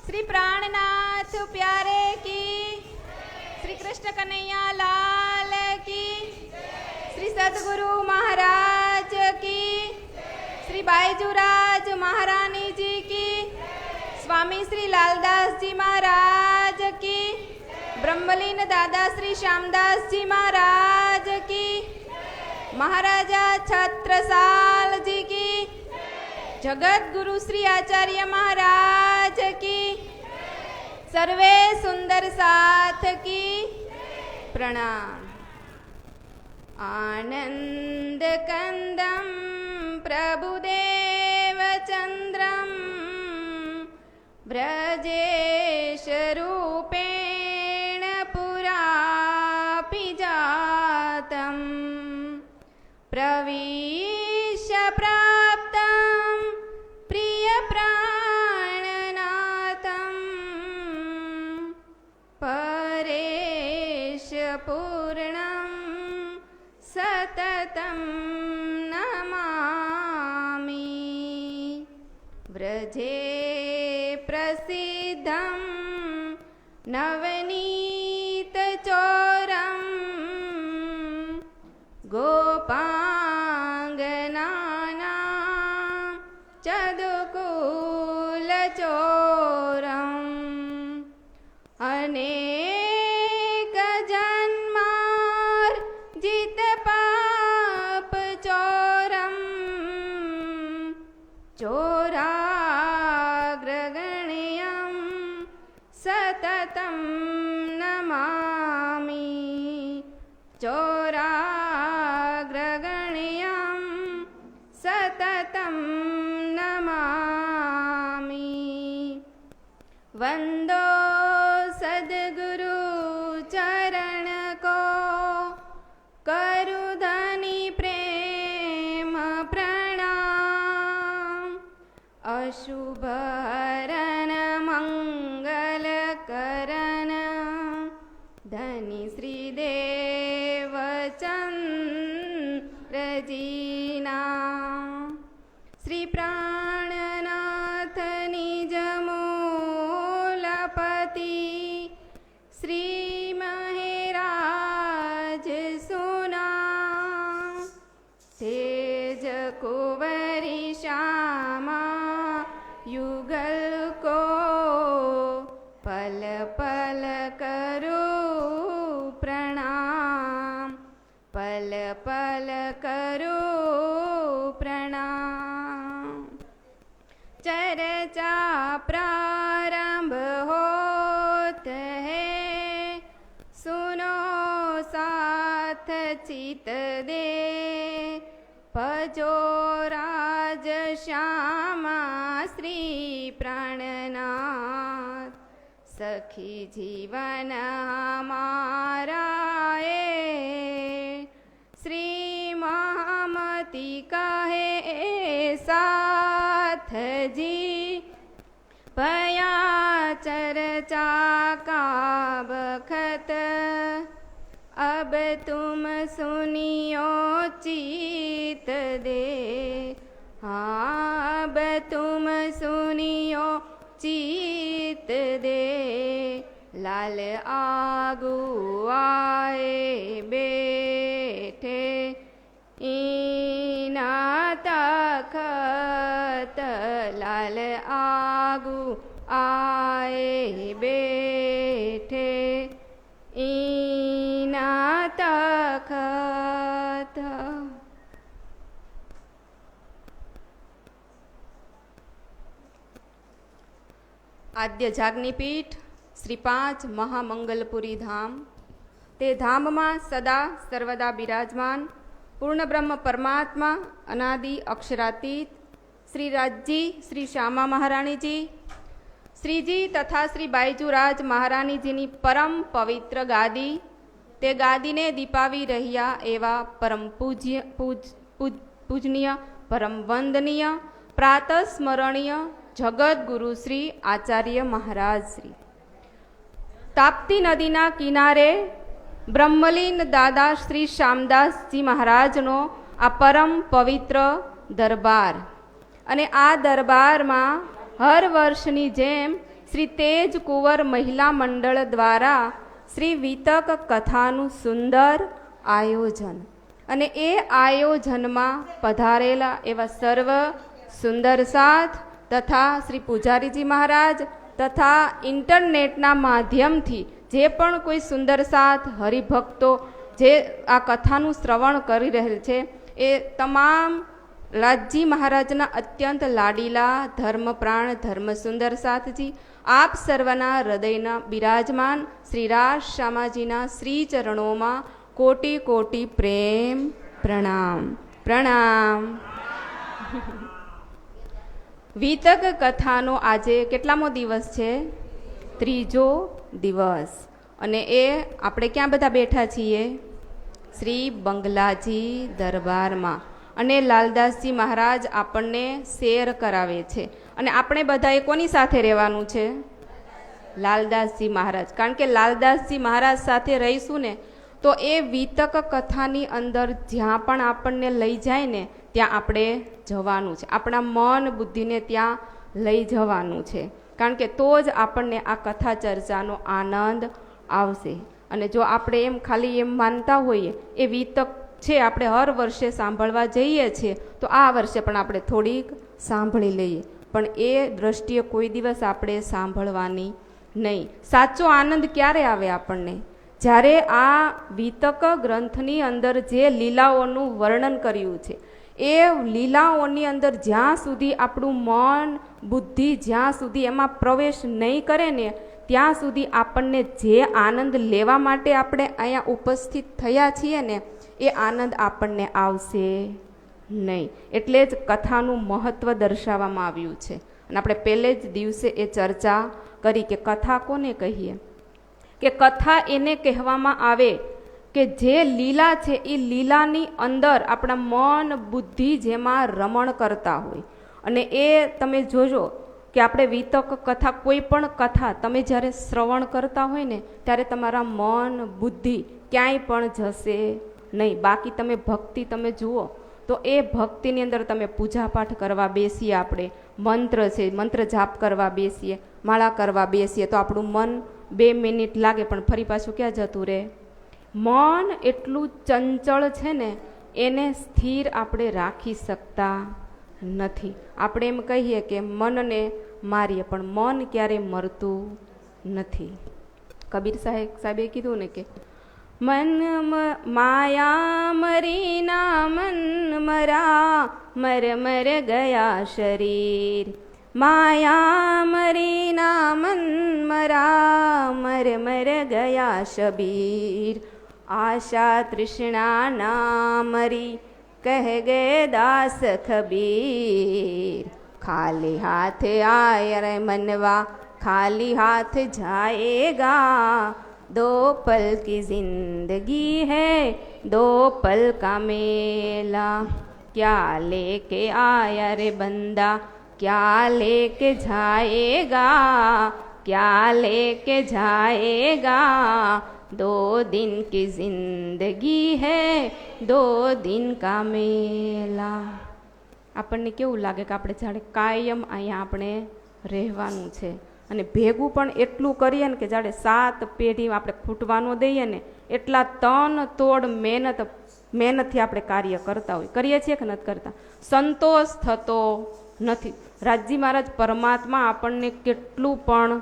श्री प्राणनाथ प्यारे की, श्री कृष्ण कन्हैया लाल की, श्री सतगुरु महाराज की, श्री बायजूराज महारानी जी की, स्वामी श्री लालदास जी महाराज की, ब्रह्मलीन दादा श्री श्यामदास जी महाराज की, महाराजा छत्रसाल जी की, जगत गुरु श्री आचार्य महाराज की, सर्वे सुंदर साथ की प्रणाम। आनंद कंदम प्रभुदेव चंद्रम ब्रजेश रूपेण पुरापि जातम प्रविश्य प्राप्तं प्रिय प्राणनाथं परेश पूर्णं सततं नमामि। व्रजे प्रसिद्धं नवनीतचोरं गोपाङ्गनानां चदुकुलचोरम् अनेकजन्मार्जितपापचोरं चोराग्रगण्यं सततं नमामि। चोराग्रगण्यं सततं नमामि। वंदो सद्गुरु चरण को करुधनि प्रेम प्रणाम। अशुभ हरन मंगल करन धनि श्रीदेव चंद्र जीना। श्री प्राणनाथ निज मूलपति श्री महराज सुना। तेज कुंवरी श्यामा युगल को पल पल करो प्रणाम। पल पल करो प्रणाम। चर्चा प्रारंभ होत है, सुनो साथ चित दे। भजो राज श्यामा श्री प्राणनाथ, सखी जीवन हमारा श्री महामती कहे साथ जी। भया चर्चा का बखत, अब तुम सुनियो चित दे। हाँ, अब तुम सुनियो चित दे। लाल आगू आए बैठे इना तखत। लाल आगू आए बैठे इना तखत। आद्य जाग्निपीठ श्री 5 महामंगलपुरी धाम, ते धामમાં સદા સર્વદા બિરાજમાન પૂર્ણ બ્રહ્મ પરમાત્મા અનાદિ અક્ષરાતીત શ્રી રાજજી શ્રી શ્યામા મહારાણીજી, શ્રીજી તથા શ્રી બાયજુરાજ મહારાણીજીની પરમ પવિત્ર ગાદી, તે ગાદીને દીપાવી રહ્યા એવા પરમ પૂજનીય પરમ વંદનીય પ્રાતસ્મરણીય જગતગુરુ શ્રી આચાર્ય મહારાજ શ્રી. તાપ્તી નદીના કિનારે બ્રહ્મલીન દાદા શ્રી શ્યામદાસજી મહારાજનો આ પરમ પવિત્ર દરબાર, અને આ દરબારમાં હર વર્ષની જેમ શ્રી તેજ કુંવર મહિલા મંડળ દ્વારા શ્રી વિતક કથાનું સુંદર આયોજન, અને એ આયોજનમાં પધારેલા એવા સર્વ સુંદર સાથ તથા શ્રી પૂજારીજી મહારાજ તથા ઇન્ટરનેટના માધ્યમથી જે પણ કોઈ સુંદર સાથ હરિભક્તો જે આ કથાનું શ્રવણ કરી રહેલ છે, એ તમામ રાજજી મહારાજના અત્યંત લાડીલા ધર્મપ્રાણ ધર્મ સુંદર સાથજી આપ સર્વના હૃદયના બિરાજમાન શ્રી રાજ શ્યામાજીના શ્રી ચરણોમાં કોટી કોટી પ્રેમ પ્રણામ પ્રણામ. વિતક કથાનો આજે કેટલામો દિવસ છે? ત્રીજો દિવસ. અને એ આપણે ક્યાં બધા બેઠા છીએ? શ્રી બંગલાજી દરબારમાં. અને લાલદાસજી મહારાજ આપણને શેર કરાવે છે. અને આપણે બધાએ કોની સાથે રહેવાનું છે? લાલદાસજી મહારાજ. કારણ કે લાલદાસજી મહારાજ સાથે રહીશું ને તો એ વિતક કથાની અંદર જ્યાં પણ આપણને લઈ જાય ને ત્યાં આપણે જવાનું છે. આપણા મન બુદ્ધિને ત્યાં લઈ જવાનું છે. કારણ કે તો જ આપણને આ કથા ચર્ચાનો આનંદ આવશે. અને જો આપણે એમ ખાલી એમ માનતા હોઈએ એ વિતક છે આપણે હર વર્ષે સાંભળવા જઈએ છીએ, તો આ વર્ષે પણ આપણે થોડીક સાંભળી લઈએ, પણ એ દ્રષ્ટિએ કોઈ દિવસ આપણે સાંભળવાની નહીં. સાચો આનંદ ક્યારે આવે આપણને? જ્યારે આ વિતક ગ્રંથની અંદર જે લીલાઓનું વર્ણન કર્યું છે એ લીલાઓની અંદર જ્યાં સુધી આપણું મન બુદ્ધિ જ્યાં સુધી એમાં પ્રવેશ નહીં કરે ને ત્યાં સુધી આપણને જે આનંદ લેવા માટે આપણે અહીંયા ઉપસ્થિત થયા છીએ ને એ આનંદ આપણને આવશે નહીં. એટલે જ કથાનું મહત્ત્વ દર્શાવવામાં આવ્યું છે. અને આપણે પહેલે જ દિવસે એ ચર્ચા કરી કે કથા કોને કહીએ? કે કથા એને કહેવામાં આવે કે જે લીલા છે એ લીલાની અંદર આપણા મન બુદ્ધિ જેમાં રમણ કરતા હોય. અને એ તમે જોજો કે આપણે વિતક કથા કોઈ પણ કથા તમે જ્યારે શ્રવણ કરતા હોય ને ત્યારે તમારા મન બુદ્ધિ ક્યાંય પણ જશે નહીં. બાકી તમે ભક્તિ તમે જુઓ તો એ ભક્તિની અંદર તમે પૂજાપાઠ કરવા બેસીએ, આપણે મંત્ર છે મંત્ર જાપ કરવા બેસીએ, માળા કરવા બેસીએ તો આપણું મન 2 મિનિટ લાગે પણ ફરી પાછું ક્યાં જતું રહે? મન એટલું ચંચળ છે ને એને સ્થિર આપણે રાખી શકતા નથી. આપણે એમ કહીએ કે મનને મારીએ, પણ મન ક્યારે મરતું નથી. કબીર સાહેબે કીધું ને કે મન માયા મરી ના મન મરા, મર મર ગયા શરીર. માયા મરી ના મન મરા, મર મર ગયા શબીર. આશા તૃષ્ણા ના મરી, કહ ગયે દાસ કબીર. ખાલી હાથ આય રે મનવા, ખાલી હાથ જાएगा. दो पल की जिंदगी है, दो पल का मेला. क्या लेके आया रे बंदा, क्या लेके जाएगा. क्या लेके जाएगा. दो दिन की जिंदगी है, दो दिन का मेला. આપણને કેવું લાગે કે આપણે જાણે કાયમ અહીંયા આપણે રહેવાનું છે. અને ભેગું પણ એટલું કરીએ ને કે જાણે 7 પેઢી આપણે ખૂટવાનો દઈએ ને એટલા તન તોડ મહેનતથી આપણે કાર્ય કરતા હોય. કરીએ છીએ કે નથી કરતા? સંતોષ થતો નથી. રાજજી મહારાજ પરમાત્મા આપણને કેટલું પણ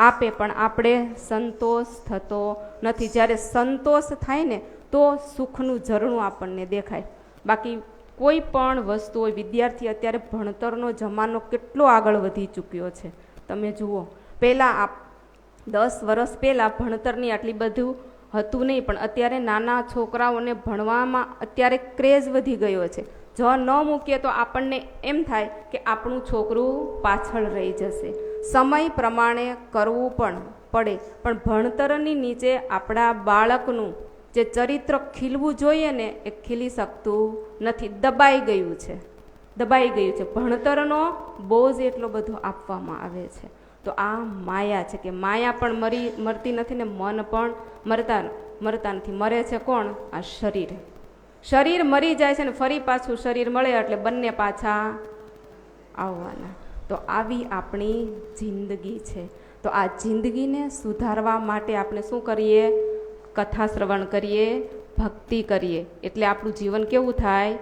આપે પણ આપણે સંતોષ થતો નથી. જ્યારે સંતોષ થાય ને તો સુખનું ઝરણું આપણને દેખાય. બાકી કોઈ પણ વસ્તુ હોય, વિદ્યાર્થી અત્યારે ભણતરનો જમાનો કેટલો આગળ વધી ચૂક્યો છે. તમે જુઓ, પહેલાં 10 વર્ષ પહેલાં ભણતરની આટલી બધું હતું નહીં, પણ અત્યારે નાના છોકરાઓને ભણવામાં અત્યારે ક્રેઝ વધી ગયો છે. જો ન મૂકીએ તો આપણને એમ થાય કે આપણું છોકરું પાછળ રહી જશે. સમય પ્રમાણે કરવું પણ પડે, પણ ભણતરની નીચે આપણા બાળકનું જે ચરિત્ર ખીલવું જોઈએ ને એ ખીલી શકતું નથી. દબાઈ ગયું છે. ભણતરનો બોજ એટલો બધો આપવામાં આવે છે. તો આ માયા છે કે માયા પણ મરતી નથી ને મન પણ મરતા નથી. મરે છે કોણ? આ શરીર. શરીર મરી જાય છે ને ફરી પાછું શરીર મળે એટલે બંને પાછા આવવાના. તો આવી આપણી જિંદગી છે. તો આ જિંદગીને સુધારવા માટે આપણે શું કરીએ? કથા શ્રવણ કરીએ, ભક્તિ કરીએ, એટલે આપણું જીવન કેવું થાય?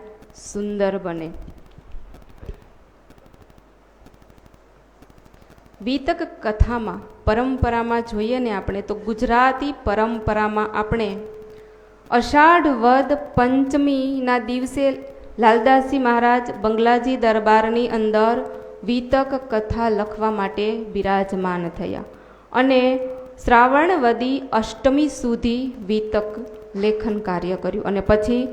સુંદર બને. વિતક કથામાં પરંપરામાં જોઈએ ને આપણે તો ગુજરાતી પરંપરામાં આપણે અષાઢ વદ પંચમીના દિવસે લાલદાસજી મહારાજ બંગલાજી દરબારની અંદર વિતક કથા લખવા માટે બિરાજમાન થયા અને શ્રાવણવદી અષ્ટમી સુધી વિતક લેખન કાર્ય કર્યું અને પછી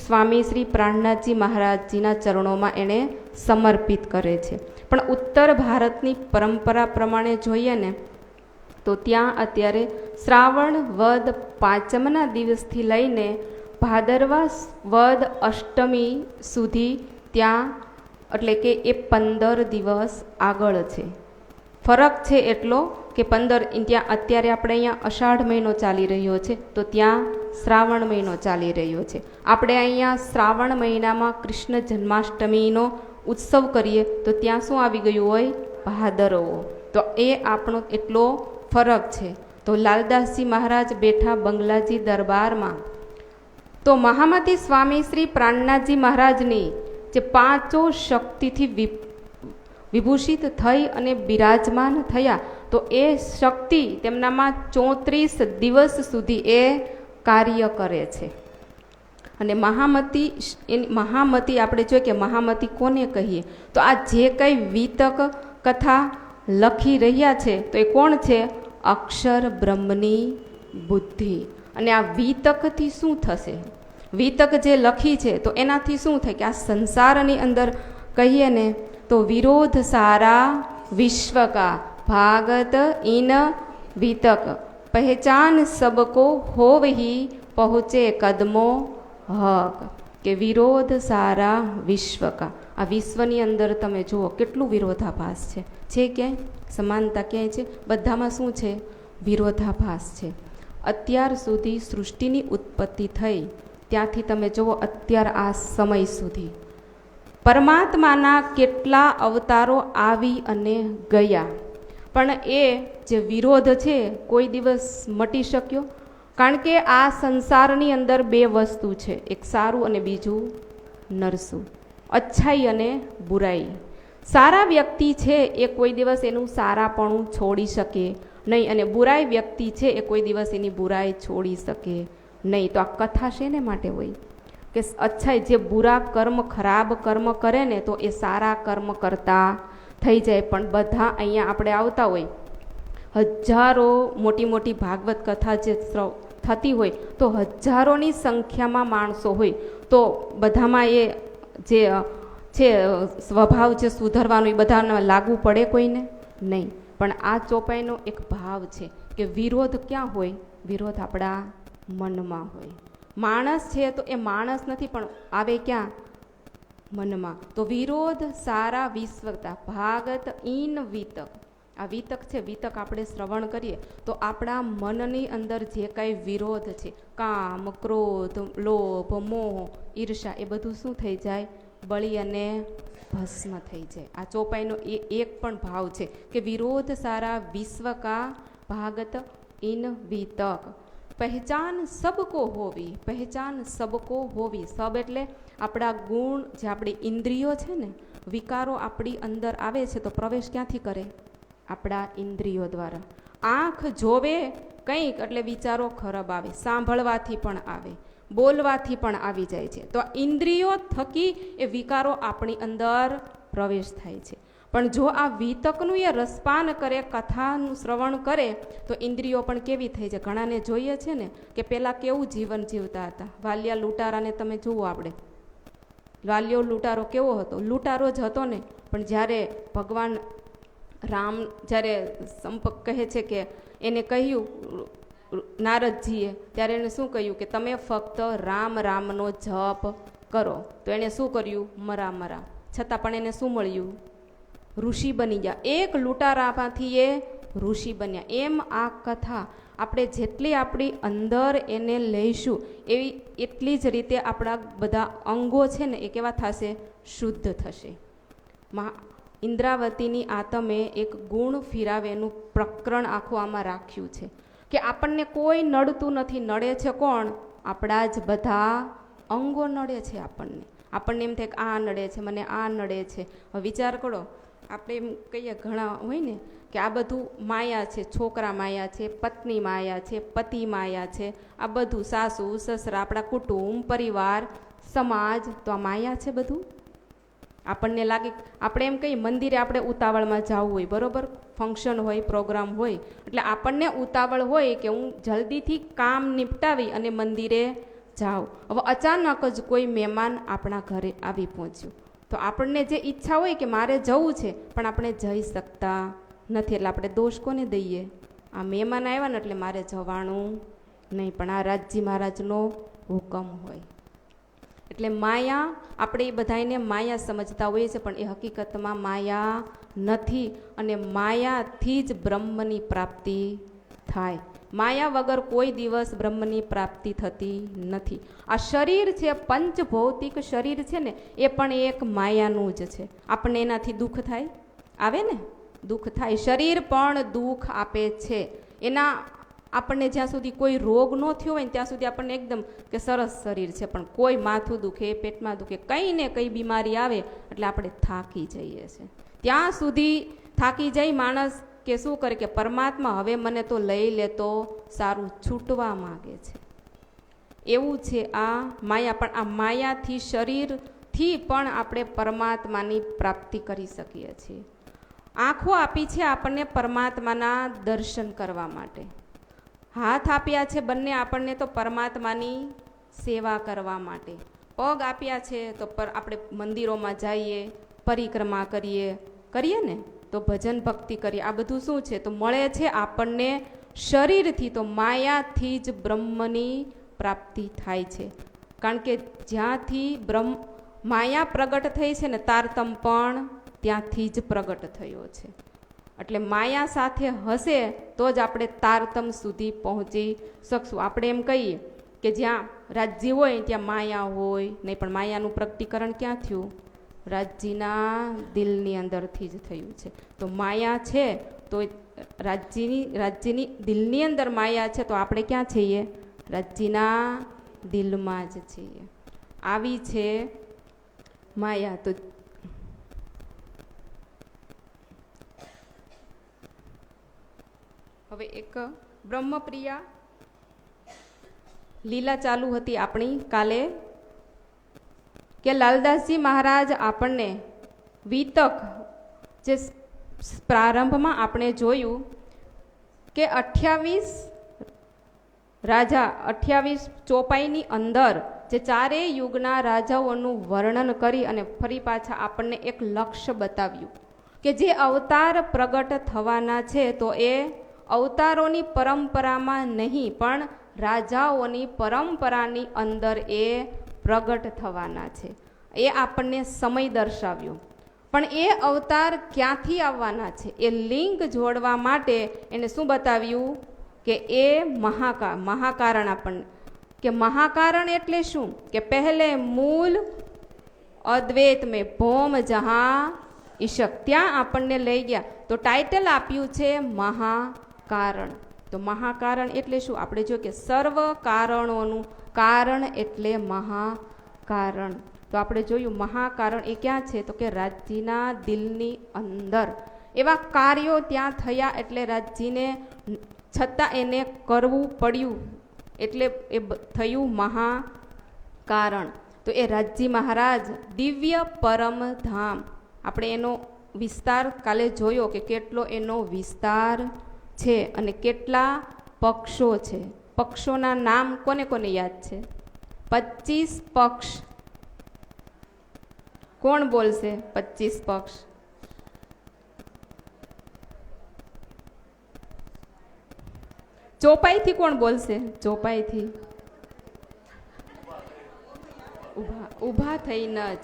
સ્વામી શ્રી પ્રાણનાથજી મહારાજજીના ચરણોમાં એણે સમર્પિત કરે છે. પણ ઉત્તર ભારતની પરંપરા પ્રમાણે જોઈએ ને તો ત્યાં અત્યારે શ્રાવણ વદ પાંચમના દિવસથી લઈને ભાદરવા વદ અષ્ટમી સુધી ત્યાં એટલે કે એ 15 દિવસ આગળ છે. ફરક છે એટલો કે 15 ત્યાં અત્યારે આપણે અહીંયા અષાઢ મહિનો ચાલી રહ્યો છે તો ત્યાં શ્રાવણ મહિનો ચાલી રહ્યો છે. આપણે અહીંયા શ્રાવણ મહિનામાં કૃષ્ણ જન્માષ્ટમીનો ઉત્સવ કરીએ તો ત્યાં શું આવી ગયું હોય? ભાદરવો. તો એ આપણો એટલો ફરક છે. તો લાલદાસજી મહારાજ બેઠા બંગલાજી દરબારમાં તો મહામતી સ્વામી શ્રી પ્રાણનાથજી મહારાજની જે પાંચો શક્તિથી વિભૂષિત થઈ અને બિરાજમાન થયા તો એ શક્તિ તેમનામાં 34 દિવસ સુધી એ કાર્ય કરે છે. અને મહામતી આપણે જોઈએ કે મહામતી કોને કહીએ તો આ જે કંઈ વિતક કથા લખી રહ્યા છે તો એ કોણ છે? અક્ષર બ્રહ્મની બુદ્ધિ. અને આ વિતકથી શું થશે? વિતક જે લખી છે તો એનાથી શું થાય કે આ સંસારની અંદર કહીએ ને તો વિરોધ સારા વિશ્વ કા ભાગત ઇન વિતક પહેચાન સબકો હોવહી પહોંચે કદમો હક. કે વિરોધ સારા વિશ્વ કા. આ વિશ્વની અંદર તમે જુઓ કેટલું વિરોધાભાસ છે. છે ક્યાંય સમાનતા ક્યાંય છે? બધામાં શું છે? વિરોધાભાસ છે. અત્યાર સુધી સૃષ્ટિની ઉત્પત્તિ થઈ ત્યાંથી તમે જુઓ અત્યાર આ સમય સુધી પરમાત્માના કેટલા અવતારો આવી અને ગયા, પણ એ જે વિરોધ છે કોઈ દિવસ મટી શક્યો? કારણ કે આ સંસારની અંદર બે વસ્તુ છે, એક સારું અને બીજું નરસું, અચ્છાઈ અને બુરાઈ. સારા વ્યક્તિ છે એ કોઈ દિવસ એનું સારાપણું છોડી શકે નહીં અને બુરાઈ વ્યક્તિ છે એ કોઈ દિવસ એની બુરાઈ છોડી શકે નહીં. તો આ કથા શેને માટે હોય કે અચ્છાઈ જે બુરા કર્મ ખરાબ કર્મ કરે ને તો એ સારા કર્મ કરતા થઈ જાય. પણ બધા અહીંયા આપણે આવતા હોય, હજારો મોટી મોટી ભાગવત કથા જે થતી હોય તો હજારોની સંખ્યામાં માણસો હોય તો બધામાં એ જે છે સ્વભાવ છે સુધરવાનું એ બધાને લાગુ પડે કોઈને નહીં. પણ આ ચોપાઈનો એક ભાવ છે કે વિરોધ ક્યાં હોય? વિરોધ આપણા મનમાં હોય. માણસ છે તો એ માણસ નથી પણ આવે ક્યાં? મનમાં. તો વિરોધ સારા વિશ્વતા ભાગત ઇન વિતક. આ વિતક છે, વિતક આપણે શ્રવણ કરીએ તો આપણા મનની અંદર જે કાંઈ વિરોધ છે, કામ ક્રોધ લોભ મોહ ઈર્ષા, એ બધું શું થઈ જાય? બળી અને ભસ્મ થઈ જાય. આ ચોપાઈનો એ એક પણ ભાવ છે કે વિરોધ સારા વિશ્વ કા ભાગત ઇન વિતક. પહેચાન સબકો હોવી, પહેચાન સબકો હોવી. સબ એટલે આપણા ગુણ, જે આપણી ઇન્દ્રિયો છે ને, વિકારો આપણી અંદર આવે છે તો પ્રવેશ ક્યાંથી કરે? આપણા ઇન્દ્રિયો દ્વારા. આંખ જોવે કંઈક એટલે વિચારો ખરાબ આવે, સાંભળવાથી પણ આવે, બોલવાથી પણ આવી જાય છે. તો ઇન્દ્રિયો થકી એ વિકારો આપણી અંદર પ્રવેશ થાય છે. પણ જો આ વિતકનું એ રસપાન કરે, કથાનું શ્રવણ કરે તો ઇન્દ્રિયો પણ કેવી થઈ જાય? ઘણાને જોઈએ છે ને કે પહેલાં કેવું જીવન જીવતા હતા. વાલિયા લૂંટારાને તમે જુઓ, આપણે વાલિયો લૂંટારો કેવો હતો? લૂંટારો જ હતો ને, પણ જ્યારે ભગવાન રામ જ્યારે સંપર્ક કહે છે કે એને કહ્યું નારદજીએ, ત્યારે એને શું કહ્યું કે તમે ફક્ત રામ રામનો જપ કરો. તો એણે શું કર્યું? મરા મરા. છતાં પણ એને શું મળ્યું? ઋષિ બની ગયા. એક લૂંટારામાંથી એ ઋષિ બન્યા. એમ આ કથા આપણે જેટલી આપણી અંદર એને લઈશું એવી એટલી જ રીતે આપણા બધા અંગો છે ને એ કેવા થશે? શુદ્ધ થશે. ઇન્દ્રાવતીની આતમે એક ગુણ ફિરાવેનું પ્રકરણ આખું આમાં રાખ્યું છે કે આપણને કોઈ નડતું નથી. નડે છે કોણ? આપણા જ બધા અંગો નડે છે આપણને એમ થાય કે આ નડે છે, મને આ નડે છે. હવે વિચાર કરો, આપણે એમ કહીએ ઘણા હોય ને કે આ બધું માયા છે, છોકરા માયા છે, પત્ની માયા છે, પતિ માયા છે, આ બધું સાસુ સસરા, આપણા કુટુંબ પરિવાર સમાજ, તો આ માયા છે બધું. આપણને લાગે, આપણે એમ કહીએ મંદિરે આપણે ઉતાવળમાં જવું હોય, બરોબર, ફંક્શન હોય, પ્રોગ્રામ હોય, એટલે આપણને ઉતાવળ હોય કે હું જલ્દીથી કામ નિપટાવી અને મંદિરે જાઉં. હવે અચાનક જ કોઈ મહેમાન આપણા ઘરે આવી પહોંચ્યું, તો આપણને જે ઈચ્છા હોય કે મારે જવું છે પણ આપણે જઈ શકતા નથી, એટલે આપણે દોષ કોને દઈએ? આ મહેમાન આવ્યા ને એટલે મારે જવાનું નહીં, પણ આ રાજજી મહારાજનો હુકમ હોય. એટલે માયા, આપણે એ બધાને માયા સમજતા હોઈએ છીએ, પણ એ હકીકતમાં માયા નથી, અને માયાથી જ બ્રહ્મની પ્રાપ્તિ થાય. માયા વગર કોઈ દિવસ બ્રહ્મની પ્રાપ્તિ થતી નથી. આ શરીર છે, પંચભૌતિક શરીર છે ને, એ પણ એક માયાનું જ છે. આપણને એનાથી દુઃખ થાય? આવે ને, દુઃખ થાય. શરીર પણ દુઃખ આપે છે. એના આપણને જ્યાં સુધી કોઈ રોગ ન થયો હોય ને ત્યાં સુધી આપણને એકદમ કે સરસ શરીર છે, પણ કોઈ માથું દુખે, પેટમાં દુખે, કંઈ ને કંઈ બીમારી આવે એટલે આપણે થાકી જઈએ છીએ. ત્યાં સુધી થાકી જાય માણસ કે શું કરે કે પરમાત્મા હવે મને તો લઈ લેતો સારું, છૂટવા માગે છે. એવું છે આ માયા. પણ આ માયાથી, શરીરથી પણ આપણે પરમાત્માની પ્રાપ્તિ કરી શકીએ છીએ. આંખો આપી છે આપણને પરમાત્માના દર્શન કરવા માટે, હાથ આપ્યા છે બંને આપણને તો પરમાત્માની સેવા કરવા માટે, પગ આપ્યા છે તો આપણે મંદિરોમાં જઈએ, પરિક્રમા કરીએ ને, તો ભજન ભક્તિ કરીએ. આ બધું શું છે? તો મળે છે આપણને શરીરથી. તો માયાથી જ બ્રહ્મની પ્રાપ્તિ થાય છે, કારણ કે જ્યાંથી માયા પ્રગટ થઈ છે ને, તારતમ પણ ત્યાંથી જ પ્રગટ થયો છે. એટલે માયા સાથે હશે તો જ આપણે તારતમ સુધી પહોંચી શકશું. આપણે એમ કહીએ કે જ્યાં રાજ્ય હોય ત્યાં માયા હોય નહીં, પણ માયાનું પ્રગટીકરણ ક્યાં થયું? રાજ્યના દિલની અંદરથી જ થયું છે. તો માયા છે તો રાજ્યની દિલની અંદર માયા છે, તો આપણે ક્યાં છીએ? રાજ્યના દિલમાં જ છીએ. આવી છે માયા. તો હવે એક બ્રહ્મપ્રિયા લીલા ચાલુ હતી આપણી કાલે, કે લાલદાસજી મહારાજ આપણને વિતક, જે પ્રારંભમાં આપણે જોયું કે 28 ચોપાઈની અંદર જે ચારેય યુગના રાજાઓનું વર્ણન કરી અને ફરી પાછા આપણને એક લક્ષ્ય બતાવ્યું કે જે અવતાર પ્રગટ થવાના છે, તો એ અવતારોની પરંપરામાં નહીં પણ રાજાઓની પરંપરાની અંદર એ પ્રગટ થવાના છે. એ આપણને સમય દર્શાવ્યો. પણ એ અવતાર ક્યાંથી આવવાના છે એ લિંક જોડવા માટે એને શું બતાવ્યું કે એ મહાકારણ આપણને, કે મહાકારણ એટલે શું? કે પહેલે મૂલ અદ્વૈત મેં ભૌમ જહાં ઈશક, ત્યાં આપણને લઈ ગયા. તો ટાઇટલ આપ્યું છે મહાકારણ. તો મહાકારણ એટલે શું? આપણે જો કે સર્વ કારણોનું કારણ એટલે મહાકારણ. તો આપણે જોયું મહાકારણ એ ક્યાં છે? તો કે રાજ્યના દિલની અંદર. એવા કાર્યો ત્યાં થયા એટલે રાજ્યને છતાં એને કરવું પડ્યું, એટલે એ થયું મહાકારણ. તો એ રાજ્જી મહારાજ દિવ્ય પરમ ધામ, આપણે એનો વિસ્તાર કાલે જોયો કે કેટલો એનો વિસ્તાર છે અને કેટલા પક્ષો છે. પક્ષોના નામ કોને કોને યાદ છે? 25 પક્ષ. કોણ બોલશે 25 પક્ષ? ચોપાઈથી કોણ બોલશે? ચોપાઈથી ઊભા થઈને જ,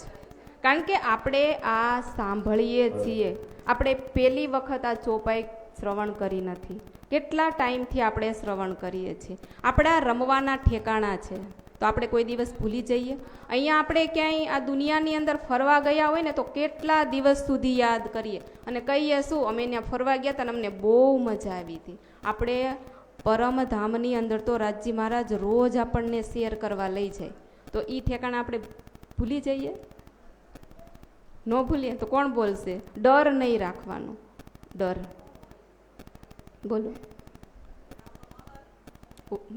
કારણ કે આપણે આ સાંભળીએ છીએ, આપણે પહેલી વખત આ ચોપાઈ શ્રવણ કરી નથી. કેટલા ટાઈમથી આપણે શ્રવણ કરીએ છીએ. આપણા રમવાના ઠેકાણા છે, તો તો આપણે કોઈ દિવસ ભૂલી જઈએ? અહીંયા આપણે ક્યાંય આ દુનિયાની અંદર ફરવા ગયા હોય ને તો કેટલા દિવસ સુધી યાદ કરીએ અને કહીએ શું, અમે ત્યાં ફરવા ગયા હતા અને અમને બહુ મજા આવી હતી. આપણે પરમધામની અંદર તો રાજજી મહારાજ રોજ આપણને શેર કરવા લઈ જાય, તો એ ઠેકાણા આપણે ભૂલી જઈએ? ન ભૂલીએ તો કોણ બોલશે? ડર નહીં રાખવાનો, ડર. બોલો,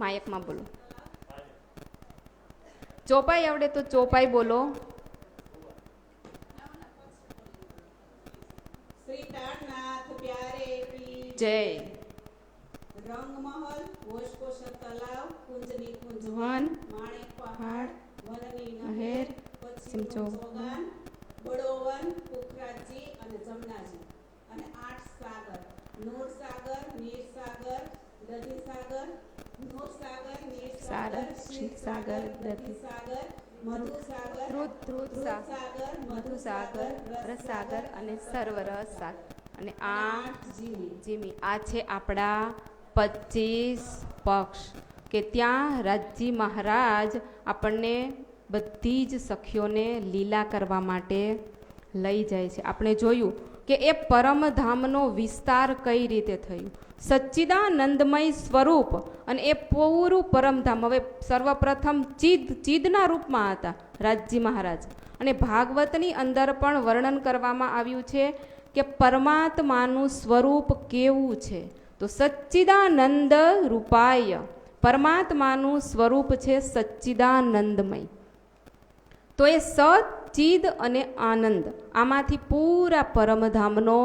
માયકમાં બોલો. ચોપાઈ આવડે તો ચોપાઈ બોલો. શ્રી તારનાથ પ્યારે કી જય. રંગમહલ, હોશકોશર તલાવ, કુંજની કુંજ વન, માણેક પહાડ, પહાડ, વનની નહેર, નહેર, પશ્ચિમ ચોગાન, બળોવન, પુખરાજી અને જમનાજી અને 8 સાગર, નૂરસાગર, નીરસાગર, દધીસાગર, નૂરસાગર, નીરસાગર, ક્ષીરસાગર, દધીસાગર, મધુસાગર, ધૃતસાગર, મધુસાગર, રસસાગર અને સર્વરસ સાગર અને 8 જીમી. આ છે આપણા 25 પક્ષ કે ત્યાં રાજજી મહારાજ આપણને બધી જ સખીઓને લીલા કરવા માટે લઈ જાય છે. આપણે જોયું કે એ પરમધામનો વિસ્તાર કઈ રીતે થયું, સચ્ચિદાનંદમય સ્વરૂપ અને એ પૂરું પરમધામ. હવે સર્વપ્રથમ ચિદના રૂપમાં હતા રાજજી મહારાજ અને ભાગવતની અંદર પણ વર્ણન કરવામાં આવ્યું છે કે પરમાત્માનું સ્વરૂપ કેવું છે. તો સચ્ચિદાનંદ રૂપાય, પરમાત્માનું સ્વરૂપ છે સચ્ચિદાનંદમય. તો એ સચ્ચિદ અને આનંદ, આમાંથી પૂરા પરમધામનો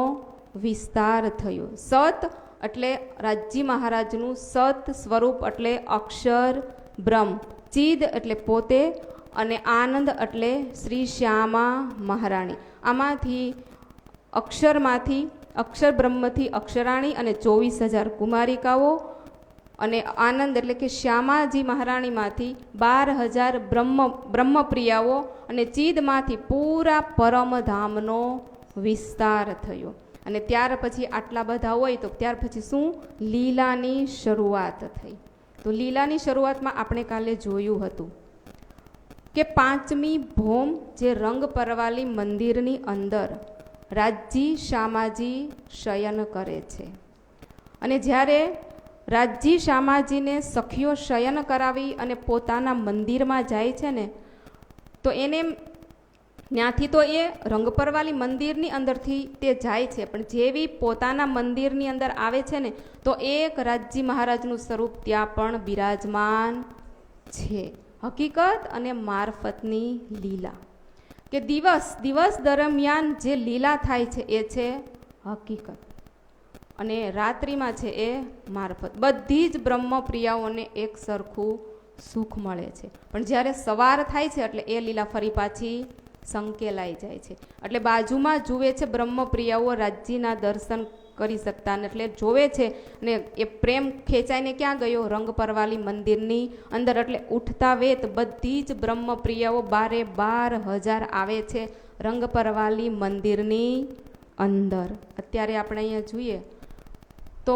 વિસ્તાર થયો. સત એટલે રાજજી મહારાજનું સત સ્વરૂપ એટલે અક્ષર બ્રહ્મ, ચિદ એટલે પોતે અને આનંદ એટલે શ્રી શ્યામા મહારાણી. આમાંથી અક્ષર બ્રહ્મથી અક્ષરાણી અને 24,000 કુમારિકાઓ અને આનંદ એટલે કે શ્યામાજી મહારાણીમાંથી 12,000 બ્રહ્મપ્રિયાઓ અને ચિદમાંથી પૂરા પરમધામનો વિસ્તાર થયો. અને ત્યાર પછી આટલા બધા હોય તો ત્યાર પછી શું? લીલાની શરૂઆત થઈ. તો લીલાની શરૂઆતમાં આપણે કાલે જોયું હતું કે 5મી ભોમ જે રંગ પરવાલી મંદિરની અંદર રાજજી શામાજી શયન કરે છે અને જ્યારે રાજજી શામાજીને સખીઓ શયન કરાવી અને પોતાના મંદિરમાં જાય છે ને, તો એને ત્યાંથી તો એ રંગપરવાલી મંદિરની અંદરથી તે જાય છે, પણ જેવી પોતાના મંદિરની અંદર આવે છે ને તો એક રાજજી મહારાજનું સ્વરૂપ ત્યાં પણ બિરાજમાન છે. હકીકત અને મારફતની લીલા કે દિવસ દરમિયાન જે લીલા થાય છે એ છે હકીકત અને રાત્રિમાં છે એ મારફત. બધી જ બ્રહ્મપ્રિયાઓને એક સરખું સુખ મળે છે, પણ જ્યારે સવાર થાય છે એટલે એ લીલા ફરી પાછી સંકેલાઈ જાય છે. એટલે બાજુમાં જુએ છે બ્રહ્મપ્રિયાઓ રાજજીના દર્શન કરી શકતા ને, એટલે જોવે છે ને એ પ્રેમ ખેંચાઈને ક્યાં ગયો? રંગ પરવાલી મંદિરની અંદર. એટલે ઉઠતા વેત બધી જ બ્રહ્મપ્રિયાઓ 12,000 આવે છે રંગ પરવાલી મંદિરની અંદર. અત્યારે આપણે અહીંયા જોઈએ તો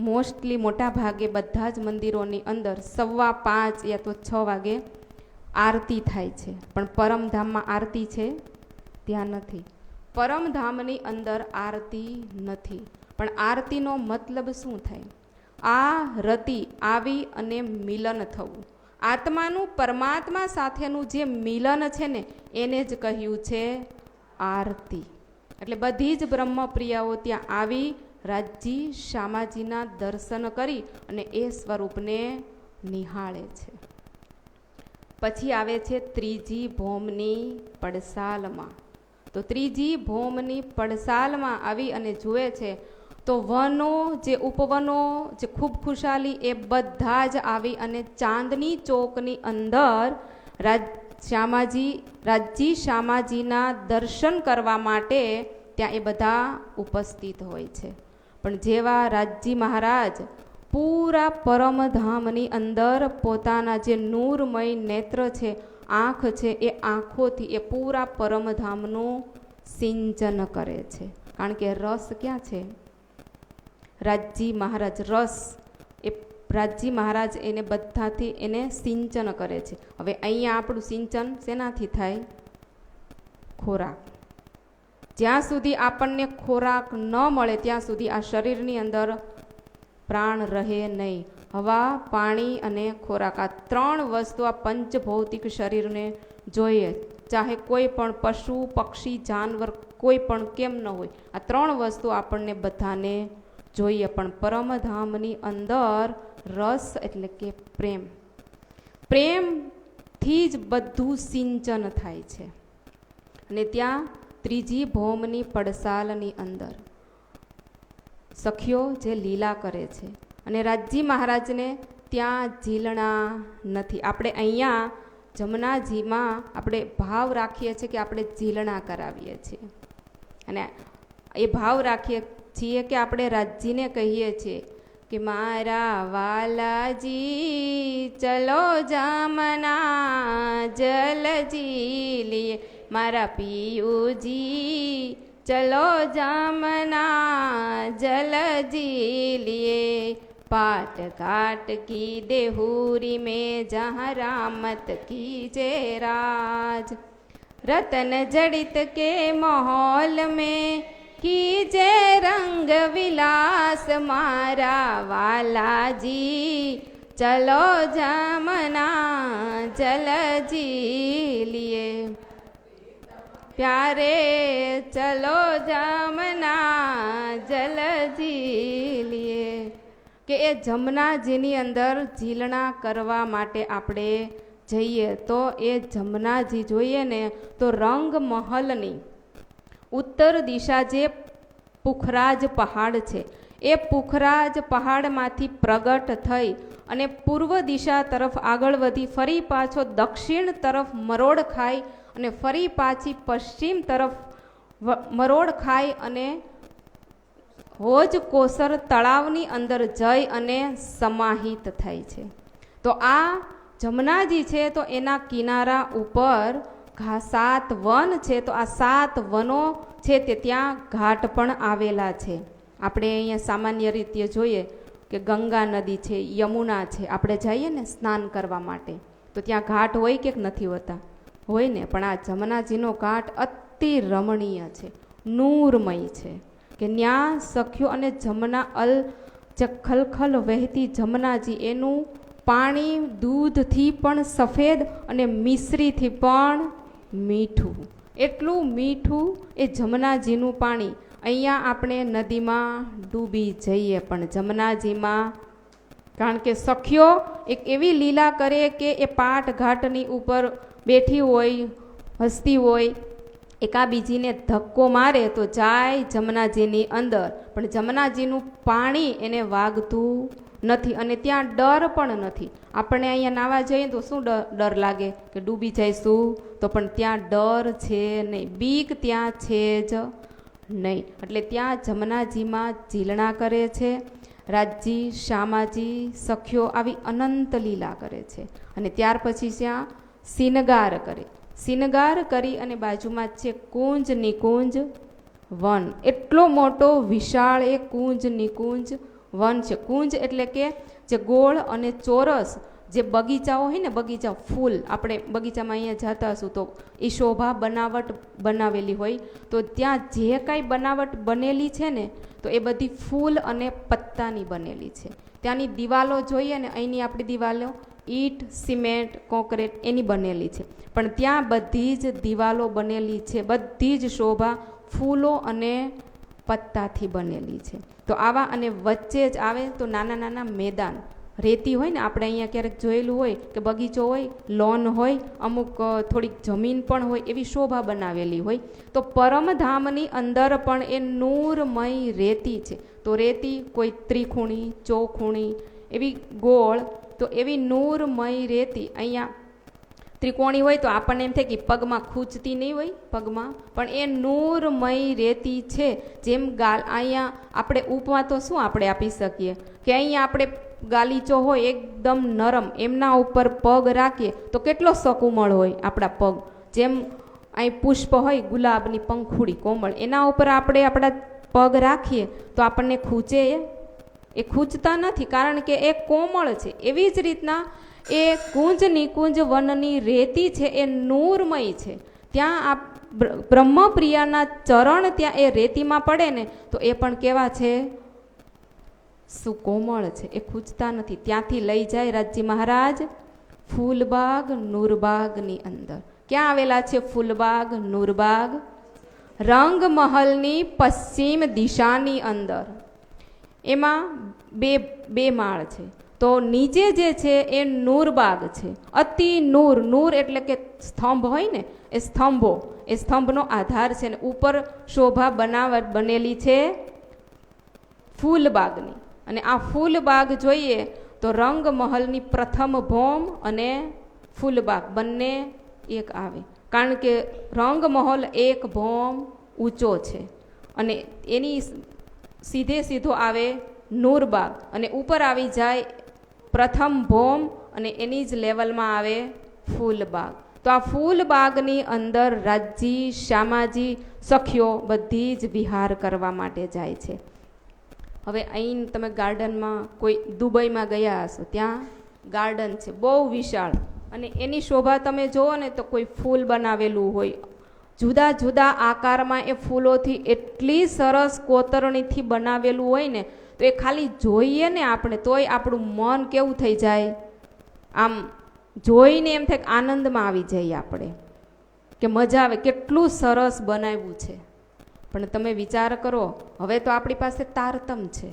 મોસ્ટલી મોટા ભાગે બધા જ મંદિરોની અંદર 5:15 યા તો 6 વાગે આરતી થાય છે, પણ પરમધામમાં આરતી છે ત્યાં નથી. પરમધામની અંદર આરતી નથી, પણ આરતીનો મતલબ શું થાય? આ રતિ આવી અને મિલન થવું, આત્માનું પરમાત્મા સાથેનું જે મિલન છે ને એને જ કહ્યું છે આરતી. એટલે બધી જ બ્રહ્મપ્રિયાઓ ત્યાં આવી રાજજી શામાજીના દર્શન કરી અને એ સ્વરૂપને નિહાળે છે. પછી આવે છે ત્રીજી ભોમની પડસાલમાં. તો ત્રીજી ભોમની પડસાલમાં આવી અને જુએ છે તો વનો જે ઉપવનો જે ખૂબ ખુશાલી એ બધા જ આવી અને ચાંદની ચોકની અંદર રાજજી શામાજીના દર્શન કરવા માટે ત્યાં એ બધા ઉપસ્થિત હોય છે. પણ જેવા રાજજી મહારાજ પૂરા પરમધામની અંદર પોતાના જે નૂરમય નેત્ર છે, આંખ છે, એ આંખોથી એ પૂરા પરમધામનું સિંચન કરે છે. કારણ કે રસ ક્યાં છે? રાજજી મહારાજ રસ એ ભ્રાતજી મહારાજ એને બધાથી એને સિંચન કરે છે. હવે અહીંયા આપણું સિંચન શેનાથી થાય? ખોરાક. જ્યાં સુધી આપણને ખોરાક ન મળે ત્યાં સુધી આ શરીરની અંદર પ્રાણ રહે નહીં. હવા, પાણી અને ખોરાક, આ 3 વસ્તુ આ પંચભૌતિક શરીરને જોઈએ. ચાહે કોઈ પણ પશુ, પક્ષી, જાનવર કોઈ પણ કેમ ન હોય, આ 3 વસ્તુ આપણને બધાને જોઈએ. પણ પરમધામની અંદર રસ એટલે કે પ્રેમ, પ્રેમથી જ બધું સિંચન થાય છે. અને ત્યાં ત્રીજી ભૌમની પડસાલની અંદર સખીઓ જે લીલા કરે છે. અને રાજજી મહારાજને ત્યાં ઝીલણા નથી. આપણે અહીંયા જમનાજીમાં આપણે ભાવ રાખીએ છીએ કે આપણે ઝીલણા કરાવીએ છીએ, અને એ ભાવ રાખીએ છીએ કે આપણે રાજજીને કહીએ છીએ કે મારા વાલાજી ચલો જમના જલજી લીએ, મારા પિયુજી ચલો જમના જલજી લીએ, पाट घाट की देहूरी में जहाँ रामत कीजे राज, रतन जड़ित के माहौल में कीजे रंग विलास, मारा वालाजी चलो जमना जलजी लिए, प्यारे चलो जमना जलजी लिए. કે એ જમનાજીની અંદર ઝીલણા કરવા માટે આપણે જઈએ તો એ જમનાજી જોઈએ ને તો રંગ મહલની ઉત્તર દિશા જે પુખરાજ પહાડ છે, એ પુખરાજ પહાડમાંથી પ્રગટ થઈ અને પૂર્વ દિશા તરફ આગળ વધી ફરી પાછો દક્ષિણ તરફ મરોડ ખાઈ અને ફરી પાછી પશ્ચિમ તરફ મરોડ ખાઈ અને હોજ કોસર તળાવની અંદર જઈ અને સમાહિત થાય છે. તો આ જમનાજી છે તો એના કિનારા ઉપર 7 વન છે. તો આ 7 વનો છે તે ત્યાં ઘાટ પણ આવેલા છે. આપણે અહીંયા સામાન્ય રીતે જોઈએ કે ગંગા નદી છે, યમુના છે, આપણે જઈએ ને સ્નાન કરવા માટે તો ત્યાં ઘાટ હોય કે નથી હોતા? હોય ને. પણ આ જમનાજીનો ઘાટ અતિ રમણીય છે, નૂરમય છે કે ન્યા સખ્યો અને જમના જે ખલખલ વહેતી જમનાજી એનું પાણી દૂધથી પણ સફેદ અને મિશ્રીથી પણ મીઠું, એટલું મીઠું એ જમનાજીનું પાણી. અહીંયા આપણે નદીમાં ડૂબી જઈએ પણ જમનાજીમાં, કારણ કે સખીઓ એક એવી લીલા કરે કે એ પાટ ઘાટની ઉપર બેઠી હોય, હસતી હોય, એકાબીજીને ધક્કો મારે તો જાય જમનાજીની અંદર, પણ જમનાજીનું પાણી એને વાગતું નથી અને ત્યાં ડર પણ નથી. આપણને અહીંયા નાવા જઈએ તો શું ડર લાગે કે ડૂબી જઈશું, તો પણ ત્યાં ડર છે નહીં, બીક ત્યાં છે જ નહીં. એટલે ત્યાં જમનાજીમાં ઝીલણા કરે છે રાજજી, શ્યામાજી, સખ્યો આવી અનંત લીલા કરે છે. અને ત્યાર પછી ત્યાં સિનગાર કરે, સિનગાર કરી અને બાજુમાં છે કુંજ નિકુંજ વન. એટલો મોટો વિશાળ એ કુંજ નિકુંજ વન છે. કુંજ એટલે કે જે ગોળ અને ચોરસ જે બગીચાઓ હોય ને, બગીચા ફૂલ, આપણે બગીચામાં અહીંયા જતા હશું તો એ શોભા બનાવટ બનાવેલી હોય, તો ત્યાં જે કાંઈ બનાવટ બનેલી છે ને તો એ બધી ફૂલ અને પત્તાની બનેલી છે. ત્યાંની દિવાલો જોઈએ ને, અહીંની આપણી દિવાલો ઈંટ, સિમેન્ટ, કોન્ક્રીટ એની બનેલી છે, પણ ત્યાં બધી જ દિવાલો બનેલી છે, બધી જ શોભા ફૂલો અને પત્તાથી બનેલી છે. તો આવા અને વચ્ચે જ આવે તો નાના નાના મેદાન રેતી હોય ને, આપણે અહીંયા ક્યારેક જોયેલું હોય કે બગીચો હોય, લોન હોય, અમુક થોડીક જમીન પણ હોય, એવી શોભા બનાવેલી હોય. તો પરમધામની અંદર પણ એ નૂરમય રેતી છે. તો રેતી કોઈ ત્રિખૂણી, ચોખૂણી, એવી ગોળ, તો એવી નૂરમય રેતી અહીંયા ત્રિકોણી હોય તો આપણને એમ થાય કે પગમાં ખૂંચતી નહીં હોય પગમાં, પણ એ નૂરમય રેતી છે. જેમ અહીંયા આપણે ઉપમા તો શું આપણે આપી શકીએ કે અહીંયા આપણે ગાલીચો હોય એકદમ નરમ, એમના ઉપર પગ રાખીએ તો કેટલો સકુમળ હોય આપણા પગ. જેમ અહીં પુષ્પ હોય ગુલાબની પંખુડી કોમળ, એના ઉપર આપણે આપણા પગ રાખીએ તો આપણને ખૂંચે એ ખૂંચતા નથી, કારણ કે એ કોમળ છે. એવી જ રીતના એ કુંજ નિકુંજ વનની રેતી છે એ નૂરમય છે. ત્યાં આ બ્રહ્મપ્રિયાના ચરણ ત્યાં એ રેતીમાં પડે ને તો એ પણ કેવા છે? સુકોમળ છે, એ ખૂંચતા નથી. ત્યાંથી લઈ જાય રાજજી મહારાજ ફૂલબાગ નૂરબાગની અંદર. ક્યાં આવેલા છે ફૂલબાગ નૂરબાગ? રંગમહલની પશ્ચિમ દિશાની અંદર. એમાં બે માળ છે. તો નીચે જે છે એ નૂરબાગ છે. અતિ નૂર, નૂર એટલે કે સ્તંભ હોય ને, એ સ્તંભો, એ સ્તંભનો આધાર છે ને ઉપર શોભા બનાવટ બનેલી છે ફૂલબાગની. અને આ ફૂલબાગ જોઈએ તો રંગમહલની પ્રથમ ભોમ અને ફૂલબાગ બંને એક આવે, કારણ કે રંગમહલ એક ભોમ ઊંચો છે અને એની સીધે સીધો આવે નૂરબાગ અને ઉપર આવી જાય પ્રથમ ભોમ અને એની જ લેવલમાં આવે ફૂલબાગ. તો આ ફૂલબાગની અંદર રાજજી શ્યામાજી સખીઓ બધી જ વિહાર કરવા માટે જાય છે. હવે અહીં તમે ગાર્ડનમાં કોઈ દુબઈમાં ગયા હશો, ત્યાં ગાર્ડન છે બહુ વિશાળ અને એની શોભા તમે જુઓ ને તો કોઈ ફૂલ બનાવેલું હોય, જુદા જુદા આકારમાં એ ફૂલોથી એટલી સરસ કોતરણીથી બનાવેલું હોય ને તો એ ખાલી જોઈએ ને આપણે તોય આપણું મન કેવું થઈ જાય, આમ જોઈને એમ થાય કે આનંદમાં આવી જઈએ આપણે, કે મજા આવે, કેટલું સરસ બનાવ્યું છે. પણ તમે વિચાર કરો, હવે તો આપણી પાસે તારતમ છે.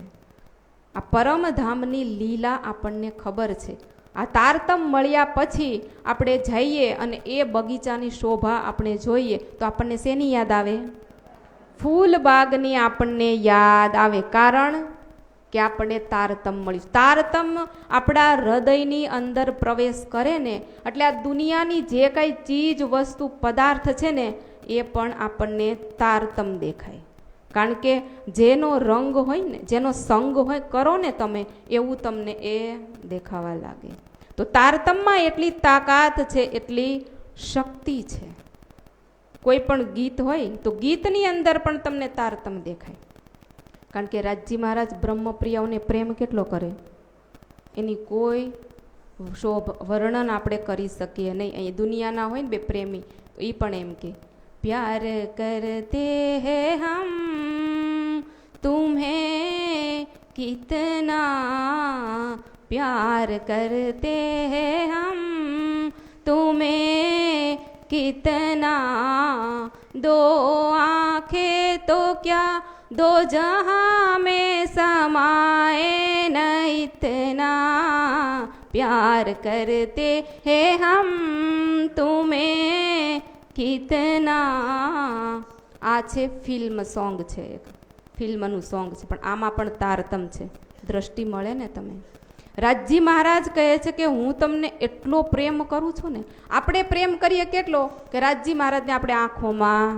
આ પરમધામની લીલા આપણને ખબર છે. આ તારતમ મળ્યા પછી આપણે જઈએ અને એ બગીચાની શોભા આપણે જોઈએ તો આપણને શેની યાદ આવે? ફૂલબાગની આપણને યાદ આવે, કારણ કે આપણને તારતમ મળ્યું. તારતમ આપણા હૃદયની અંદર પ્રવેશ કરે ને એટલે આ દુનિયાની જે કંઈ ચીજ વસ્તુ પદાર્થ છે ને એ પણ આપણને તારતમ દેખાય, કારણ કે જેનો રંગ હોય ને, જેનો સંગ હોય કરો ને તમે, એવું તમને એ દેખાવા લાગે. તો તારતમમાં એટલી તાકાત છે, એટલી શક્તિ છે. કોઈ પણ ગીત હોય તો ગીતની અંદર પણ તમને તારતમ દેખાય, કારણ કે રાજજી મહારાજ બ્રહ્મપ્રિયાઓને પ્રેમ કેટલો કરે, એની કોઈ વર્ણન આપણે કરી શકીએ નહીં. અહીં દુનિયાના હોય ને બે પ્રેમી તો એ પણ એમ કે प्यार करते हैं हम तुम्हें कितना, प्यार करते हैं हम तुम्हें कितना, दो आँखें तो क्या दो जहाँ में समाए न इतना, प्यार करते हैं हम तुम्हें કિતના. આ છે ફિલ્મ સોંગ છે, એક ફિલ્મનું સોંગ છે, પણ આમાં પણ તારતમ છે. દ્રષ્ટિ મળે ને તમે. રાજજી મહારાજ કહે છે કે હું તમને એટલો પ્રેમ કરું છું ને. આપણે પ્રેમ કરીએ કેટલો કે રાજજી મહારાજને આપણે આંખોમાં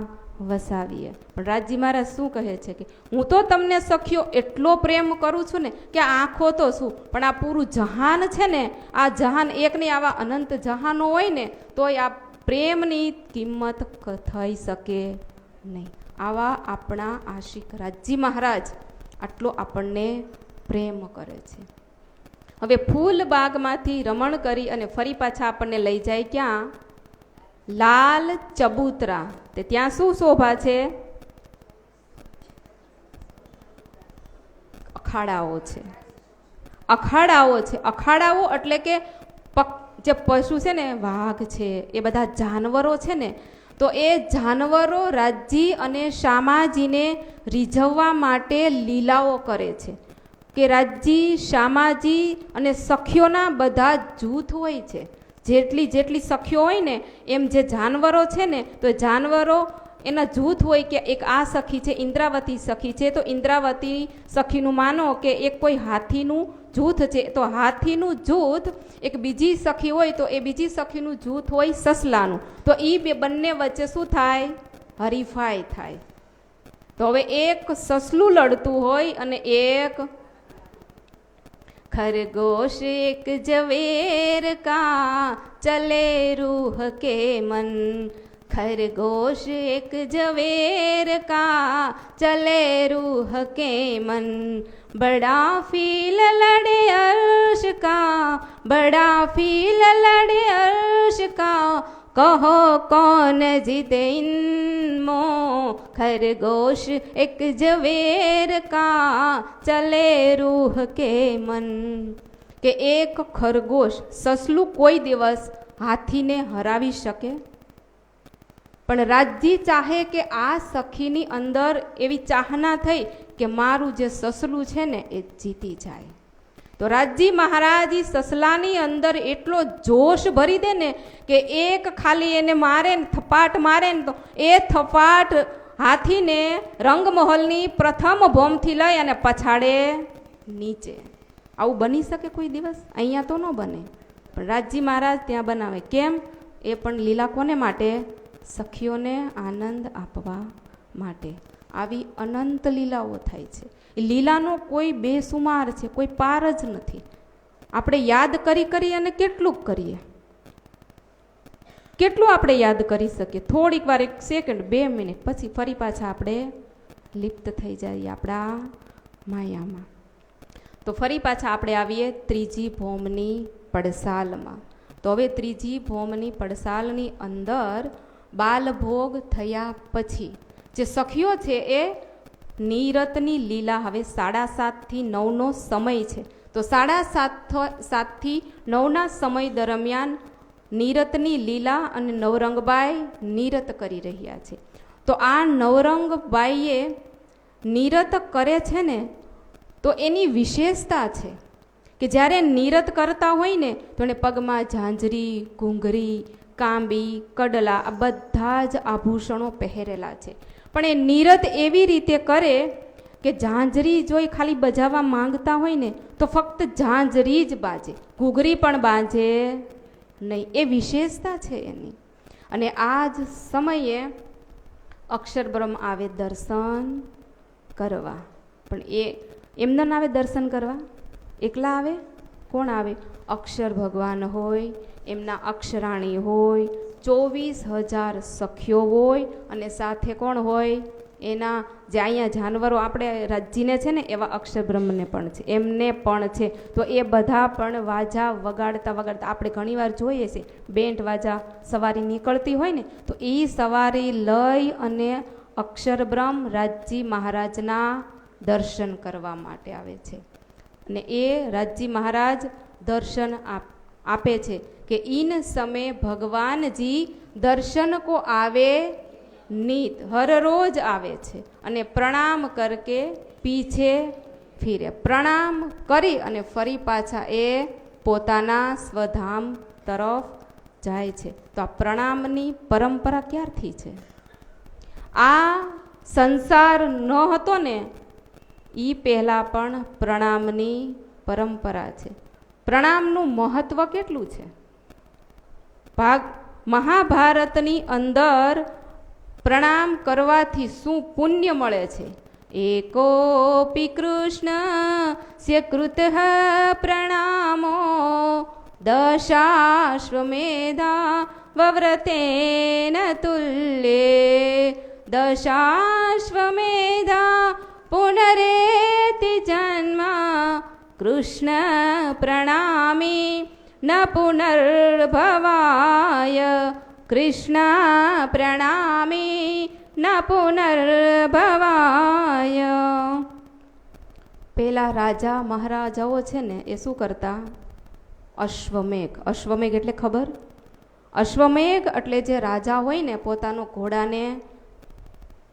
વસાવીએ, પણ રાજજી મહારાજ શું કહે છે કે હું તો તમને સખીઓ એટલો પ્રેમ કરું છું ને કે આંખો તો શું, પણ આ પૂરું જહાન છે ને, આ જહાન એક નહીં, આવા અનંત જહાનો હોય ને તોય આ પ્રેમની કિંમત થઈ શકે નહીં. આવા આપણા આશિક રાજજી મહારાજ આટલો આપણને પ્રેમ કરે છે. હવે ફૂલબાગમાંથી રમણ કરી અને ફરી પાછા આપણને લઈ જાય ક્યાં? લાલ ચબૂતરા. તે ત્યાં શું શોભા છે? અખાડાઓ છે. અખાડાઓ છે. અખાડાઓ એટલે કે જે પશુ છે ને, વાઘ છે, એ બધા જાનવરો છે ને, તો એ જાનવરો રાજજી અને શ્યામાજીને રીઝવવા માટે લીલાઓ કરે છે. કે રાજજી શ્યામાજી અને સખીઓના બધા જૂથ હોય છે. જેટલી જેટલી સખીઓ હોય ને એમ જે જાનવરો છે ને તો એ જાનવરો એના જૂથ હોય. કે એક આ સખી છે ઇન્દ્રાવતી સખી છે, તો ઇન્દ્રાવતી સખીનું માનો કે એક કોઈ હાથીનું જૂથ છે, તો હાથીનું જૂથ એક બીજી સખી હોય તો એ બીજી સખીનું જૂથ હોય સસલાનું, તો એ બંને વચ્ચે શું થાય? હરીફાઈ થાય. તો હવે એક સસલું લડતું હોય અને એક खरगोश एक जवेर का चले रूह के मन, खरगोश एक जवेर का चले रूह के मन, बड़ा फील लड़े अर्श का, बड़ा फील लड़े अर्श का, कहो कौन जीते इनमो, खरगोश एक जवेर का चले रूह के मन. કે એક ખરગોશ સસલું કોઈ દિવસ હાથીને હરાવી શકે? પણ રાજજી ચાહે કે આ સખીની અંદર એવી ચાહના થઈ કે મારું જે સસલું છે ને એ જીતી જાય. તો રાજજી મહારાજ સસલાની અંદર એટલો જોશ ભરી દે ને કે એક ખાલી એને મારે ને થપાટ મારે ને તો એ થપાટ હાથીને રંગમહોલની પ્રથમ ભોમથી લઈ અને પછાડે નીચે. આવું બની શકે કોઈ દિવસ? અહીંયા તો ન બને, પણ રાજજી મહારાજ ત્યાં બનાવે. કેમ? એ પણ લીલા કોને માટે? સખીઓને આનંદ આપવા માટે. આવી અનંત લીલાઓ થાય છે. એ લીલાનો કોઈ બેસુમાર છે, કોઈ પાર જ નથી. આપણે યાદ કરી કરી અને કેટલું કરીએ, કેટલું આપણે યાદ કરી શકીએ? થોડીક વાર, 1 સેકન્ડ 2 મિનિટ, પછી ફરી પાછા આપણે લિપ્ત થઈ જઈએ આપણા માયામાં. તો ફરી પાછા આપણે આવીએ ત્રીજી ભોમની પડસાલમાં. તો હવે ત્રીજી ભોમની પડસાલની અંદર બાલભોગ થયા પછી જે સખીઓ છે એ નીરતની લીલા હવે 7:30 થી 9નો સમય છે. તો 7:30 થી 9ના સમય દરમિયાન નીરતની લીલા અને નવરંગબાઈ નીરત કરી રહ્યા છે. તો આ નવરંગબાઈએ નીરત કરે છે ને, તો એની વિશેષતા છે કે જ્યારે નીરત કરતા હોય ને તો એને પગમાં ઝાંઝરી, ઘૂંઘરી, કાંબી, કડલા આ બધા જ આભૂષણો પહેરેલા છે. પણ એ નીરત એવી રીતે કરે કે ઝાંઝરી જોઈ ખાલી બજાવવા માંગતા હોય ને તો ફક્ત ઝાંઝરી જ બાજે, ઘૂઘરી પણ બાજે નહીં. એ વિશેષતા છે એની. અને આ જ સમયે અક્ષરબ્રહ્મ આવે દર્શન કરવા. પણ એ એમને ના આવે દર્શન કરવા, એકલા આવે. કોણ આવે? અક્ષર ભગવાન હોય, એમના અક્ષરાણી હોય, 24,000 સખીઓ હોય, અને સાથે કોણ હોય? એના જે અહીંયા જાનવરો આપણે રાજજીને છે ને એવા અક્ષર બ્રહ્મને પણ છે, એમને પણ છે. તો એ બધા પણ વાજા વગાડતા વગાડતા આપણે ઘણીવાર જોઈએ છે બેન્ટ વાજા સવારી નીકળતી હોય ને, તો એ સવારી લઈ અને અક્ષર બ્રહ્મ રાજજી મહારાજના દર્શન કરવા માટે આવે છે. અને એ રાજજી મહારાજ દર્શન આપે છે કે इन समय भगवान जी दर्शन को आवे નીત, હર રોજ આવે છે. અને પ્રણામ કરકે પીછે ફીરે, પ્રણામ કરી અને ફરી પાછા એ પોતાના સ્વધામ તરફ જાય છે. તો આ પ્રણામની પરંપરા ક્યારથી છે? આ સંસાર ન હતો ને એ પહેલાં પણ પ્રણામની પરંપરા છે. પ્રણામનું મહત્વ કેટલું છે? મહાભારતની અંદર પ્રણામ કરવાથી શું પુણ્ય મળે છે? એકોપી કૃષ્ણ સ્ય કૃત પ્રણામો દશાશ્વમેધા વવ્રતેન તુલ્યે, દશાશ્વમેધા પુનરેતિ જન્મ કૃષ્ણ પ્રણામી ન પુનર્ભવાય, કૃષ્ણ પ્રણામી ન પુનર્ભવાય. પેલા રાજા મહારાજાઓ છે ને એ શું કરતા? અશ્વમેઘ. અશ્વમેઘ એટલે ખબર? અશ્વમેઘ એટલે જે રાજા હોય ને પોતાનો ઘોડાને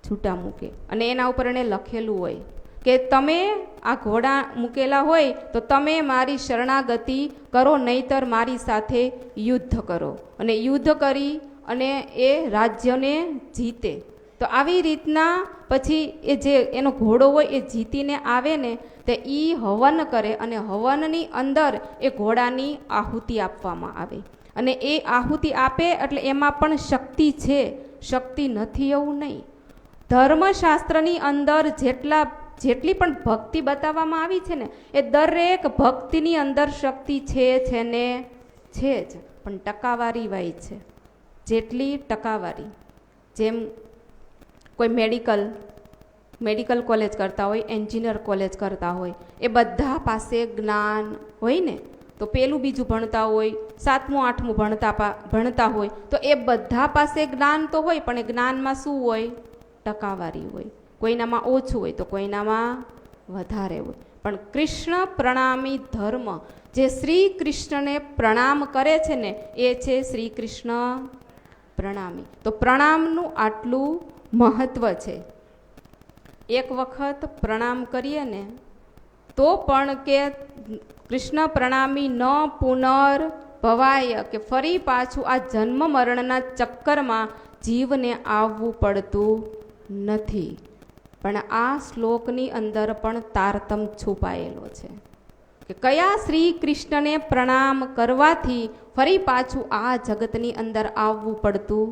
છૂટા મૂકે અને એના ઉપર એને લખેલું હોય કે તમે આ ઘોડા મૂકેલા હોય તો તમે મારી શરણાગતિ કરો, નહીતર મારી સાથે યુદ્ધ કરો. અને યુદ્ધ કરી અને એ રાજ્યને જીતે. તો આવી રીતના પછી એ જે એનો ઘોડો હોય એ જીતીને આવે ને તે એ હવન કરે અને હવનની અંદર એ ઘોડાની આહુતિ આપવામાં આવે. અને એ આહુતિ આપે એટલે એમાં પણ શક્તિ છે, શક્તિ નથી એવું નહીં. ધર્મશાસ્ત્રની અંદર જેટલી પણ ભક્તિ બતાવવામાં આવી છે ને એ દરેક ભક્તિની અંદર શક્તિ છે ને છે જ, પણ ટકાવારી વાય છે. જેટલી ટકાવારી જેમ કોઈ મેડિકલ કોલેજ કરતા હોય, એન્જિનિયર કોલેજ કરતા હોય, એ બધા પાસે જ્ઞાન હોય ને. તો પેલું બીજું ભણતા હોય, 7મું 8મું ભણતા હોય, તો એ બધા પાસે જ્ઞાન તો હોય, પણ એ જ્ઞાનમાં શું હોય? ટકાવારી હોય. કોઈનામાં ઓછું હોય તો કોઈનામાં વધારે હોય. પણ કૃષ્ણ પ્રણામી ધર્મ, જે શ્રી કૃષ્ણને પ્રણામ કરે છે ને, એ છે શ્રી કૃષ્ણ પ્રણામી. તો પ્રણામનું આટલું મહત્વ છે. એક વખત પ્રણામ કરીએ ને તો પણ કે કૃષ્ણ પ્રણામી ન પુનર્ભવાય, કે ફરી પાછું આ જન્મ મરણના ચક્કરમાં જીવને આવવું પડતું નથી. પણ આ શ્લોકની અંદર પણ તારતમ છુપાયેલો છે કે કયા શ્રી કૃષ્ણને પ્રણામ કરવાથી ફરી પાછું આ જગતની અંદર આવવું પડતું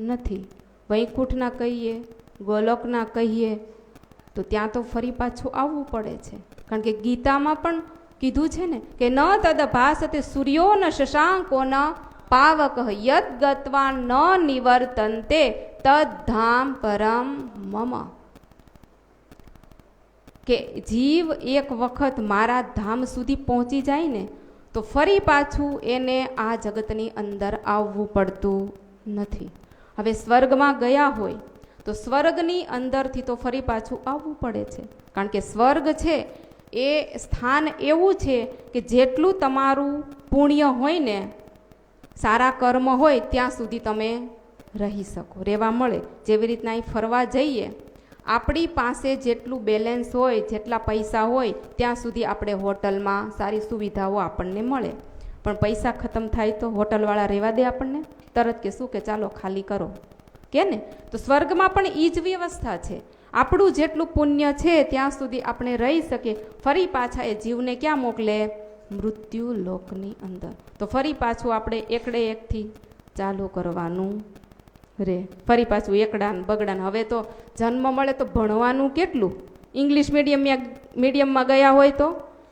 નથી. વૈકુંઠના કહીએ, ગોલોકના કહીએ, તો ત્યાં તો ફરી પાછું આવવું પડે છે. કારણ કે ગીતામાં પણ કીધું છે ને કે ન તદ ભાસતે સૂર્યો ન શશાંકો ન પાવક યદ ગત્વા ન નિવર્તન્તે તદ ધામ પરમ મમ. કે જીવ એક વખત મારા ધામ સુધી પહોંચી જાય ને તો ફરી પાછું એને આ જગતની અંદર આવવું પડતું નથી. હવે સ્વર્ગમાં ગયા હોય તો સ્વર્ગની અંદરથી તો ફરી પાછું આવવું પડે છે. કારણ કે સ્વર્ગ છે એ સ્થાન એવું છે કે જેટલું તમારું પુણ્ય હોય ને, સારા કર્મ હોય, ત્યાં સુધી તમે રહી શકો, રહેવા મળે. જેવી રીતના અહીં ફરવા જઈએ, આપણી પાસે જેટલું બેલેન્સ હોય, જેટલા પૈસા હોય, ત્યાં સુધી આપણે હોટલમાં સારી સુવિધાઓ આપણને મળે. પણ પૈસા ખતમ થાય તો હોટલવાળા રહેવા દે આપણને? તરત કે શું કે ચાલો ખાલી કરો કે ને. તો સ્વર્ગમાં પણ એ જ વ્યવસ્થા છે. આપણું જેટલું પુણ્ય છે ત્યાં સુધી આપણે રહી શકીએ. ફરી પાછા એ જીવને ક્યાં મોકલે? મૃત્યુ લોકની અંદર. તો ફરી પાછું આપણે એકડે એકથી ચાલુ કરવાનું રે. ફરી પાછું એકડાન બગડાન. હવે તો જન્મ મળે તો ભણવાનું કેટલું. ઇંગ્લિશ મીડિયમમાં ગયા હોય તો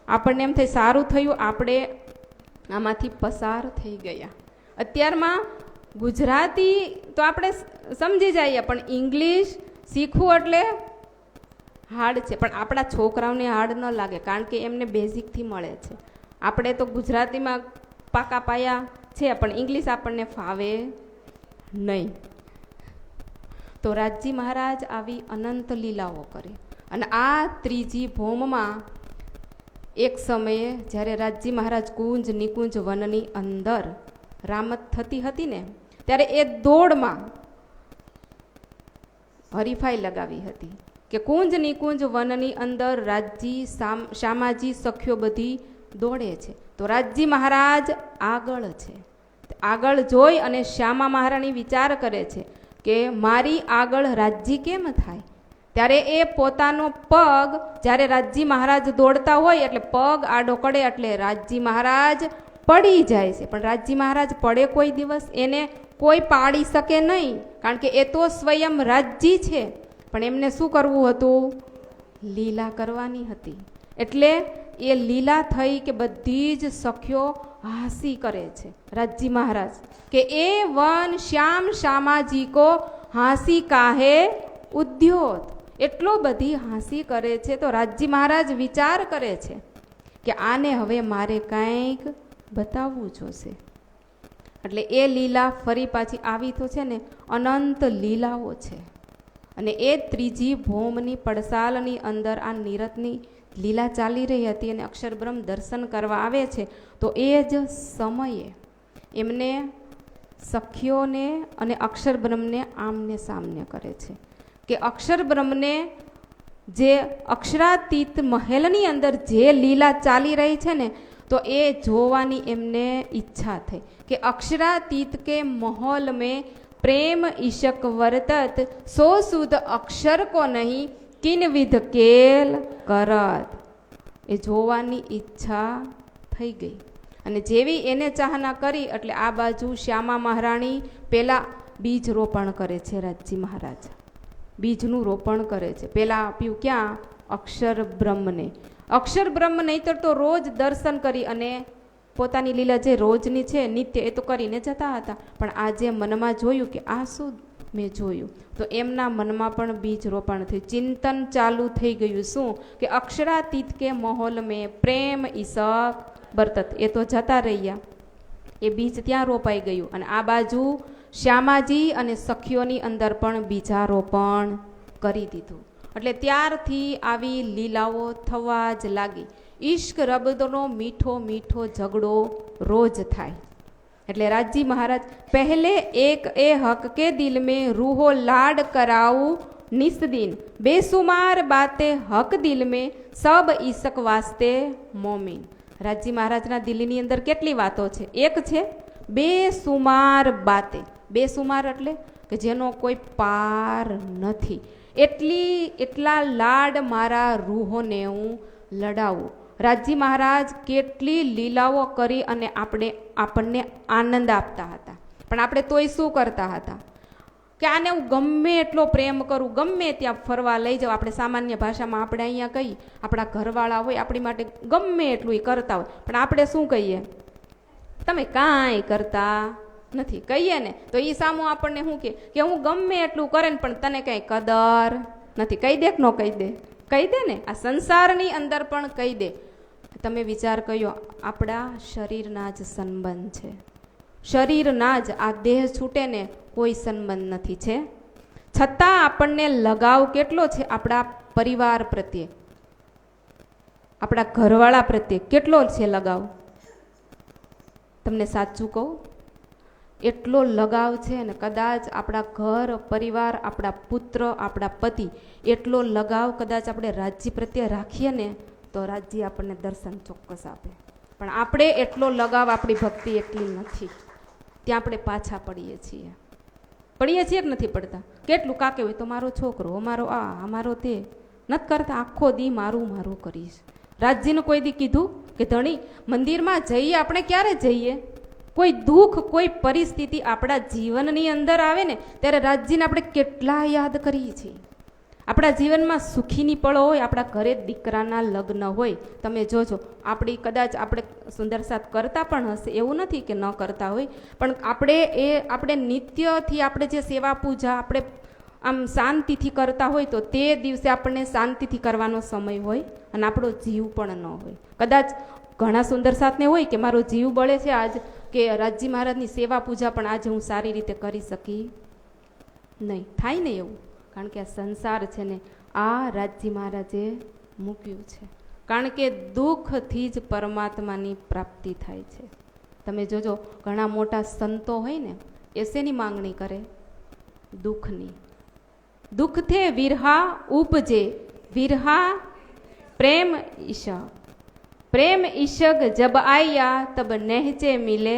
આપણને એમ થાય સારું થયું, આપણે આમાંથી પસાર થઈ ગયા. અત્યારમાં ગુજરાતી તો આપણે સમજી જઈએ, પણ ઇંગ્લિશ શીખવું એટલે હાર્ડ છે. પણ આપણા છોકરાઓને હાર્ડ ન લાગે, કારણ કે એમને બેઝિકથી મળે છે. આપણે તો ગુજરાતીમાં પાકા પાયા છે, પણ ઇંગ્લિશ આપણને ફાવે નહીં. તો રાજજી મહારાજ આવી અનંત લીલાઓ કરી. અને આ ત્રીજી ભૌમમાં એક સમયે જ્યારે રાજજી મહારાજ કુંજ નિકુંજ વનની અંદર રામત થતી હતી ને, ત્યારે એ દોડમાં હરીફાઈ લગાવી હતી કે કુંજ નિકુંજ વનની અંદર રાજજી શામાજી સખ્યો બધી દોડે છે, તો રાજજી મહારાજ આગળ છે. આગળ જોઈ અને શ્યામા મહારાણી વિચાર કરે છે કે મારી આગળ રાજજી કેમ થાય? ત્યારે એ પોતાનો પગ, જ્યારે રાજજી મહારાજ દોડતા હોય એટલે પગ આડો કરે એટલે રાજજી મહારાજ પડી જાય છે. પણ રાજજી મહારાજ પડે કોઈ દિવસ? એને કોઈ પાડી શકે નહીં, કારણ કે એ તો સ્વયં રાજજી છે. પણ એમને શું કરવું હતું? લીલા કરવાની હતી. એટલે એ લીલા થઈ કે બધી જ સખ્યો હાંસી કરે છે રાજજી મહારાજ કે એ વન શ્યામ શામાજી કો હાંસી કાહે ઉદ્યોત. એટલો બધી હાંસી કરે છે. તો રાજજી મહારાજ વિચાર કરે છે કે આને હવે મારે કંઈક બતાવવું જોશે. એટલે એ લીલા ફરી પાછી આવી તો છે ને અનંત લીલાઓ છે. અને એ ત્રીજી ભૌમની પડસાલની અંદર આ નીરતની લીલા ચાલી રહી હતી અને અક્ષરબ્રહ્મ દર્શન કરવા આવે છે. તો એ જ સમયે એમને સખીઓને અને અક્ષરબ્રહ્મને આમને સામને કરે છે કે અક્ષરબ્રહ્મને જે અક્ષરાતીત મહેલની અંદર જે લીલા ચાલી રહી છે ને, તો એ જોવાની એમને ઈચ્છા થઈ કે અક્ષરાતીત કે માહોલ में प्रेम ईशक वर्तत सो सुध अक्षर को नहीं किन विध केल करत. એ જોવાની ઈચ્છા થઈ ગઈ. અને જેવી એને ચાહના કરી એટલે આ બાજુ શ્યામા મહારાણી પેલા બીજ રોપણ કરે છે. રાજજી મહારાજ બીજનું રોપણ કરે છે. પેલા આપ્યું ક્યાં? અક્ષર બ્રહ્મને. અક્ષર બ્રહ્મ નહીતર તો રોજ દર્શન કરી અને પોતાની લીલા જે રોજની છે નિત્ય, એ તો કરીને જતા હતા. પણ આજે મનમાં જોયું કે આ શું મેં જોયું. તો એમના મનમાં પણ બીજ રોપણ થયું, ચિંતન ચાલુ થઈ ગયું. શું કે અક્ષરાતીત કે માહોલ મેં પ્રેમ ઈશક બરતત, એ તો જતા રહ્યા, એ બીજ ત્યાં રોપાઈ ગયું. અને આ બાજુ શ્યામાજી અને સખીઓની અંદર પણ બીજારોપણ કરી દીધું. એટલે ત્યારથી આવી લીલાઓ થવા જ લાગી. ઈશ્ક રબદનો મીઠો મીઠો ઝઘડો રોજ થાય. એટલે રાજજી મહારાજ પહેલે એક એ હક કે દિલ में रूहो लाड कराऊं निस दिन बेसुमार बातें हक दिल में सब ईसक वास्ते मोमिन. રાજજી મહારાજના દિલની અંદર કેટલી વાતો છે? એક છે બેસુમાર બાતે. બેસુમાર એટલે કે જેનો કોઈ પાર નથી. એટલા લાડ મારા રૂહોને હું લડાવું. રાજજી મહારાજ કેટલી લીલાઓ કરી અને આપણને આનંદ આપતા હતા. પણ આપણે તોય શું કરતા હતા કે આને હું ગમે એટલો પ્રેમ કરું, ગમે ત્યાં ફરવા લઈ જાઉં. આપણે સામાન્ય ભાષામાં આપણે અહીંયા કહીએ, આપણા ઘરવાળા હોય આપણી માટે ગમે એટલું એ કરતા હોય, પણ આપણે શું કહીએ? તમે કાંઈ કરતા નથી કહીએ ને, તો એ સામું આપણને શું કે હું ગમે એટલું કરે ને પણ તને કંઈ કદર નથી. કહી દે કે ન કહી દે? કહી દે ને. આ સંસારની અંદર પણ કહી દે. તમે વિચાર કર્યો, આપણા શરીરના જ સંબંધ છે, શરીરના જ આ દેહ છૂટે ને કોઈ સંબંધ નથી છે, છતાં આપણને લગાવ કેટલો છે આપણા પરિવાર પ્રત્યે, આપણા ઘરવાળા પ્રત્યે કેટલો છે લગાવ? તમને સાચું કહું, એટલો લગાવ છે ને કદાચ આપણા ઘર પરિવાર, આપણા પુત્ર, આપણા પતિ, એટલો લગાવ કદાચ આપણે રાજ્ય પ્રત્યે રાખીએ ને તો રાજ્ય આપણને દર્શન ચોક્કસ આપે. પણ આપણે એટલો લગાવ, આપણી ભક્તિ એટલી નથી, ત્યાં આપણે પાછા પડીએ છીએ કે નથી પડતા? કેટલું કાકે હોય તો મારો છોકરો, અમારો આ, અમારો તે, નથી કરતા. આખો દી મારું મારું કરીશ. રાજ્યને કોઈ દી કીધું કે ધણી મંદિરમાં જઈએ? આપણે ક્યારે જઈએ? કોઈ દુઃખ, કોઈ પરિસ્થિતિ આપણા જીવનની અંદર આવે ને ત્યારે રાજ્યને આપણે કેટલા યાદ કરીએ છીએ. આપણા જીવનમાં સુખીની પળો હોય, આપણા ઘરે દીકરાના લગ્ન હોય, તમે જોજો, આપણી કદાચ આપણે સુંદર સાથ કરતા પણ હશે, એવું નથી કે ન કરતા હોય, પણ આપણે નિત્યથી આપણે જે સેવા પૂજા આપણે આમ શાંતિથી કરતા હોય તો તે દિવસે આપણને શાંતિથી કરવાનો સમય હોય અને આપણો જીવ પણ ન હોય. કદાચ ઘણા સુંદર સાથને હોય કે મારો જીવ બળે છે આજ, કે રાજજી મહારાજની સેવા પૂજા પણ આજે હું સારી રીતે કરી શકી નહીં. થાય ને એવું, કારણ કે આ સંસાર છે ને આ રાજજી મહારાજે મૂક્યું છે. કારણ કે દુઃખથી જ પરમાત્માની પ્રાપ્તિ થાય છે. તમે જોજો, ઘણા મોટા સંતો હોય ને એ શેની માંગણી કરે? દુઃખની. દુઃખથે વિરહા ઉપજે, વિરહા પ્રેમ ઈશા, પ્રેમ ઈશક જબ આયા તબ નહેજે મિલે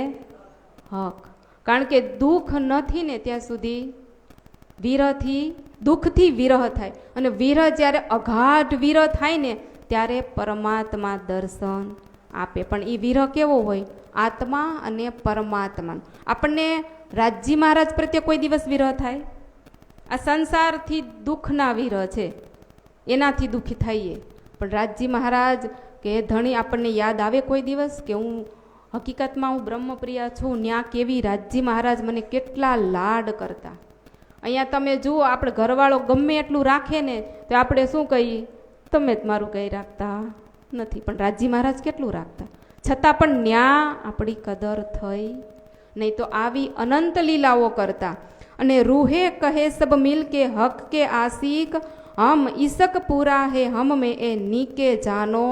હક. કારણ કે દુઃખ નથી ને ત્યાં સુધી વિરહથી, દુઃખથી વિરહ થાય, અને વિરહ જ્યારે અગાઢ વિરહ થાય ને ત્યારે પરમાત્મા દર્શન આપે. પણ એ વિરહ કેવો હોય? આત્મા અને પરમાત્મા. આપણને રાજજી મહારાજ પ્રત્યે કોઈ દિવસ વિરહ થાય? આ સંસારથી દુઃખના વિરહ છે, એનાથી દુઃખી થઈએ. પણ રાજજી મહારાજ કે ધણી આપણને યાદ આવે કોઈ દિવસ કે હું હકીકતમાં હું બ્રહ્મપ્રિયા છું, ન્યા કેવી રાજજી મહારાજ મને કેટલા લાડ કરતા. અહીંયા તમે જુઓ, આપણે ઘરવાળો ગમે એટલું રાખે ને તો આપણે શું કહીએ? તમે જ મારું કંઈ રાખતા નથી. પણ રાજજી મહારાજ કેટલું રાખતા, છતાં પણ ન્યા આપણી કદર થઈ નહીં. તો આવી અનંત લીલાઓ કરતા. અને રૂહે કહે સબ મિલ કે હક કે આશિક, હમ ઈસક પૂરા હે હમ મેં એ નીકે જાનો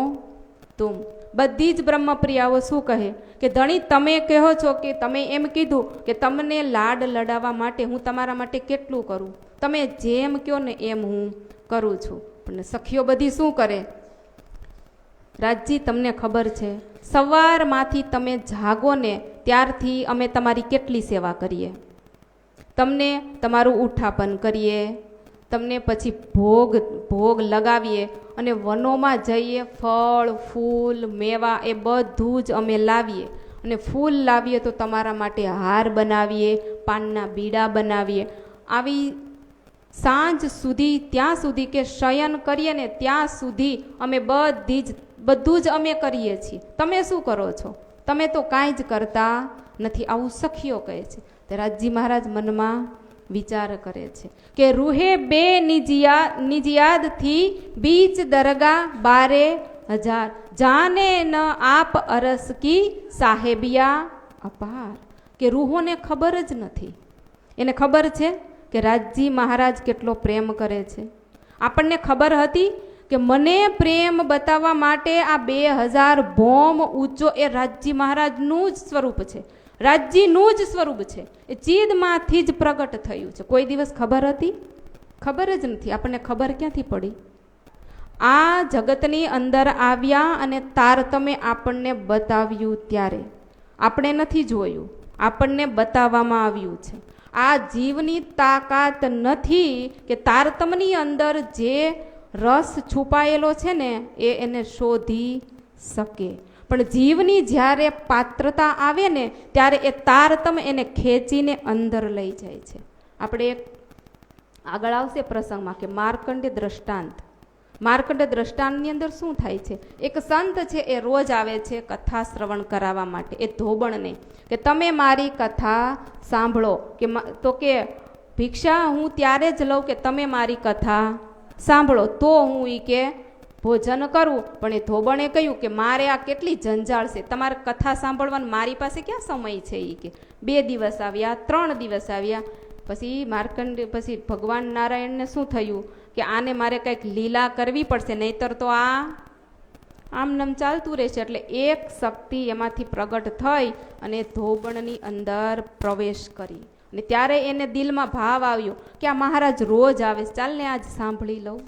તુમ. બધી જ બ્રહ્મપ્રિયાઓ શું કહે કે ધણી તમે કહો છો કે તમે એમ કીધું કે તમને લાડ લડાવવા માટે હું તમારા માટે કેટલું કરું, તમે જેમ કહો ને એમ હું કરું છું. પણ સખીઓ બધી શું કરે? રાજજી તમને ખબર છે, સવારમાંથી તમે જાગો ને ત્યારથી અમે તમારી કેટલી સેવા કરીએ. તમને તમારું ઉઠાપન કરીએ, તમને પછી ભોગ લગાવીએ, અને વનોમાં જઈએ, ફળ ફૂલ મેવા એ બધું જ અમે લાવીએ. અને ફૂલ લાવીએ તો તમારા માટે હાર બનાવીએ, પાનના બીડા બનાવીએ. આવી સાંજ સુધી, ત્યાં સુધી કે શયન કરીએ ને ત્યાં સુધી અમે બધું જ અમે કરીએ છીએ. તમે શું કરો છો? તમે તો કાંઈ જ કરતા નથી. આવું સખીઓ કહે છે. તે રાજજી મહારાજ મનમાં વિચાર કરે છે કે રૂહે બે નિજયાદ થી બીચ દરગાહ 12,000 જાને ન આપ અરસ કી સાહેબિયા અપાર. કે રૂહોને ખબર જ નથી. એને ખબર છે કે રાજજી મહારાજ કેટલો પ્રેમ કરે છે. આપણને ખબર હતી કે મને પ્રેમ બતાવવા માટે આ 2,000 ભોમ ઊંચો એ રાજજી મહારાજનું જ સ્વરૂપ છે, રાજજીનું જ સ્વરૂપ છે. એ ચીદમાંથી જ પ્રગટ થયું છે. કોઈ દિવસ ખબર હતી? ખબર જ નથી. આપણને ખબર ક્યાંથી પડી? આ જગતની અંદર આવ્યા અને તારતમે આપણને બતાવ્યું ત્યારે. આપણે નથી જોયું, આપણને બતાવવામાં આવ્યું છે. આ જીવની તાકાત નથી કે તારતમની અંદર જે રસ છુપાયેલો છે ને એને શોધી શકે. પણ જીવની જ્યારે પાત્રતા આવે ને ત્યારે એ તારતમ એને ખેંચીને અંદર લઈ જાય છે. આપણે એક આગળ આવશે પ્રસંગમાં કે માર્કંડે દ્રષ્ટાંત. માર્કંડે દ્રષ્ટાંતની અંદર શું થાય છે? એક સંત છે એ રોજ આવે છે કથા શ્રવણ કરાવવા માટે એ ધોબણને કે તમે મારી કથા સાંભળો. કે તો કે ભિક્ષા હું ત્યારે જ લઉં કે તમે મારી કથા સાંભળો તો હું ઈ કે ભોજન કરું. પણ એ ધોબણે કહ્યું કે મારે આ કેટલી જંજાળ છે, તમારે કથા સાંભળવાનું મારી પાસે ક્યાં સમય છે. એ કે 2 દિવસ આવ્યા, 3 દિવસ આવ્યા, પછી માર્કંડ પછી ભગવાન નારાયણને શું થયું કે આને મારે કંઈક લીલા કરવી પડશે, નહીતર તો આ આમનામ ચાલતું રહેશે. એટલે એક શક્તિ એમાંથી પ્રગટ થઈ અને ધોબણની અંદર પ્રવેશ કરી. અને ત્યારે એને દિલમાં ભાવ આવ્યો કે આ મહારાજ રોજ આવે, ચાલ ને આજ સાંભળી લઉં.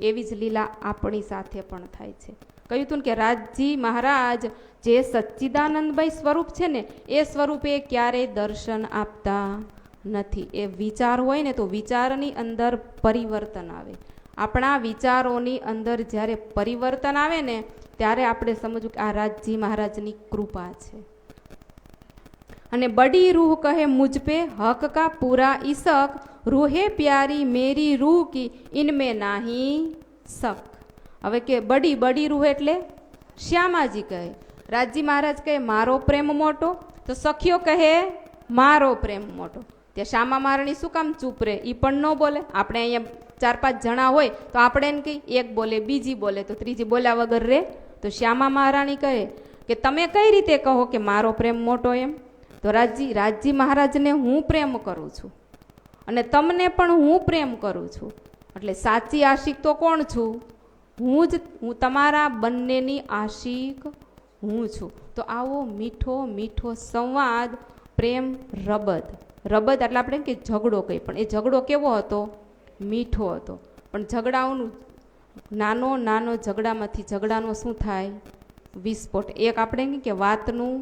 એવી જ લીલા આપણી સાથે પણ થાય છે. કહ્યું હતું કે રાજજી મહારાજ જે સચ્ચિદાનંદભાઈ સ્વરૂપ છે ને એ સ્વરૂપે ક્યારેય દર્શન આપતા નથી. એ વિચાર હોય ને તો વિચારની અંદર પરિવર્તન આવે. આપણા વિચારોની અંદર જ્યારે પરિવર્તન આવે ને ત્યારે આપણે સમજવું કે આ રાજજી મહારાજની કૃપા છે. અને બડી રૂહ કહે મુझ पे हक का पूरा इशक, रूहे प्यारी मेरी रूह की इनमें नाही शक. હવે કે બડી રૂહ એટલે શ્યામાજી કહે. રાજજી મહારાજ કહે મારો પ્રેમ મોટો, તો સખીઓ કહે મારો પ્રેમ મોટો. ત્યાં શ્યામા મહારાણી શું કામ ચૂપ રહે? એ પણ ન બોલે. આપણે અહીંયા 4-5 જણા હોય તો આપણે એને કહી, એક બોલે, બીજી બોલે, તો ત્રીજી બોલ્યા વગર રે. તો શ્યામા મહારાણી કહે કે તમે કઈ રીતે કહો કે મારો પ્રેમ મોટો એમ? તો રાજજી મહારાજને હું પ્રેમ કરું છું અને તમને પણ હું પ્રેમ કરું છું. એટલે સાચી આશિક તો કોણ છું? હું તમારા બંનેની આશિક હું છું. તો આવો મીઠો મીઠો સંવાદ, પ્રેમ, રબદ એટલે આપણે કે ઝઘડો કંઈ પણ, એ ઝઘડો કેવો હતો? મીઠો હતો. પણ ઝઘડાઓનું નાનો ઝઘડામાંથી ઝઘડાનો શું થાય? વિસ્ફોટ. એક આપણે કે વાતનું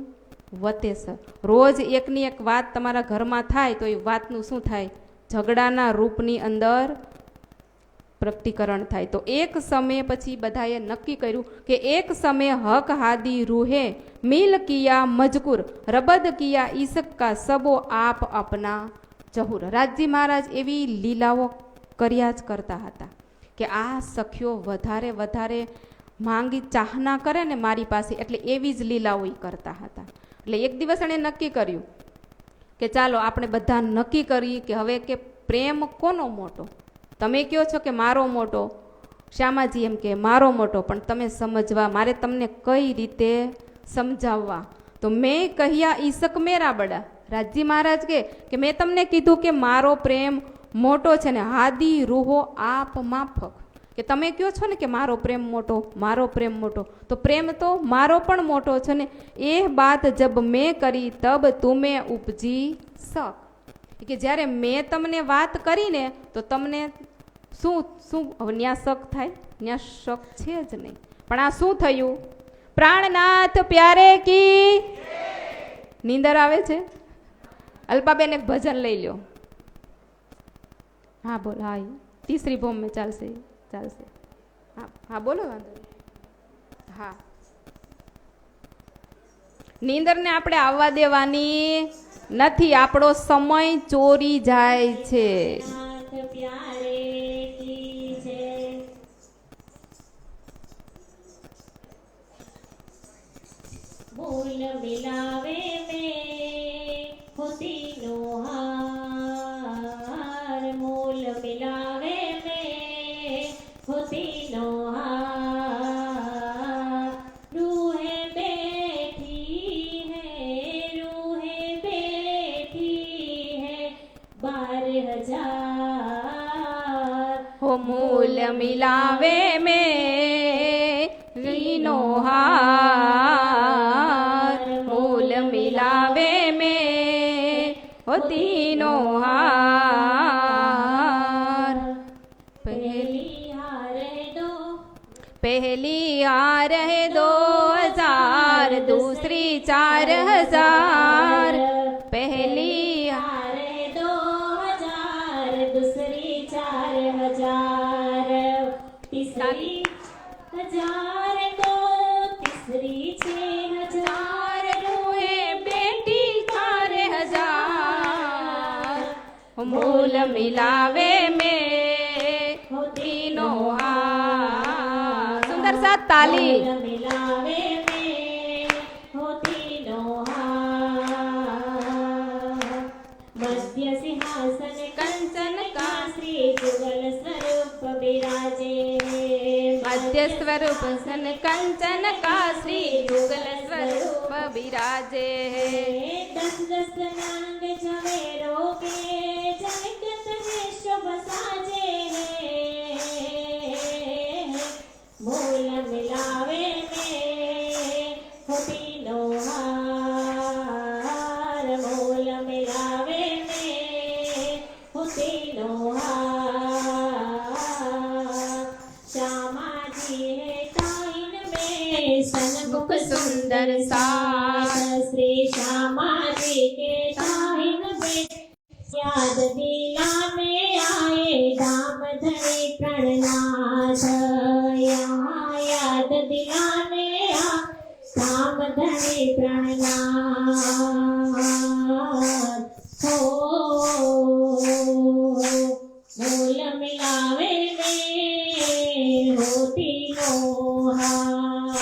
વતેસર. રોજ એકની એક વાત તમારા ઘરમાં થાય તો એ વાતનું શું થાય? ઝઘડાના રૂપની અંદર પ્રકટીકરણ થાય. તો એક સમય પછી બધાએ નક્કી કર્યું કે એક સમય હક હાદી રૂહે મિલ કિયા મજકૂર, રબદ કિયા ઈસક કા સબો આપ અપના જહુર. રાજજી મહારાજ એવી લીલાઓ કર્યા જ કરતા હતા કે આ સખીઓ વધારે માંગી ચાહના કરે ને મારી પાસે, એટલે એવી જ લીલાઓ કરતા હતા. એટલે એક દિવસ એણે નક્કી કર્યું કે ચાલો આપણે બધા નક્કી કરીએ કે હવે કે પ્રેમ કોનો મોટો? તમે કહો છો કે મારો મોટો, શ્યામાજી એમ કે મારો મોટો, પણ તમે સમજવા, મારે તમને કઈ રીતે સમજાવવા? તો મેં કહ્યા ઈસક મેરા બડા. રાજજી મહારાજ કે મેં તમને કીધું કે મારો પ્રેમ મોટો છે ને હાદી રૂહો આપ માફક. કે તમે કહો છો ને કે મારો પ્રેમ મોટો, તો પ્રેમ તો મારો પણ મોટો છે ને. એ બાત જબ મેં કરી તબ તુમે ઉપજી શક. કે જ્યારે મેં તમને વાત કરીને તો તમને શું હવે ન્યા શક થાય? ન્યા શક છે જ નહીં. પણ આ શું થયું? પ્રાણનાથ પ્યારે કી નીંદર આવે છે? અલ્પાબેન એક ભજન લઈ લ્યો. હા બોલ. હા તીસરી ભોમ મેં ચાલશે. હા બોલો. વાંધો હા. નીંદરને આપણે આવવા દેવાની નથી. આપણો સમય ચોરી જાય છે. બોલ મિલાવે મે હોતી નો હા મૂલ મિલાવે મેરીનો હાર, મૂલ મિલાવે મેરીનો હાર। पहली हार है 2000, दूसरी 4000। पहली हार है 2000, दूसरी 4000, तीसरी 1000 तो तीसरी 6000, है बेटी 4000। मूल मिलावे में तीनों हार। सुंदर सा ताली। मूल मिलावे में होती नोहार। मध्य सिंहासन कंचन का श्री जुगल स्वरूप विराजे। मध्य स्वरूप सन कंचन का श्री युगल स्वरूप विराजे। 10 नांग झवेरो के जगत में शुभ साजे। मूल मिलावे में होती नोहार। मूल मिलावे में होती नोहार। श्यामा जी है ताइन में सन्मुख सुंदर साथ। श्री श्यामा जी के ताइन में याद दिला में आए धाम धनी प्रणनाथ। यहाँ याद दिलाने आ धाम धनी प्रणनाथ। हो मूल मिलावे में होती नोहार।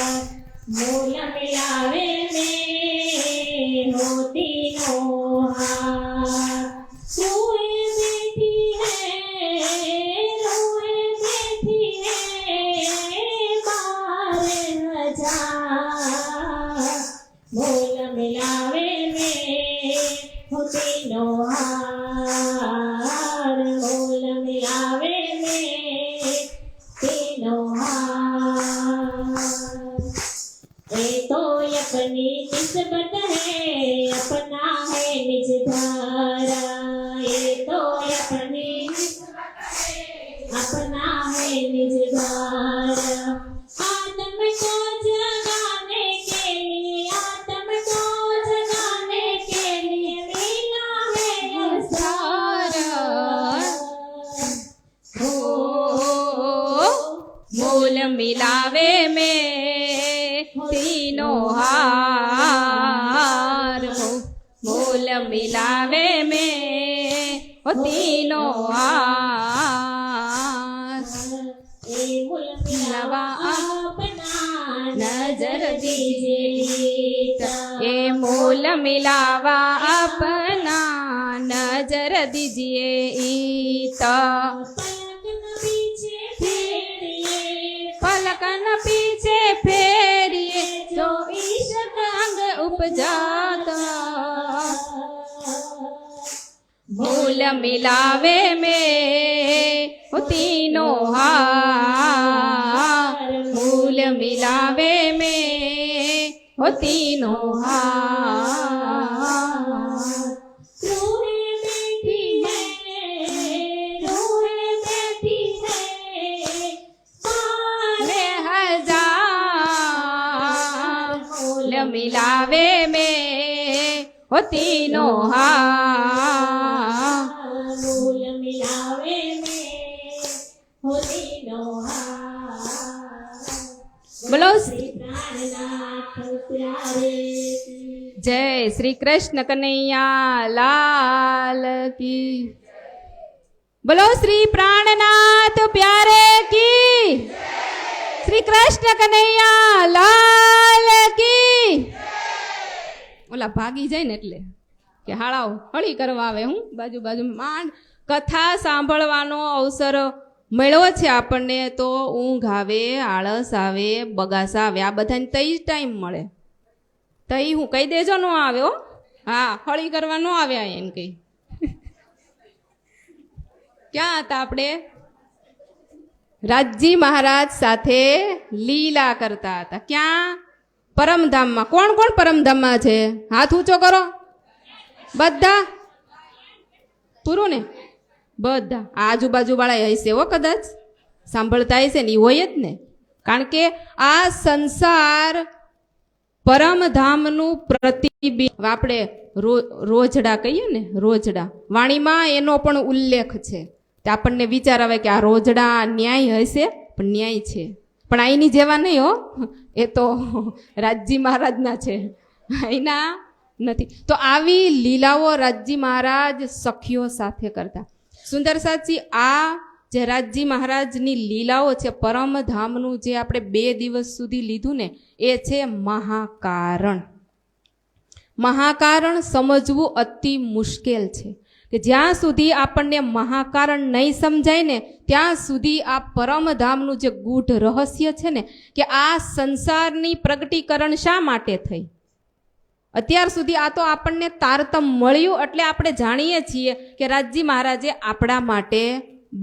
मूल मिलावे में होती नोहार। रोए बैठी है, रोए बैठी है 12,000। मूल मिलावे में होती नोहार। मूल मिलावे में तीनों हार। ये तो अपनी किस्मत है, अपना है निज धारा। ये तो अपनी अपना है निज धारा। आत्म को जगाने के लिए, आत्म को जगाने के लिए मिला है अवसर। हो मूल मिलावे में तीनों हार। मूल मिलावे में तीनों हार। ए मूल मिलावा अपना नजर दीजिए। ये मूल मिलावा अपना नजर दीजिए। ईता पलकन पीछे फेरिए, पलकन पीछे फेरिए, जो इश्क अंग उपजाता। मूल मिलावे में तीनों हार। मूल मिलावे में तीनों हार। रोए बैठी है, रोए बैठी है 12,000। मूल मिलावे में तीनों हार। मूल मिलावे में होती नोहार। बोलो श्री प्राणनाथ प्यारे की जय श्री कृष्ण कन्हैया लाल की। बोलो श्री प्राणनाथ प्यारे की। श्री कृष्ण कन्हैया लाल की। ઓલા ભાગી જાય ને એટલે કે હાળાઓ હળી કરવા આવે હું બાજુ બાજુ માંડ કથા સાંભળવાનો અવસર મળ્યો છે આપણને તો ઊંઘ આવે, આળસ આવે, બગાસા આવે, આ બધાને તઈ જ ટાઈમ મળે. તઈ હું કહી દેજો ન આવે હો. હા હળી કરવા ન આવે એમ કઈ. ક્યાં હતા આપણે? રાજજી મહારાજ સાથે લીલા કરતા હતા. ક્યાં? પરમધામમાં. કોણ કોણ પરમધામમાં છે? હાથ ઊંચો કરો. બધા? પૂરું ને? બધા. આજુબાજુ વાળા હશે હો, કદાચ સાંભળતા હશે ને, એ હોય જ ને. કારણ કે આ સંસાર પરમધામનું પ્રતિબિંબ. આપણે રોજડા કહીએ ને, રોજડા, વાણીમાં એનો પણ ઉલ્લેખ છે. તે આપણને વિચાર આવે કે આ રોજડા ન્યાય હશે, પણ ન્યાય છે, પણ અહીંની જેવા નહીં હો, એ તો રાજજી મહારાજના છે, અહીંના નથી. તો આવી લીલાઓ રાજજી મહારાજ સખીઓ સાથે કરતા. સુંદર સાચી આ જે રાજજી મહારાજની લીલાઓ છે, પરમધામનું જે આપણે 2 દિવસ સુધી લીધું ને, એ છે મહાકારણ. મહાકારણ સમજવું અતિ મુશ્કેલ છે, કે જ્યાં સુધી આપણને મહાકારણ નહીં સમજાય ને, ત્યાં સુધી આ પરમધામનું જે ગૂઢ રહસ્ય છે ને, કે આ સંસારની પ્રગટીકરણ શા માટે થઈ, અત્યાર સુધી આ તો આપણને તારતમ મળ્યું એટલે આપણે જાણીએ છીએ કે રાજજી મહારાજે આપણા માટે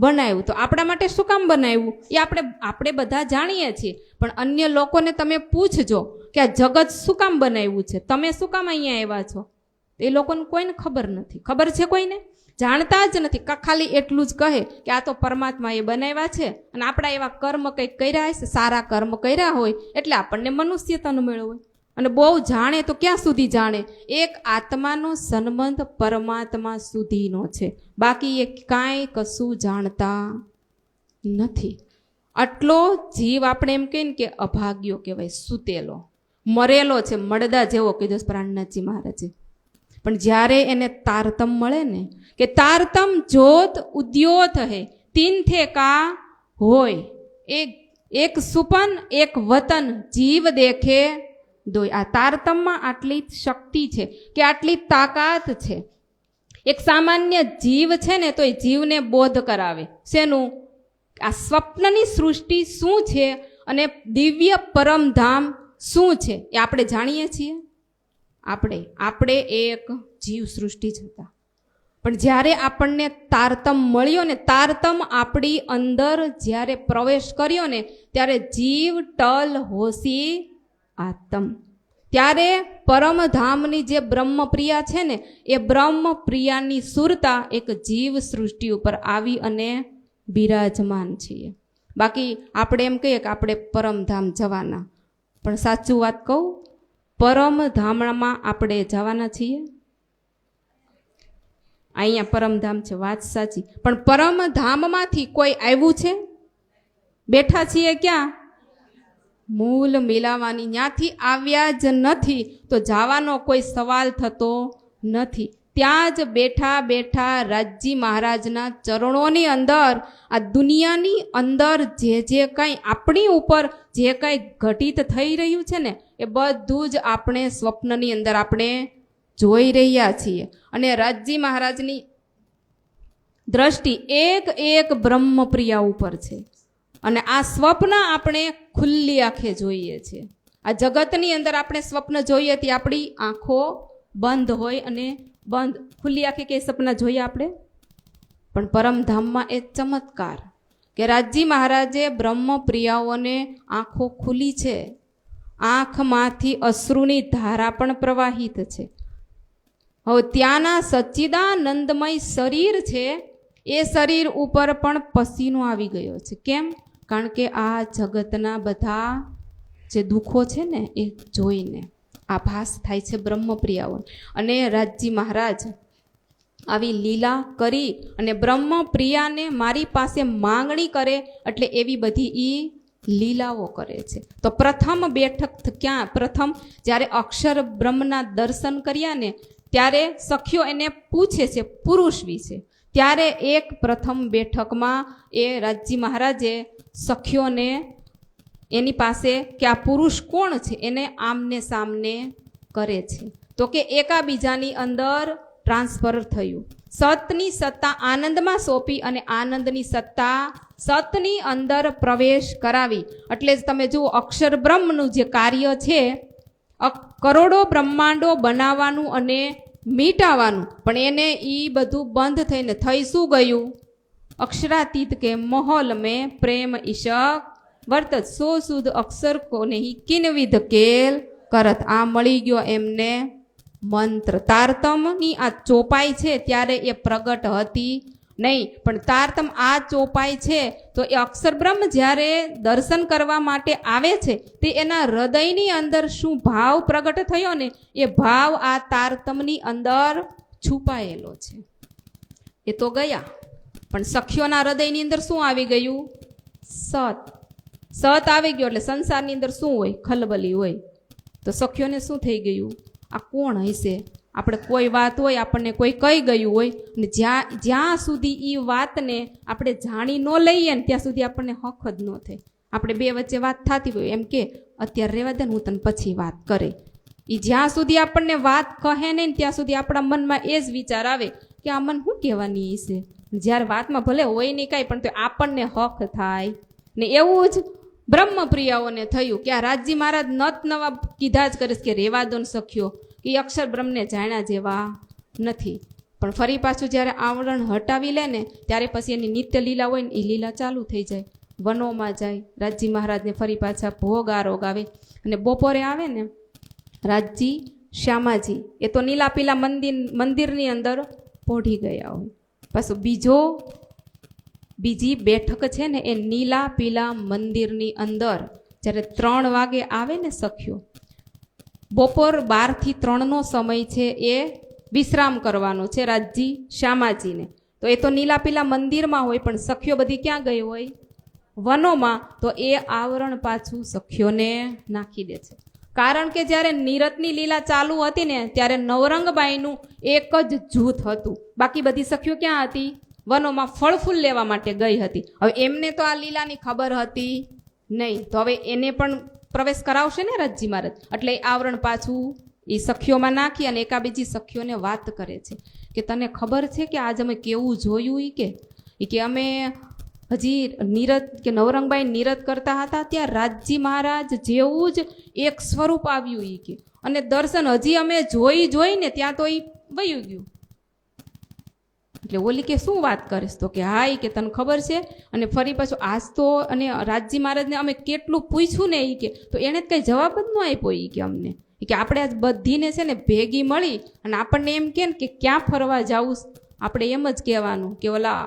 બનાવ્યું. તો આપણા માટે શું કામ બનાવ્યું એ આપણે બધા જાણીએ છીએ, પણ અન્ય લોકોને તમે પૂછજો કે આ જગત શું કામ બનાવ્યું છે, તમે શું કામ અહીંયા આવ્યા છો, એ લોકોને કોઈને ખબર નથી. ખબર છે કોઈને? જાણતા જ નથી. ખાલી એટલું જ કહે કે આ તો પરમાત્મા એ બનાવ્યા છે, અને આપણા એવા કર્મ કંઈક કર્યા હશે, સારા કર્મ કર્યા હોય એટલે આપણને મનુષ્યતાનો મેળવો હોય. અને બહુ જાણે તો ક્યાં સુધી જાણે? એક આત્માનો સંબંધ પરમાત્મા સુધીનો છે, બાકી એ કાંઈ કશું જાણતા નથી. આટલો જીવ આપણે એમ કહીએ ને કે અભાગ્યો કહેવાય, સૂતેલો, મરેલો છે, મળદા જેવો કીધો પ્રાણનાથજી મહારાજે. પણ જ્યારે એને તારતમ મળે ને, કે તારતમ જોત ઉદ્યોત હે તીન થે કા હોય, એક સુપન એક વતન જીવ દેખે દોય. આ તારતમમાં આટલી શક્તિ છે, કે આટલી તાકાત છે. એક સામાન્ય જીવ છે ને, તો એ જીવને બોધ કરાવે. શેનું? આ સ્વપ્નની સૃષ્ટિ શું છે અને દિવ્ય પરમધામ શું છે એ આપણે જાણીએ છીએ. આપણે એક જીવ સૃષ્ટિ જ હતા, પણ જ્યારે આપણને તારતમ મળ્યો ને, તારતમ આપણી અંદર જ્યારે પ્રવેશ કર્યો ને, ત્યારે જીવ ટલ હોશી આતમ, ત્યારે પરમધામની જે બ્રહ્મપ્રિયા છે ને, એ બ્રહ્મપ્રિયાની સુરતા એક જીવ સૃષ્ટિ ઉપર આવી અને બિરાજમાન છીએ. બાકી આપણે એમ કહીએ કે આપણે પરમધામ જવાના, પણ સાચું વાત કહું, પરમધામમાં આપણે જવાના છીએ? અહીંયા પરમધામ છે, વાત સાચી, પણ પરમધામમાંથી કોઈ આવ્યું છે? બેઠા છીએ ક્યાં? મૂળ મિલાવાની, ત્યાંથી આવ્યા જ નથી તો જવાનો કોઈ સવાલ થતો નથી. ત્યાં જ બેઠા બેઠા રાજજી મહારાજના ચરણોની અંદર, આ દુનિયાની અંદર જે કંઈ આપણી ઉપર જે કંઈ ઘટિત થઈ રહ્યું છે ને, એ બધું જ આપણે સ્વપ્નની અંદર આપણે જોઈ રહ્યા છીએ. અને રાજજી મહારાજની દ્રષ્ટિ એક બ્રહ્મપ્રિયા ઉપર છે, અને આ સ્વપ્ન આપણે ખુલ્લી આંખે જોઈએ છીએ. આ જગતની અંદર આપણે સ્વપ્ન જોઈએ તે આપણી આંખો બંધ હોય, અને ખુલ્લી આંખે કે સપના જોઈએ આપણે. પણ પરમધામમાં એ ચમત્કાર કે રાજજી મહારાજે બ્રહ્મપ્રિયાઓને આંખો ખુલી છે, આંખમાંથી અશ્રુની ધારા પણ પ્રવાહિત છે. હવે ત્યાંના સચ્ચિદાનંદમય શરીર છે, એ શરીર ઉપર પણ પસીનો આવી ગયો છે. કેમ? કારણ કે આ જગતના બધા જે દુઃખો છે ને, એ જોઈને આભાસ થાય છે બ્રહ્મપ્રિયાઓ. અને રાજજી મહારાજ આવી લીલા કરી અને બ્રહ્મપ્રિયાને મારી પાસે માંગણી કરે એટલે એવી બધી ઈ લીલાઓ કરે છે. તો પ્રથમ બેઠક ક્યાં? પ્રથમ જ્યારે અક્ષર બ્રહ્મના દર્શન કર્યા ને, ત્યારે સખીઓ એને પૂછે છે પુરુષ વિશે. ત્યારે એક પ્રથમ બેઠકમાં એ રાજજી મહારાજે સખીઓને એની પાસે કે આ પુરુષ કોણ છે એને આમને સામને કરે છે. તો કે એકાબીજાની અંદર ટ્રાન્સફર થયું. સતની સત્તા આનંદમાં સોંપી અને આનંદની સત્તા સતની અંદર પ્રવેશ કરાવી. એટલે જ તમે જુઓ, અક્ષર બ્રહ્મનું જે કાર્ય છે, કરોડો બ્રહ્માંડો બનાવવાનું અને મીટાવાનું, પણ એને એ બધું બંધ થઈને થઈ શું ગયું? अक्षरातीत के माहौल में प्रेम ईशक वर्तत सो सुध अक्षर को नहीं किनविध केल करत आ मળી ગયો એમને મંત્ર. તારતમની આ ચોપાઈ છે ત્યારે એ પ્રગટ હતી નહીં, પણ તારતમ આ ચોપાઈ છે તો એ અક્ષર બ્રહ્મ જ્યારે દર્શન કરવા માટે આવે છે તે એના હૃદયની અંદર શું ભાવ પ્રગટ થયો ને એ ભાવ આ તારતમની અંદર છુપાયેલો છે. એ તો ગયા, પણ સખ્યોના હૃદયની અંદર શું આવી ગયું? સત. સત આવી ગયો એટલે સંસારની અંદર શું હોય? ખલબલી હોય. તો સખ્યોને શું થઈ ગયું? આ કોણ હશે? આપણે કોઈ વાત હોય, આપણને કોઈ કહી ગયું હોય ને જ્યાં સુધી એ વાતને આપણે જાણી ન લઈએ ને ત્યાં સુધી આપણને હક જ ન થાય. આપણે બે વચ્ચે વાત થતી હોય એમ કે અત્યારે રહેવા દે ને, હું તને પછી વાત કરે. એ જ્યાં સુધી આપણને વાત કહે નહીં ત્યાં સુધી આપણા મનમાં એ જ વિચાર આવે કે આ મન શું કહેવાની છે. જ્યારે વાતમાં ભલે હોય નહીં કાંઈ, પણ તો આપણને હક થાય ને. એવું જ બ્રહ્મપ્રિયાઓને થયું કે આ રાજજી મહારાજ નત નવા કીધા જ કરીશ કે રેવા દો સખ્યો, કે અક્ષર બ્રહ્મને જાણ્યા જેવા નથી. પણ ફરી પાછું જ્યારે આવરણ હટાવી લે ને ત્યારે પછી એની નિત્ય લીલા હોય ને એ લીલા ચાલુ થઈ જાય. વનોમાં જાય, રાજજી મહારાજને ફરી પાછા ભોગ આરોગ આવે અને બપોરે આવે ને રાજજી શ્યામાજી એ તો નીલા પીલા મંદિરની અંદર પોઢી ગયા હોય. પાછું બીજી બેઠક છે ને એ નીલા પીલા મંદિરની અંદર જ્યારે 3 વાગે આવે ને સખ્યો, બપોર 12 થી 3 સમય છે એ વિશ્રામ કરવાનો છે રાજજી શ્યામાજીને. તો એ તો નીલા પીલા મંદિરમાં હોય, પણ સખ્યો બધી ક્યાં ગઈ હોય? વનોમાં. તો એ આવરણ પાછું સખ્યોને નાખી દે છે. કારણ કે જ્યારે નીરતની લીલા ચાલુ હતી ને ત્યારે નવરંગબાઈનું એક જ જૂથ હતું, બાકી બધી સખીઓ ક્યાં હતી? વનોમાં ફળ ફૂલ લેવા માટે ગઈ હતી. હવે એમને તો આ લીલાની ખબર હતી નહીં, તો હવે એને પણ પ્રવેશ કરાવશે ને રાજજી મહારાજ. એટલે આવરણ પાછું એ સખીઓમાં નાખી અને એકાબીજી સખીઓને વાત કરે છે કે તને ખબર છે કે આજ અમે કેવું જોયું? કે અમે હજી નીરત કે નવરંગબાઈ નીરત કરતા હતા ત્યાં રાજજી મહારાજ જેવું જ એક સ્વરૂપ આવ્યું કે, અને દર્શન હજી અમે જોઈને ત્યાં તો એ વયું ગયું. એટલે ઓલી કે શું વાત કરીશ? તો કે હા, કે તને ખબર છે. અને ફરી પાછું આજ તો અને રાજજી મહારાજને અમે કેટલું પૂછ્યું ને કે, તો એણે જ કંઈ જવાબ જ ન આપ્યો કે અમને, કે આપણે આજ બધીને છે ને ભેગી મળી અને આપણને એમ કે ક્યાં ફરવા જવું, આપણે એમ જ કહેવાનું કે ઓલા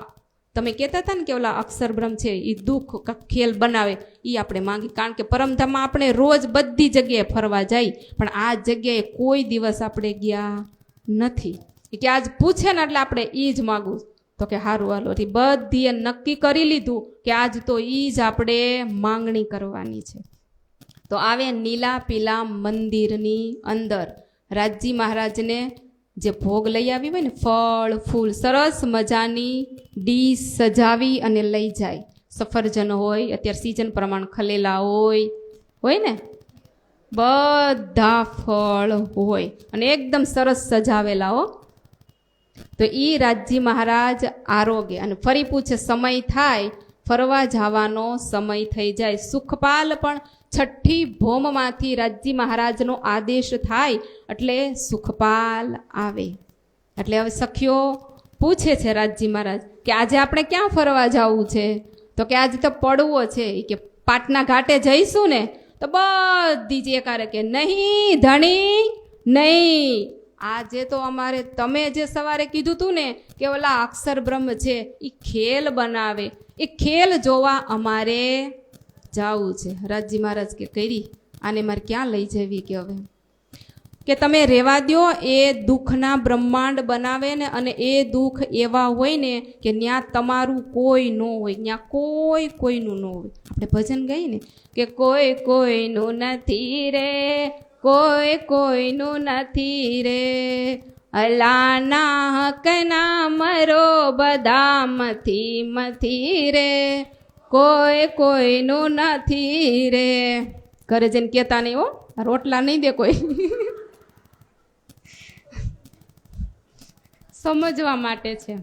તમે કહેતા હતા ને કે ઓલા અક્ષર બ્રહ્મ છે એ દુઃખ ખેલ બનાવે, એ આપણે માંગી. કારણ કે પરમધામમાં આપણે રોજ બધી જગ્યાએ ફરવા જાય, પણ આ જગ્યાએ કોઈ દિવસ આપણે ગયા નથી. કે આજ પૂછે ને એટલે આપણે એ જ માગું. તો કે હારું હાલો, બધીએ નક્કી કરી લીધું કે આજ તો એ જ આપણે માંગણી કરવાની છે. તો આવે નીલા પીલા મંદિરની અંદર રાજજી મહારાજને જે ભોગ લઈ આવી હોય ને, ફળ ફૂલ સરસ મજાની ડીશ સજાવી અને લઈ જાય. સફરજન હોય, અત્યારે સિઝન પ્રમાણે ખલેલા હોય ને, બધા ફળ હોય અને એકદમ સરસ સજાવેલા હો. તો એ રાજજી મહારાજ આરોગ્ય અને ફરી પૂછે સમય થાય, ફરવા જવાનો સમય થઈ જાય. સુખપાલ પણ 6ઠી ભોમમાંથી રાજજી મહારાજનો આદેશ થાય એટલે સુખપાલ આવે. એટલે હવે સખીઓ પૂછે છે રાજજી મહારાજ કે આજે આપણે ક્યાં ફરવા જવું છે? તો કે આજે તો પડવો છે, કે પાટના ઘાટે જઈશું ને? તો બધી જ એકારે કે નહીં ધણી નહીં, આજે તો અમારે તમે જે સવારે કીધું તું ને કે ઓલા અક્ષર બ્રહ્મ છે એ ખેલ બનાવે, એ ખેલ જોવા અમારે જાવું છે. રાજજી મહારાજ કે કરી આને મારે ક્યાં લઈ જવી? કે હવે કે તમે રહેવા દો, એ દુઃખના બ્રહ્માંડ બનાવે ને, અને એ દુઃખ એવા હોય ને કે ત્યાં તમારું કોઈ ન હોય, ત્યાં કોઈનું ન હોય. આપણે ભજન ગાઈએ ને કે કોઈ કોઈનું નથી રે, કોઈનું નથી રે, અલાના હકના મરો બધામાંથી રે, કોઈનું નથી રે. ઘરે જઈને કહેતા નહીં હો, રોટલા નહીં દે કોઈ. સમજવા માટે છે.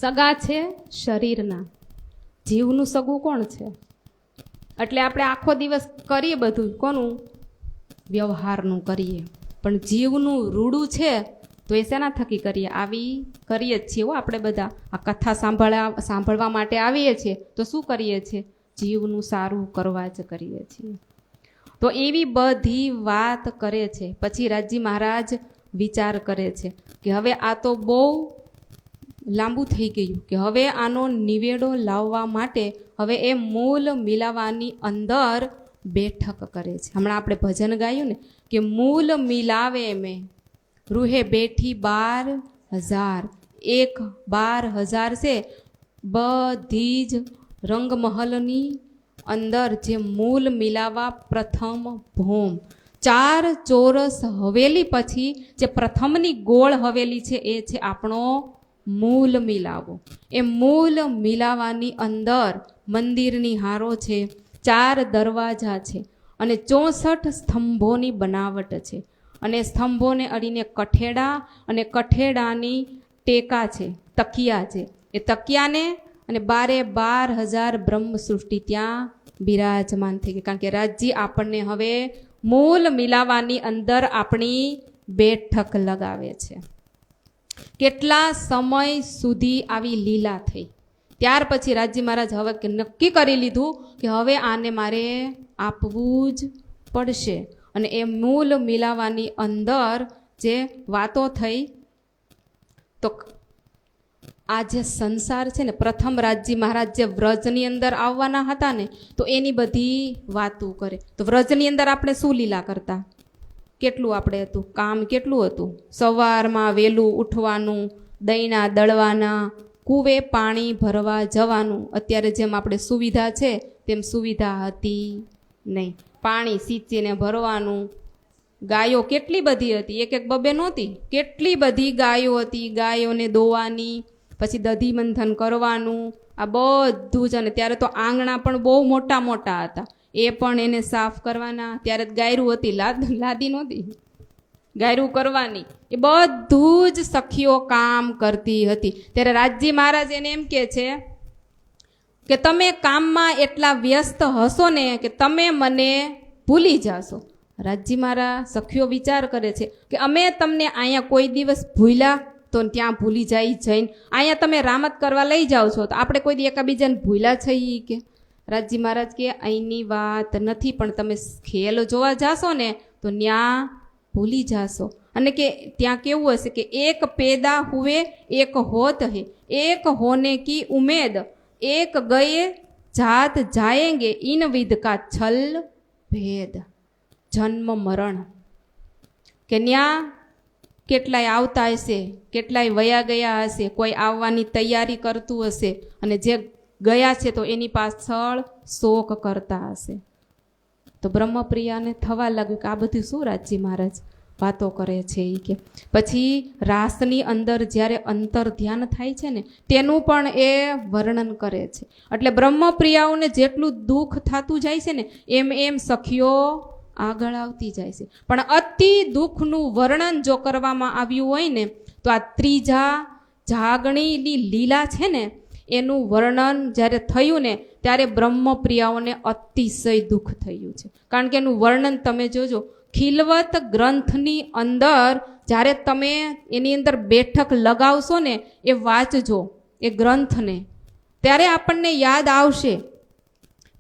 સગા છે શરીરના, જીવનું સગું કોણ છે? એટલે આપણે આખો દિવસ કરીએ બધું કોનું? વ્યવહારનું કરીએ, પણ જીવનું રૂડું છે તો એ શેના થકી કરીએ? આવી કરીએ જ છીએ હો આપણે બધા. આ કથા સાંભળવા માટે આવીએ છીએ તો શું કરીએ છીએ? જીવનું સારું કરવા જ કરીએ છીએ. તો એવી બધી વાત કરે છે. પછી રાજજી મહારાજ વિચાર કરે છે કે હવે આ તો બહુ લાંબુ થઈ ગયું, કે હવે આનો નિવેડો લાવવા માટે હવે એ મૂલ મિલાવાની અંદર બેઠક કરે છે. હમણાં આપણે ભજન ગાયું ને કે મૂલ મિલાવે મેં રૂહે બેઠી 12,000. 12,000 છે બધી જ રંગમહલની અંદર જે મૂલ મિલાવા પ્રથમ ભોમ 4 ચોરસ હવેલી પછી જે પ્રથમની ગોળ હવેલી છે એ છે આપણો મૂલ મિલાવો. એ મૂલ મિલાવાની અંદર મંદિરની હારો છે, 4 દરવાજા છે અને 64 સ્તંભોની બનાવટ છે. અને સ્તંભોને અડીને કઠેડા અને કઠેડાની ટેકા છે, તકિયા છે. એ તકિયાને અને 12,000 બ્રહ્મ સૃષ્ટિ ત્યાં બિરાજમાન થઈ ગઈ. કારણ કે રાજજી આપણને હવે મૂલ મિલાવાની અંદર આપણી બેઠક લગાવે છે. કેટલા સમય સુધી આવી લીલા થઈ. ત્યાર પછી રાજજી મહારાજ હવે નક્કી કરી લીધું કે હવે આને મારે આપવું જ પડશે. અને એ મૂલ મિલાવાની અંદર જે વાતો થઈ, તો આ જે સંસાર છે ને, પ્રથમ રાજજી મહારાજ જે વ્રજની અંદર આવવાના હતા ને, તો એની બધી વાતો કરે. તો વ્રજની અંદર આપણે શું લીલા કરતા? કેટલું આપણે હતું કામ, કેટલું હતું? સવારમાં વહેલું ઉઠવાનું, દહીંના દળવાના, કૂવે પાણી ભરવા જવાનું. અત્યારે જેમ આપણે સુવિધા છે તેમ સુવિધા હતી નહીં. પાણી સિંચીને ભરવાનું. ગાયો કેટલી બધી હતી, એક બબે નહોતી, કેટલી બધી ગાયો હતી. ગાયોને દોવાની, પછી દધી મંથન કરવાનું, આ બધું જ. અને ત્યારે તો આંગણા પણ બહુ મોટા મોટા હતા, એ પણ એને સાફ કરવાના. ત્યારે ગાયરું હતી, લાદી નહોતી, ગાયરું કરવાની. એ બધું જ સખીઓ કામ કરતી હતી. ત્યારે રાજજી મહારાજ એને એમ કહે છે કે તમે કામમાં એટલા વ્યસ્ત હશો ને કે તમે મને ભૂલી જાશો. રાજજી મહારાજ સખીઓ વિચાર કરે છે કે અમે તમને અહીંયા કોઈ દિવસ ભૂલ્યા તો ત્યાં ભૂલી જાય જઈને અહીંયા તમે રામત કરવા લઈ જાઓ છો, તો આપણે કોઈ દી એકાબીજાને ભૂલ્યા છીએ કે? રાજજી મહારાજ કે અહીંની વાત નથી, પણ તમે ખેલ જોવા જાશો ને તો ત્યાં ભૂલી જાશો. અને કે ત્યાં કેવું હશે કે એક પેદા હુએ એક હોત હે, એક હોને કી ઉમેદ, એક ગયે જાત જાયેંગે ઇન વિધ કા છલ ભેદ. જન્મ મરણ, કે ન્યા કેટલાય આવતા હશે, કેટલાય વયા ગયા હશે, કોઈ આવવાની તૈયારી કરતું હશે, અને જે ગયા છે તો એની પાછળ શોક કરતા હશે. તો બ્રહ્મપ્રિયાને થવા લાગ્યું કે આ બધું શું રાજજી મહારાજ વાતો કરે છે એ કે. પછી રાસની અંદર જ્યારે અંતર ધ્યાન થાય છે ને તેનું પણ એ વર્ણન કરે છે. એટલે બ્રહ્મપ્રિયાઓને જેટલું દુઃખ થતું જાય છે ને એમ એમ સખીઓ આગળ આવતી જાય છે. પણ અતિ દુઃખનું વર્ણન જો કરવામાં આવ્યું હોય ને તો આ ત્રીજા જાગણીની લીલા છે ને એનું વર્ણન જ્યારે થયું ને ત્યારે બ્રહ્મપ્રિયાઓને અતિશય દુઃખ થયું છે. કારણ કે એનું વર્ણન તમે જોજો, ખિલવત ગ્રંથની અંદર જ્યારે તમે એની અંદર બેઠક લગાવશો ને, એ વાંચજો એ ગ્રંથને, ત્યારે આપણને યાદ આવશે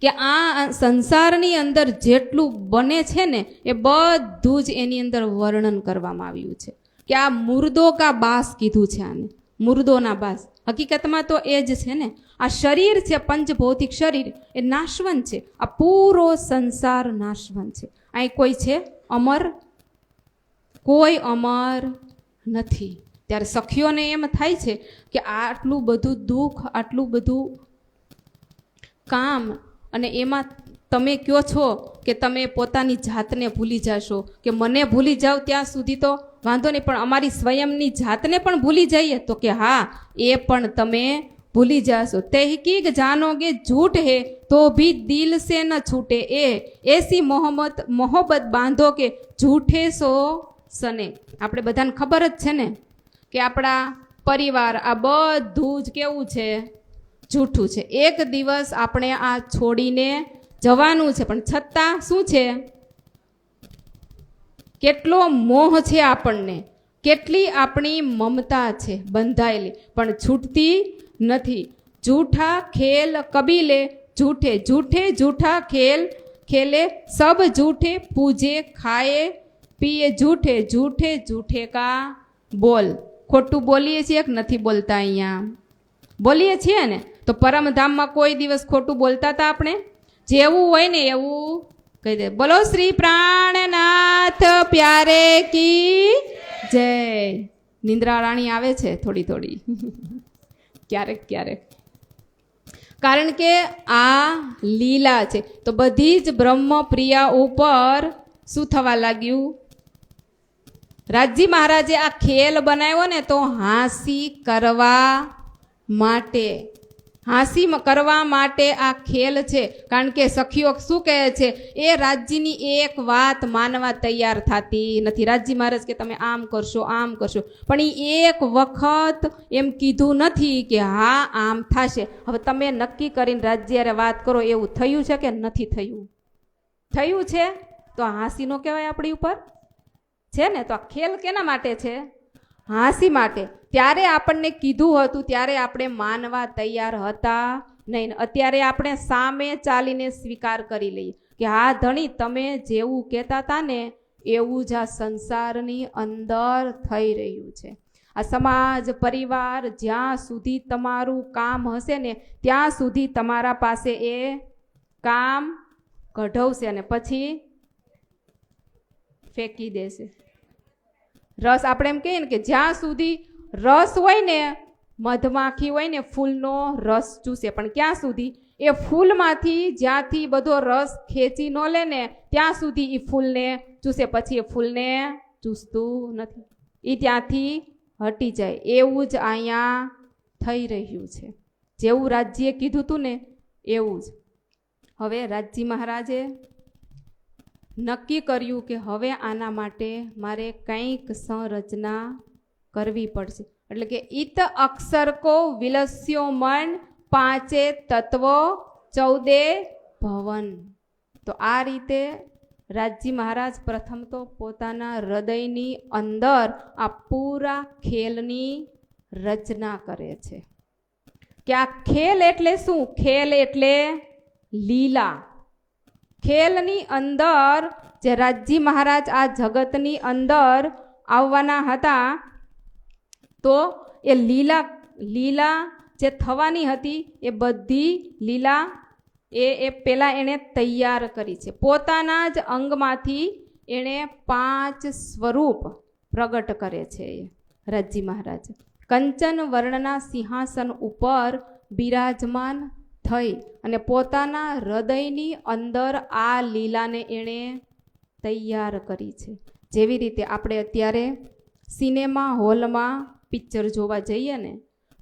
કે આ સંસારની અંદર જેટલું બને છે ને એ બધું જ એની અંદર વર્ણન કરવામાં આવ્યું છે. કે આ મુર્દો કા બાસ કીધું છે આને, મુર્દોના બાસ. હકીકતમાં તો એ જ છે ને, આ શરીર છે પંચભૌતિક શરીર એ નાશવંત છે. આ પૂરો સંસાર નાશવંત છે. અહીં કોઈ છે અમર? કોઈ અમર નથી. ત્યારે સખીઓને એમ થાય છે કે આટલું બધું દુઃખ, આટલું બધું કામ, અને એમાં તમે કહો છો કે તમે પોતાની જાતને ભૂલી જશો, કે મને ભૂલી જાઓ ત્યાં સુધી તો વાંધો નહીં, પણ અમારી સ્વયંની જાતને પણ ભૂલી જઈએ તો કે હા એ પણ તમે ભૂલી જાશો. તહેકીક જાનોગે झूठ है तो भी दिल से न छूटे, ए ऐसी मोहब्बत बांधो કે झूठे સો સને. આપણે બધાને ખબર જ છે ને કે આપણા પરિવાર આ બધું જ કેવું છે? જૂઠું છે. એક દિવસ આપણે આ છોડીને જવાનું છે, પણ છતાં શું છે? કેટલો મોહ છે આપણને. કેટલી આપણી મમતા છે બંધાયેલી, પણ છૂટતી નથી. જૂઠા ખેલ કબીલે જૂઠે જૂઠે જૂઠા ખેલ ખેલે, સબ જૂઠે પૂજે ખાए પીએ જૂઠે જૂઠે જૂઠે કા બોલ. ખોટું બોલીએ છીએ કે નથી બોલતા? અહીંયા બોલીએ છીએ ને. તો પરમધામમાં કોઈ દિવસ ખોટું બોલતા હતા આપણે? જેવું હોય ને એવું કહી દે. બોલો શ્રી પ્રાણનાથ પ્યારે કી જય. નિંદ્રા રાણી આવે છે થોડી થોડી ક્યારેક ક્યારેક, કારણ કે આ લીલા છે. તો બધી જ બ્રહ્મપ્રિયા ઉપર શું થવા લાગ્યું? રાજજી મહારાજે આ ખેલ બનાવ્યો ને તો હાંસી કરવા માટે, હાંસી કરવા માટે આ ખેલ છે. કારણ કે સખીઓ શું કહે છે? એ રાજજીની એક વાત માનવા તૈયાર થતી નથી. રાજજી મહારાજ કે તમે આમ કરશો આમ કરશો, પણ એ એક વખત એમ કીધું નથી કે હા આમ થશે. હવે તમે નક્કી કરીને રાજ્યારે વાત કરો, એવું થયું છે કે નથી થયું? થયું છે તો હાંસી નો કહેવાય આપણી ઉપર છે ને. તો આ ખેલ કેના માટે છે? હાંસી માટે. ત્યારે આપણને કીધું હતું ત્યારે આપણે માનવા તૈયાર હતા નહીં. અત્યારે આપણે સામે ચાલીને સ્વીકાર કરી લઈએ કે હા ધણી, તમે જેવું કહેતા હતા ને એવું જ આ સંસારની અંદર થઈ રહ્યું છે. આ સમાજ પરિવાર જ્યાં સુધી તમારું કામ હશે ને ત્યાં સુધી તમારા પાસે એ કામ કઢાવશે અને પછી ફેંકી દેશે. રસ આપણે એમ કહીએ ને કે જ્યાં સુધી રસ હોય ને, મધમાખી હોય ને ફૂલનો રસ ચૂસે, પણ ક્યાં સુધી? એ ફૂલમાંથી જ્યાંથી બધો રસ ખેંચી ન લે ને ત્યાં સુધી એ ફૂલને ચૂસે, પછી એ ફૂલને ચૂસતું નથી, એ ત્યાંથી હટી જાય. એવું જ અહીંયા થઈ રહ્યું છે. જેવું રાજ્યે કીધું હતું ને એવું જ. હવે રાજજી મહારાજે નક્કી કર્યું કે હવે આના માટે મારે કંઈક સંરચના કરવી પડશે. એટલે કે ઈત અક્ષર કો વિલસ્યો મન, પાંચે તત્વો ચૌદે ભવન. તો આ રીતે રાજજી મહારાજ પ્રથમ તો પોતાના હૃદયની અંદર આ પૂરા ખેલની રચના કરે છે કે આ ખેલ એટલે શું? ખેલ એટલે લીલા. ખેલની અંદર જે રાજજી મહારાજ આ જગતની અંદર આવવાના હતા તો એ લીલા જે થવાની હતી એ બધી લીલા એ પેલા એણે તૈયાર કરી છે. પોતાના જ અંગમાંથી એણે 5 સ્વરૂપ પ્રગટ કરે છે રાજજી મહારાજ. કંચન વર્ણના સિંહાસન ઉપર બિરાજમાન થઈ અને પોતાના હૃદયની અંદર આ લીલાને એણે તૈયાર કરી છે. જેવી રીતે આપણે અત્યારે સિનેમા હોલમાં પિક્ચર જોવા જઈએ ને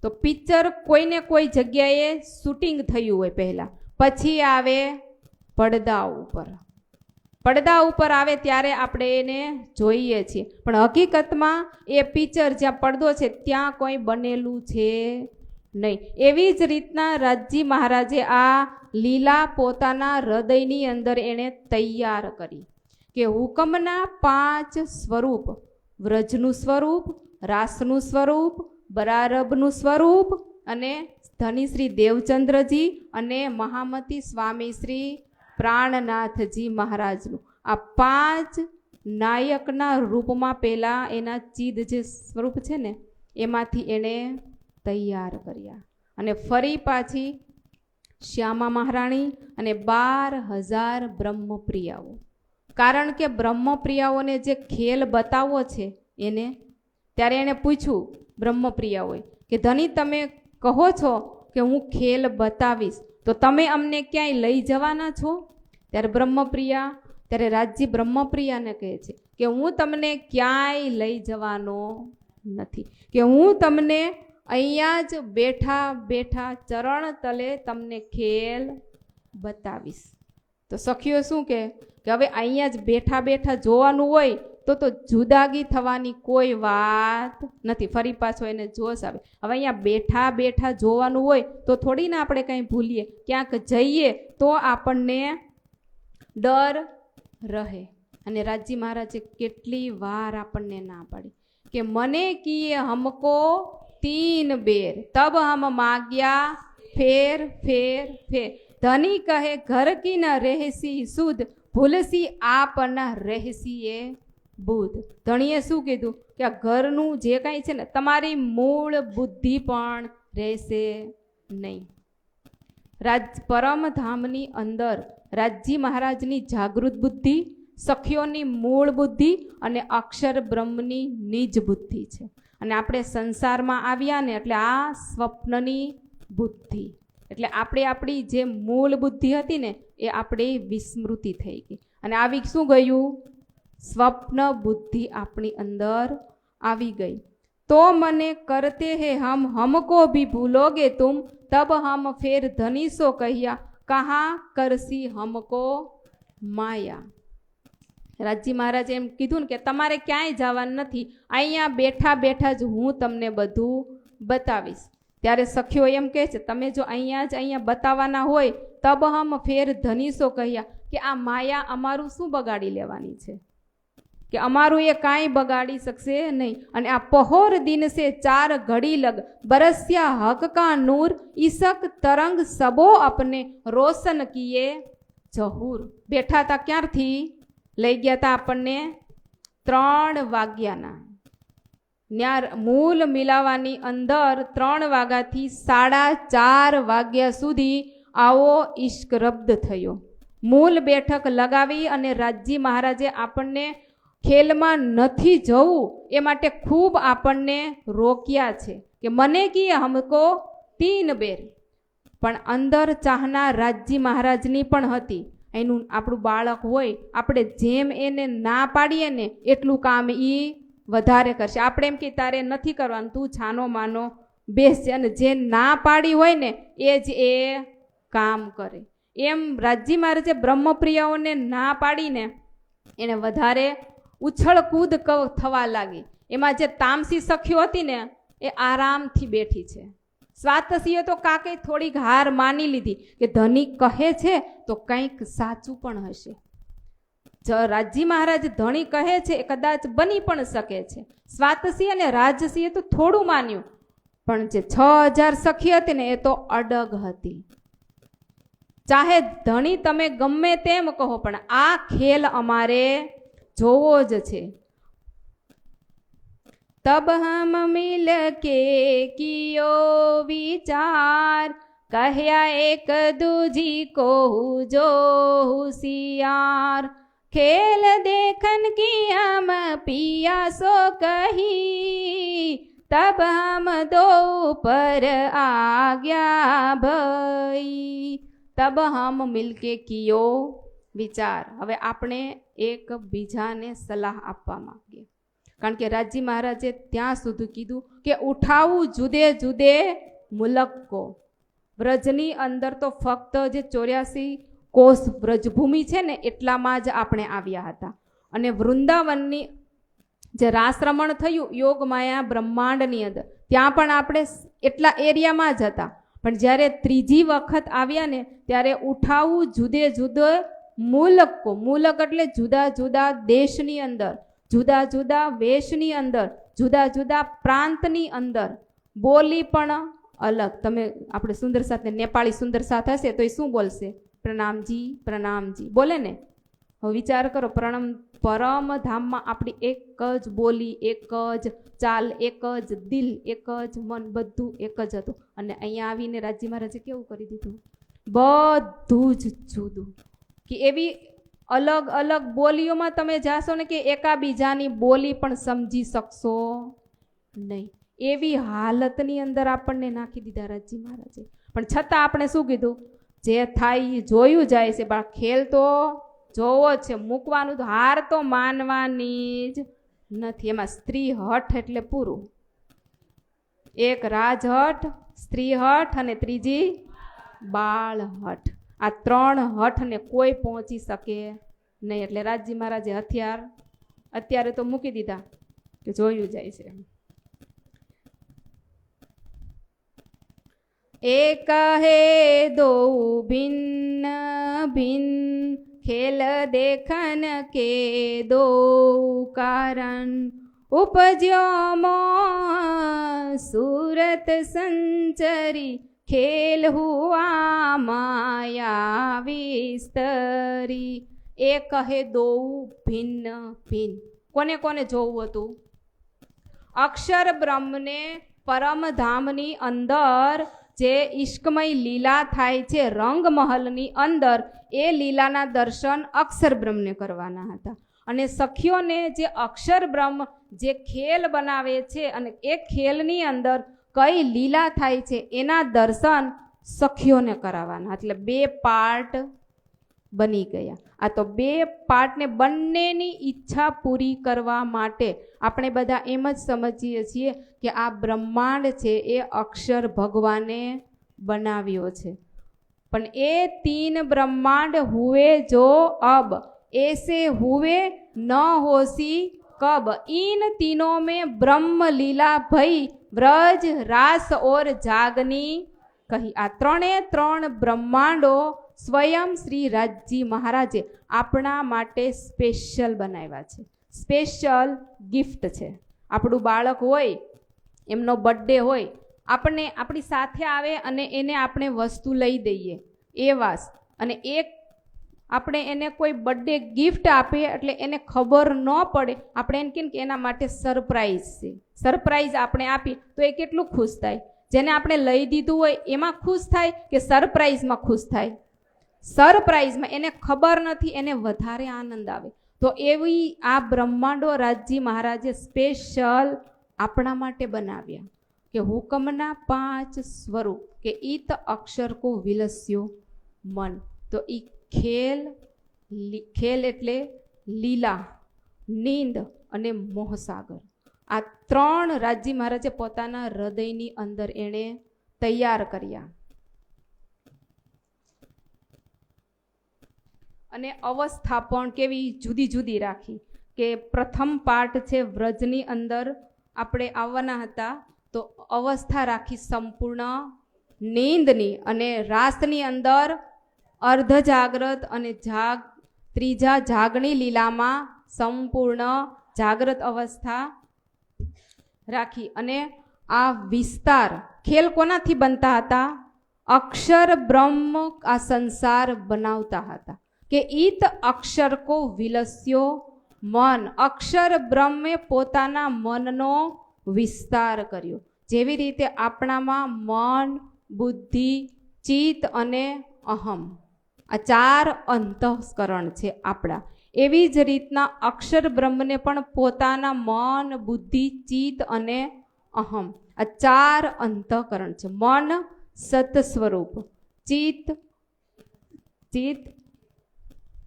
તો પિક્ચર કોઈને કોઈ જગ્યાએ શૂટિંગ થયું હોય પહેલાં, પછી આવે પડદા ઉપર આવે ત્યારે આપણે એને જોઈએ છીએ, પણ હકીકતમાં એ પિક્ચર જ્યાં પડદો છે ત્યાં કોઈ બનેલું છે નહીં. એવી જ રીતના રાજજી મહારાજે આ લીલા પોતાના હૃદયની અંદર એણે તૈયાર કરી કે હુકમના 5 સ્વરૂપ, વ્રજનું સ્વરૂપ, રાસનું સ્વરૂપ, બરારબનું સ્વરૂપ અને ધની શ્રી દેવચંદ્રજી અને મહામતી સ્વામી શ્રી પ્રાણનાથજી મહારાજનું આ 5 નાયકના રૂપમાં પહેલા એના ચીદ જે સ્વરૂપ છે ને એમાંથી એણે તૈયાર કર્યા. અને ફરી પાછી શ્યામા મહારાણી અને 12,000 બ્રહ્મપ્રિયાઓ. કારણ કે બ્રહ્મપ્રિયાઓને જે ખેલ બતાવવો છે એને, ત્યારે એણે પૂછ્યું બ્રહ્મપ્રિયાઓએ કે ધની તમે કહો છો કે હું ખેલ બતાવીશ તો તમે અમને ક્યાંય લઈ જવાના છો? ત્યારે રાજજી બ્રહ્મપ્રિયાને કહે છે કે હું તમને ક્યાંય લઈ જવાનો નથી, કે હું તમને અહીંયા જ બેઠા બેઠા ચરણ તલે તમને ખેલ બતાવીશ. તો સખીઓ શું કે હવે અહીંયા જ બેઠા બેઠા જોવાનું હોય તો જુદાગી થવાની કોઈ વાત નથી. ફરી પાછો એને જોશ આવે. હવે અહીંયા બેઠા બેઠા જોવાનું હોય તો થોડી ના આપણે કંઈ ભૂલીએ, ક્યાંક જઈએ તો આપણને ડર રહે. અને રાજજી મહારાજે કેટલી વાર આપણને ના પાડી કે મને કિए हमको 3 बेर तब हम माग्या फेर फेर फेर। धनी कहे घर की न રહેસી શુદ્ધ ભૂલસી આપના રહેસી એ બુદ્ધ। ધણીએ શું કીધું કે આ ઘરનું જે કાંઈ છે ને તમારી મૂળ બુદ્ધિ પણ રહેશે નહીં। પરમધામની અંદર રાજજી મહારાજની જાગૃત બુદ્ધિ, સખીઓની મૂળ બુદ્ધિ અને અક્ષર બ્રહ્મની નિજ બુદ્ધિ છે। અને આપણે સંસારમાં આવ્યા ને એટલે આ સ્વપ્નની બુદ્ધિ, એટલે આપણી જે મૂળ બુદ્ધિ હતી ને એ આપણી વિસ્મૃતિ થઈ ગઈ અને આવી શું ગયું? સ્વપ્ન બુદ્ધિ આપણી અંદર આવી ગઈ। तो मने करते हैं हम हमको भी भूलोगे तुम तब हम फेर धनी सो कहिया कहाँ करसी हमको माया। રાજજી મહારાજે એમ કીધું ને કે તમારે ક્યાંય જવાનું નથી, અહીંયા બેઠા બેઠા જ હું તમને બધું બતાવીશ। ત્યારે સખીઓ એમ કહે છે તમે જો અહીંયા બતાવવાના હોય તબ હમ ફેર ધનીસો કહ્યા કે આ માયા અમારું શું બગાડી લેવાની છે, કે અમારું એ કાંઈ બગાડી શકશે નહીં। અને આ પહોર દિન સે 4 ઘડી લગ બરસ્યા હક કા નૂર ઈસક તરંગ સબો अपने रोशन किए जहूर। બેઠા હતા ક્યારથી? લઈ ગયા હતા આપણને 3 વાગ્યાના। મૂલ મિલાવાની અંદર 3 વાગ્યાથી 4:30 વાગ્યા સુધી આવો ઈશ્ક રબ્દ થયો। મૂલ બેઠક લગાવી અને રાજજી મહારાજે આપણને ખેલમાં નથી જવું એ માટે ખૂબ આપણને રોક્યા છે કે મને કીએ हमको 3 बेर। પણ અંદર ચાહના રાજજી મહારાજની પણ હતી। એનું આપણું બાળક હોય આપણે જેમ એને ના પાડીએ ને એટલું કામ એ વધારે કરશે। આપણે એમ કે તારે નથી કરવાનું, તું છાનો માનો બેસજે, અને જે ના પાડી હોય ને એ જ એ કામ કરે। એમ રાજજી મહારાજે બ્રહ્મપ્રિયાઓને ના પાડીને એને વધારે ઉછળકૂદ થવા લાગી। એમાં જે તામસી સખીઓ હતી ને એ આરામથી બેઠી છે। સ્વાતસીએ તો કાકે થોડીક હાર માની લીધી કે ધની કહે છે તો કંઈક સાચું પણ હશે। રાજજી મહારાજ ધણી કહે છે એ કદાચ બની પણ શકે છે। સ્વાતસી અને રાજસીએ તો થોડું માન્યું, પણ જે 6000 સખી હતી ને એ તો અડગ હતી। ચાહે ધણી તમે ગમે તેમ કહો પણ આ ખેલ અમારે જોવો જ છે। तब हम मिल के कियो विचार कहया एक दूजी को जो होशियार। खेल देखन की हम पिया सो कही तब हम दो पर आ गया भई। तब हम मिल के कियो विचार। હવે આપણે એક બીજાને સલાહ આપવા માંગીએ, કારણ કે રાજજી મહારાજે ત્યાં સુધી કીધું કે ઉઠાવું જુદે જુદે મુલક કો। વ્રજની અંદર તો ફક્ત જે 84 કોષ વ્રજભૂમિ છે ને એટલામાં જ આપણે આવ્યા હતા। અને વૃંદાવનની જે રાસરમણ થયું યોગમાયા બ્રહ્માંડની અંદર ત્યાં પણ આપણે એટલા એરિયામાં જ હતા। પણ જ્યારે ત્રીજી વખત આવ્યા ને ત્યારે ઉઠાવું જુદે જુદે મુલક કો। મુલક એટલે જુદા જુદા દેશની અંદર, જુદા જુદા વેશની અંદર, જુદા જુદા પ્રાંતની અંદર, બોલી પણ અલગ। તમે આપણે સુંદર સાથે નેપાળી સુંદર સાથ હશે તો એ શું બોલશે? પ્રણામજી પ્રણામજી બોલે ને। હવે વિચાર કરો, પરમધામમાં આપણી એક જ બોલી, એક જ ચાલ, એક જ દિલ, એક જ મન, બધું એક જ હતું। અને અહીંયા આવીને રાજજી મહારાજે કેવું કરી દીધું? બધું જ જુદું। કે એવી અલગ અલગ બોલીઓમાં તમે જાશો ને કે એકાબીજાની બોલી પણ સમજી શકશો નહીં, એવી હાલતની અંદર આપણને નાખી દીધા રાજજી મહારાજે। પણ છતાં આપણે શું કીધું? જે થાય જોયું જાય છે, પણ ખેલ તો જોવો છે, મૂકવાનું તો હાર તો માનવાની જ નથી। એમાં સ્ત્રી હઠ એટલે પૂરું। એક રાજહઠ, સ્ત્રી હઠ અને ત્રીજી બાળ હઠ। આ 3 હઠને કોઈ પહોંચી શકે નહીં। એટલે રાજજી મહારાજે હથિયાર અત્યારે તો મૂકી દીધા કે જોયું જાય છે। एक है दो भिन्न भिन्न खेल देखन के दो कारण ઉપજ્યો મોહ સુરત સંચરી, ખેલ હુઆ માયા વિસ્તરી. એ કહે દોઉ ભિન્ન ભિન્ન. કોને કોને જોવું હતું? અક્ષર બ્રહ્મને પરમધામની અંદર જે ઈશ્કમય લીલા થાય છે રંગમહલની અંદર, એ લીલાના દર્શન અક્ષર બ્રહ્મને કરવાના હતા. અને સખીઓને જે અક્ષર બ્રહ્મ જે ખેલ બનાવે છે અને એ ખેલની અંદર કઈ લીલા થાય છે એના દર્શન સખીઓને કરાવવાના. એટલે 2 પાર્ટ બની ગયા. આ તો 2 પાર્ટને બંનેની ઈચ્છા પૂરી કરવા માટે આપણે બધા એમ જ સમજીએ છીએ કે આ બ્રહ્માંડ છે એ અક્ષર ભગવાને બનાવ્યો છે. પણ એ 3 બ્રહ્માંડ હુએ જો અબ, ऐसे हुए न होसी कब, इन तीनों में ब्रह्म लीला भई व्रज रास और जागनी कही. आ 3 બ્રહ્માંડો સ્વયં શ્રી રાજજી મહારાજે આપણા માટે સ્પેશિયલ બનાવ્યા છે. સ્પેશિયલ ગિફ્ટ છે. આપણું બાળક હોય, એમનો બર્થડે હોય, આપણને આપણી સાથે આવે અને એને આપણે વસ્તુ લઈ દઈએ એ વાસ, અને એક આપણે એને કોઈ બર્થડે ગિફ્ટ આપીએ એટલે એને ખબર ન પડે, આપણે એને કહીએ કે એના માટે સરપ્રાઈઝ છે. સરપ્રાઈઝ આપણે આપી તો એ કેટલું ખુશ થાય? જેને આપણે લઈ દીધું હોય એમાં ખુશ થાય કે સરપ્રાઈઝમાં ખુશ થાય? સરપ્રાઈઝમાં એને ખબર નથી, એને વધારે આનંદ આવે. તો એવી આ બ્રહ્માંડો રાજજી મહારાજે સ્પેશિયલ આપણા માટે બનાવ્યા કે હુકમના 5 સ્વરૂપ કે ઈત અક્ષર કો વિલસ્યો મન. તો ઈ ખેલ, ખેલ એટલે લીલા, નીંદ અને મોહસાગર. આ 3 રાજજી મહારાજે પોતાના હૃદયની અંદર એણે તૈયાર કર્યા. અને અવસ્થા પણ કેવી જુદી જુદી રાખી કે પ્રથમ પાર્ટ છે વ્રજની અંદર આપણે આવવાના હતા, તો અવસ્થા રાખી સંપૂર્ણ નીંદની, અને રાસની અંદર અર્ધ જાગ્રત અને ત્રીજા જાગણી લીલામાં સંપૂર્ણ જાગ્રત અવસ્થા રાખી. અને આ વિસ્તાર ખેલ કોનાથી બનતા હતા? અક્ષર બ્રહ્મ આ સંસાર બનાવતા હતા કે ઈત અક્ષર કો વિલસ્યો મન. અક્ષર બ્રહ્મે પોતાના મનનો વિસ્તાર કર્યો. જેવી રીતે આપણામાં મન, બુદ્ધિ, ચિત્ત અને અહમ, આ 4 અંતઃકરણ છે આપણા, એવી જ રીતના અક્ષર બ્રહ્મને પણ પોતાના મન, બુદ્ધિ, ચિત્ત અને અહમ, આ 4 અંતઃકરણ છે. મન સત સ્વરૂપ, ચિત્ત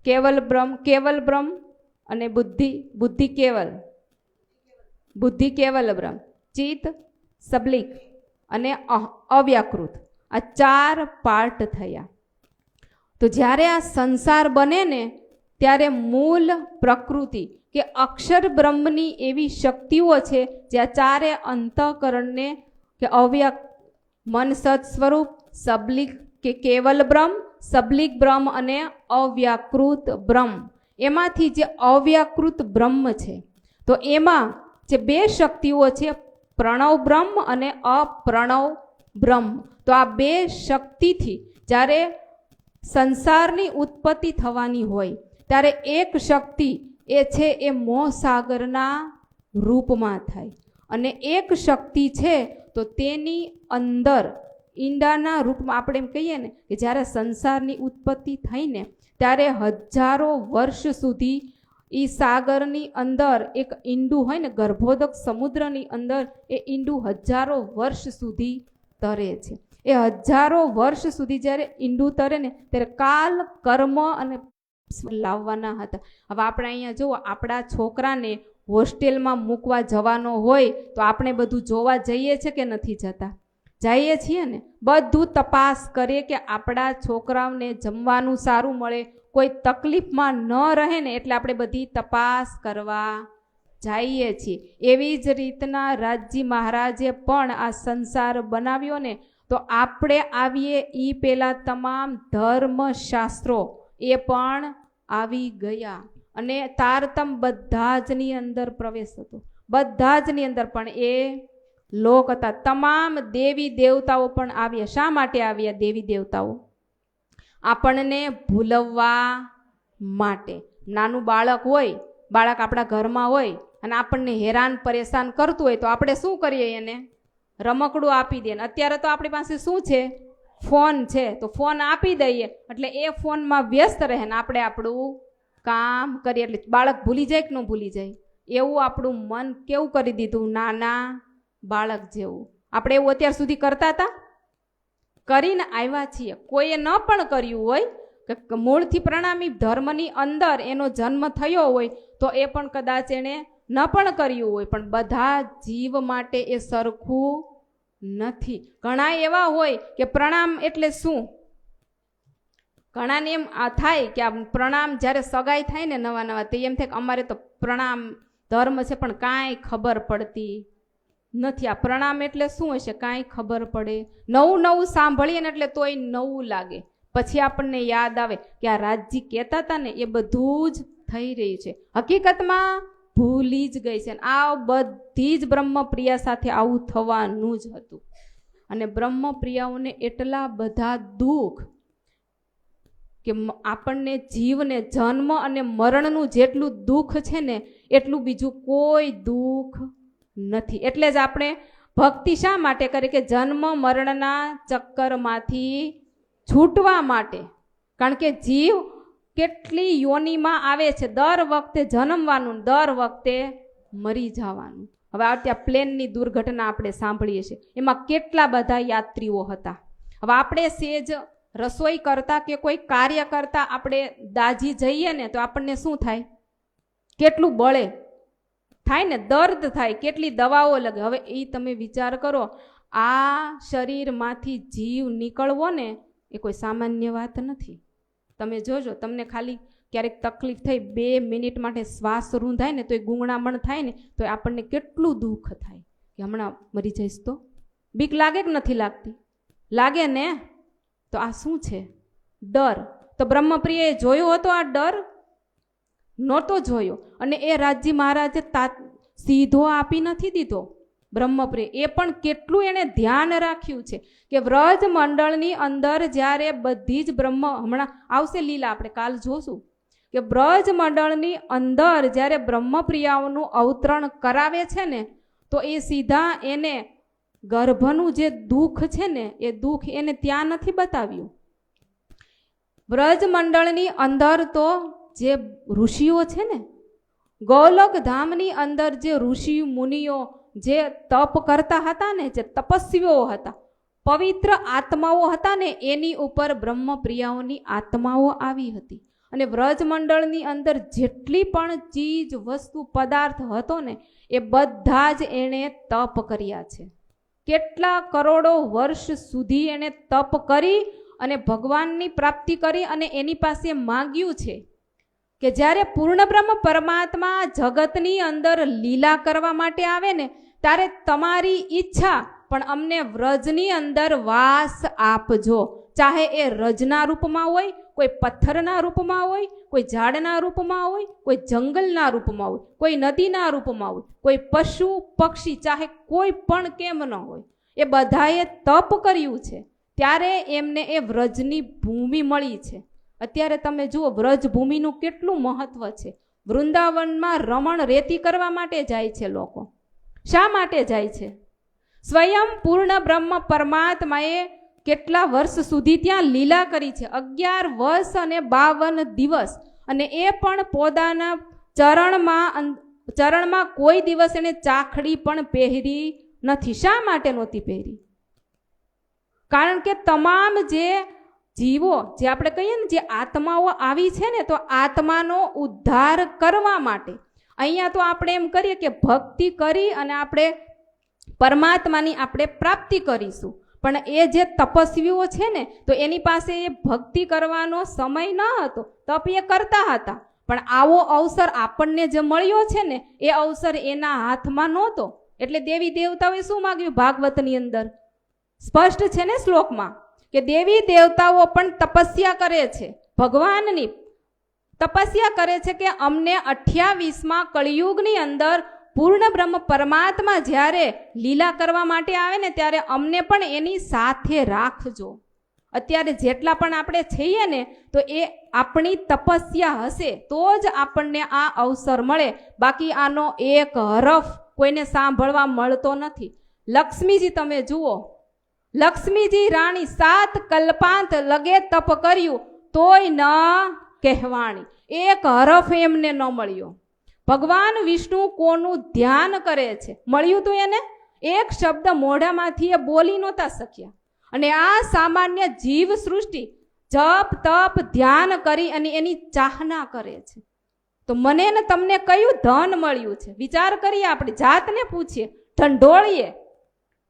કેવલ બ્રહ્મ અને બુદ્ધિ કેવલ બ્રહ્મ, ચિત્ત સબલિક અને અવ્યાકૃત. આ 4 પાર્ટ થયા. તો જ્યારે આ સંસાર બને ને ત્યારે મૂળ પ્રકૃતિ કે અક્ષર બ્રહ્મની એવી શક્તિઓ છે જે આ 4 અંતઃકરણને કે મન સત સ્વરૂપ, સબલિક કે કેવલ બ્રહ્મ, સબલિક બ્રહ્મ અને અવ્યાકૃત બ્રહ્મ, એમાંથી જે અવ્યાકૃત બ્રહ્મ છે તો એમાં જે 2 શક્તિઓ છે પ્રણવ બ્રહ્મ અને અપ્રણવ બ્રહ્મ. તો આ 2 શક્તિથી જ્યારે સંસારની ઉત્પત્તિ થવાની હોય ત્યારે એક શક્તિ એ છે એ મોહસાગરના રૂપમાં થાય, અને એક શક્તિ છે તો તેની અંદર ઈંડાના રૂપમાં આપણે એમ કહીએ ને કે જ્યારે સંસારની ઉત્પત્તિ થઈને ત્યારે હજારો વર્ષ સુધી એ સાગરની અંદર એક ઈંડું હોય ને, ગર્ભોદક સમુદ્રની અંદર એ ઈંડું હજારો વર્ષ સુધી તરે છે. એ હજારો વર્ષ સુધી જ્યારે ઈંડું તરે ને ત્યારે કાલ, કર્મ અને લાવવાના હતા. હવે આપણે અહીંયા જુઓ, આપણા છોકરાને હોસ્ટેલમાં મૂકવા જવાનો હોય તો આપણે બધું જોવા જઈએ છીએ કે નથી જતા? જઈએ છીએ ને. બધું તપાસ કરીએ કે આપણા છોકરાઓને જમવાનું સારું મળે, કોઈ તકલીફમાં ન રહે ને, એટલે આપણે બધી તપાસ કરવા જઈએ છીએ. એવી જ રીતના રાજજી મહારાજે પણ આ સંસાર બનાવ્યો ને, તો આપણે આવીએ એ પહેલા તમામ ધર્મશાસ્ત્રો એ પણ આવી ગયા અને તારતમ બધા જની અંદર પ્રવેશ હતો. બધા જની અંદર પણ એ લોક હતા. તમામ દેવી દેવતાઓ પણ આવ્યા. શા માટે આવ્યા દેવી દેવતાઓ? આપણને ભૂલવવા માટે. નાનું બાળક હોય, બાળક આપણા ઘરમાં હોય અને આપણને હેરાન પરેશાન કરતું હોય તો આપણે શું કરીએ? એને રમકડું આપી દઈએ. અત્યારે તો આપણી પાસે શું છે? ફોન છે. તો ફોન આપી દઈએ એટલે એ ફોનમાં વ્યસ્ત રહે ને આપણે આપણું કામ કરીએ. એટલે બાળક ભૂલી જાય કે ન ભૂલી જાય? એવું આપણું મન કેવું કરી દીધું? નાના બાળક જેવું. આપણે એવું અત્યાર સુધી કરતા હતા? કરીને આવ્યા છીએ. કોઈએ ન પણ કર્યું હોય કે મૂળથી પ્રણામી ધર્મની અંદર એનો જન્મ થયો હોય તો એ પણ કદાચ એણે ન પણ કર્યું હોય, પણ બધા જીવ માટે એ સરખું નથી. ઘણા એવા હોય કે પ્રણામ એટલે શું? ઘણાને એમ થાય કે આ પ્રણામ જ્યારે સગાઈ થાય ને નવા નવા તે એમ થાય કે અમારે તો પ્રણામ ધર્મ છે, પણ કાંઈ ખબર પડતી નથી. આ પ્રણામ એટલે શું હશે? કાંઈ ખબર પડે? નવું નવું સાંભળીએ ને એટલે તોય નવું લાગે. પછી આપણને યાદ આવે કે આ રાજજી કહેતા હતા ને એ બધું જ થઈ રહ્યું છે. હકીકતમાં ભૂલી જ ગઈ છે. આ બધી જ બ્રહ્મપ્રિયા સાથે આવું થવાનું જ હતું. અને બ્રહ્મપ્રિયાઓને એટલા બધા દુઃખ કે આપણને જીવને જન્મ અને મરણનું જેટલું દુઃખ છે ને એટલું બીજું કોઈ દુઃખ નથી. એટલે જ આપણે ભક્તિ શા માટે કરીએ? કે જન્મ મરણના ચક્કરમાંથી છૂટવા માટે. કારણ કે જીવ કેટલી યોનિમાં આવે છે, દર વખતે જન્મવાનું, દર વખતે મરી જવાનું. હવે અત્યારે પ્લેનની દુર્ઘટના આપણે સાંભળીએ છીએ, એમાં કેટલા બધા યાત્રીઓ હતા. હવે આપણે સેજ રસોઈ કરતા કે કોઈ કાર્ય કરતા આપણે દાજી જઈએ ને તો આપણને શું થાય? કેટલું બળે થાય ને, દર્દ થાય, કેટલી દવાઓ લગે. હવે એ તમે વિચાર કરો, આ શરીરમાંથી જીવ નીકળવો ને એ કોઈ સામાન્ય વાત નથી. તમે જોજો, તમને ખાલી ક્યારેક તકલીફ થઈ 2 મિનિટ માટે શ્વાસ રૂંધાય ને તો એ ગુંગણામણ થાય ને તો આપણને કેટલું દુઃખ થાય કે હમણાં મરી જઈશ તો. બીક લાગે કે નથી લાગતી? લાગે ને. તો આ શું છે? ડર. તો બ્રહ્મપ્રિયએ જોયો હતો આ ડર? નહોતો જોયો. અને એ રાજજી મહારાજે સીધો આપી નથી દીધો. બ્રહ્મપ્રિય એ પણ કેટલું એને ધ્યાન રાખ્યું છે કે વ્રજ મંડળની અંદર જ્યારે બધી જ હમણાં આવશે લીલા, આપણે કાલ જોશું કે બ્રજ મંડળની અંદર જ્યારે બ્રહ્મપ્રિયાઓનું અવતરણ કરાવે છે ને તો એ સીધા એને ગર્ભનું જે દુઃખ છે ને એ દુઃખ એને ત્યાં નથી બતાવ્યું. વ્રજ મંડળની અંદર તો જે ઋષિઓ છે ને, ગોલોક ધામની અંદર જે ઋષિ મુનિઓ જે તપ કરતા હતા ને, જે તપસ્વીઓ હતા, પવિત્ર આત્માઓ હતા ને, એની ઉપર બ્રહ્મપ્રિયાઓની આત્માઓ આવી હતી. અને વ્રજ મંડળની અંદર જેટલી પણ ચીજ વસ્તુ પદાર્થ હતો ને એ બધા જ એણે તપ કર્યા છે. કેટલા કરોડો વર્ષ સુધી એણે તપ કરી અને ભગવાનની પ્રાપ્તિ કરી અને એની પાસે માંગ્યું છે કે જ્યારે પૂર્ણ બ્રહ્મ પરમાત્મા જગતની અંદર લીલા કરવા માટે આવે ને ત્યારે તમારી ઈચ્છા પણ અમને વ્રજની અંદર વાસ આપજો. ચાહે એ રજના રૂપમાં હોય, કોઈ પથ્થરના રૂપમાં હોય, કોઈ ઝાડના રૂપમાં હોય, કોઈ જંગલના રૂપમાં હોય, કોઈ નદીના રૂપમાં હોય, કોઈ પશુ પક્ષી, ચાહે કોઈ પણ કેમ ન હોય, એ બધાએ તપ કર્યું છે ત્યારે એમને એ વ્રજની ભૂમિ મળી છે. અત્યારે તમે જુઓ વ્રજ ભૂમિનું કેટલું મહત્વ છે. વૃંદાવનમાં રમણ રેતી કરવા માટે જાય છે લોકો. શા માટે જાય છે? સ્વયં પૂર્ણ બ્રહ્મ પરમાત્માએ કેટલા વર્ષ સુધી ત્યાં લીલા કરી છે, 11 વર્ષ અને 52 દિવસ. અને એ પણ પોતાના ચરણમાં કોઈ દિવસ એને ચાખડી પણ પહેરી નથી. શા માટે નહોતી પહેરી? કારણ કે તમામ જે જીવો, જે આપણે કહીએ ને જે આત્માઓ આવી છે ને, તો આત્માનો ઉદ્ધાર કરવા માટે. અહીંયા તો આપણે એમ કરીએ કે ભક્તિ કરી અને આપણે પરમાત્માની આપણે પ્રાપ્તિ કરીશું, પણ એ જે તપસ્વીઓ છે ને તો એની પાસે એ ભક્તિ કરવાનો સમય ન હતો, તપ એ કરતા હતા, પણ આવો અવસર આપણને જે મળ્યો છે ને એ અવસર એના હાથમાં નહોતો. એટલે દેવી દેવતાઓએ શું માગ્યું? ભાગવતની અંદર સ્પષ્ટ છે ને શ્લોકમાં કે દેવી દેવતાઓ પણ તપસ્યા કરે છે, ભગવાનની તપસ્યા કરે છે કે અમને 28મા કળિયુગની અંદર પૂર્ણ બ્રહ્મ પરમાત્મા જ્યારે લીલા કરવા માટે આવે ને ત્યારે અમને પણ એની સાથે રાખજો. અત્યારે જેટલા પણ આપણે છીએ ને તો એ આપણી તપસ્યા હશે તો જ આપણને આ અવસર મળે. બાકી આનો એક હરફ કોઈને સાંભળવા મળતો નથી. લક્ષ્મીજી તમે જુઓ, લક્ષ્મીજી રાણી 7 કલ્પાંત લગે તપ કર્યું તોય ન કહેવાણી, એક હરફ એમને ન મળ્યો. ભગવાન વિષ્ણુ કોનું ધ્યાન કરે છે મળ્યું તું એને? એક શબ્દ મોઢામાંથી એ બોલી નહોતા શક્યા. અને આ સામાન્ય જીવ સૃષ્ટિ જપ તપ ધ્યાન કરી અને એની ચાહના કરે છે. તો મને ને તમને કયું ધન મળ્યું છે? વિચાર કરીએ, આપણી જાતને પૂછીએ, ઢંઢોળીએ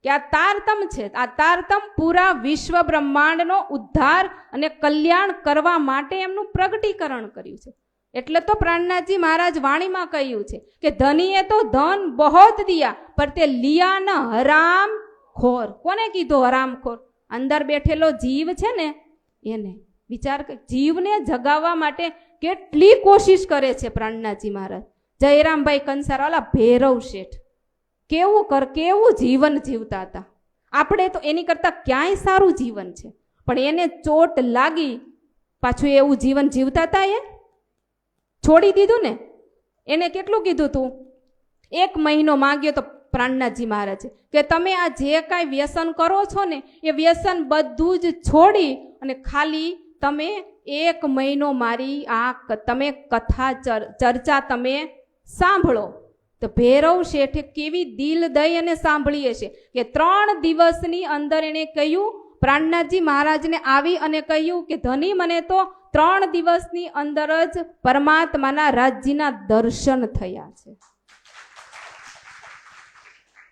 કે આ તારતમ છે. આ તારતમ પૂરા વિશ્વ બ્રહ્માંડનો ઉદ્ધાર અને કલ્યાણ કરવા માટે એમનું પ્રગટીકરણ કર્યું છે. એટલે તો પ્રાણનાથજી મહારાજ વાણીમાં કહ્યું છે કે ધનીએ તો ધન બહોત દિયા પર તે લિયા ન હરામ ખોર. કોને કીધું હરામ ખોર? અંદર બેઠેલો જીવ છે ને એને. વિચાર કર, જીવને જગાવવા માટે કેટલી કોશિશ કરે છે પ્રાણનાથજી મહારાજ. જયરામભાઈ કંસારાવાલા ભૈરવ શેઠ કેવું જીવન જીવતા હતા. આપણે તો એની કરતા ક્યાંય સારું જીવન છે, પણ એને ચોટ લાગી પાછું એવું જીવન જીવતા હતા. એ છોડી દીધું ને. એને કેટલું કીધું તું? 1 મહિનો માંગ્યો તો પ્રાણનાથજી મહારાજ કે તમે આ જે કાંઈ વ્યસન કરો છો ને એ વ્યસન બધું જ છોડી અને ખાલી તમે 1 મહિનો મારી આ તમે કથા ચર્ચા તમે સાંભળો. તો ભૈરવ શેઠે કેવી દિલ દઈ અને સાંભળી હશે કે 3 દિવસની અંદર એને કહ્યું, પ્રાણનાથજી મહારાજને આવી અને કહ્યું કે ધની મને તો 3 દિવસની અંદર જ પરમાત્માના રાજ્યના દર્શન થયા છે.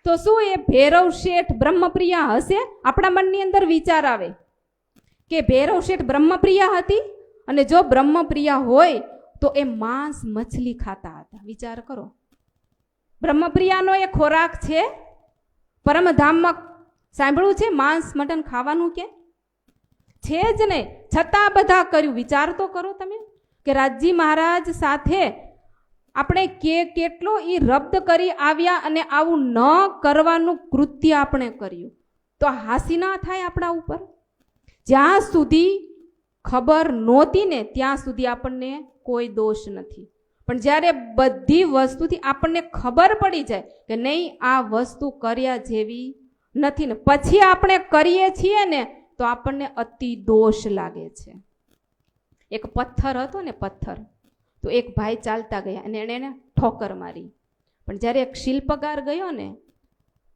તો શું એ ભૈરવ શેઠ બ્રહ્મપ્રિયા હશે? આપણા મનની અંદર વિચાર આવે કે ભૈરવ શેઠ બ્રહ્મપ્રિયા હતી, અને જો બ્રહ્મપ્રિયા હોય તો એ માંસ મછલી ખાતા હતા. વિચાર કરો, બ્રહ્મપ્રિયાનો એ ખોરાક છે. પરમધામમાં સાંભળ્યું છે માંસ મટન ખાવાનું કે છે જ નહીં, છતાં બધા કર્યું. વિચાર તો કરો તમે કે રાજજી મહારાજ સાથે આપણે કેટલો એ રબ્દ કરી આવ્યા અને આવું ન કરવાનું કૃત્ય આપણે કર્યું. તો હાસી ના થાય આપણા ઉપર? જ્યાં સુધી ખબર નહોતી ને ત્યાં સુધી આપણને કોઈ દોષ નથી, પણ જ્યારે બધી વસ્તુથી આપણને ખબર પડી જાય કે નહીં આ વસ્તુ કર્યા જેવી નથી ને પછી આપણે કરીએ છીએ ને તો આપણને અતિ દોષ લાગે છે. એક પથ્થર હતો ને, પથ્થર તો એક ભાઈ ચાલતા ગયા અને એને ઠોકર મારી. પણ જ્યારે એક શિલ્પકાર ગયો ને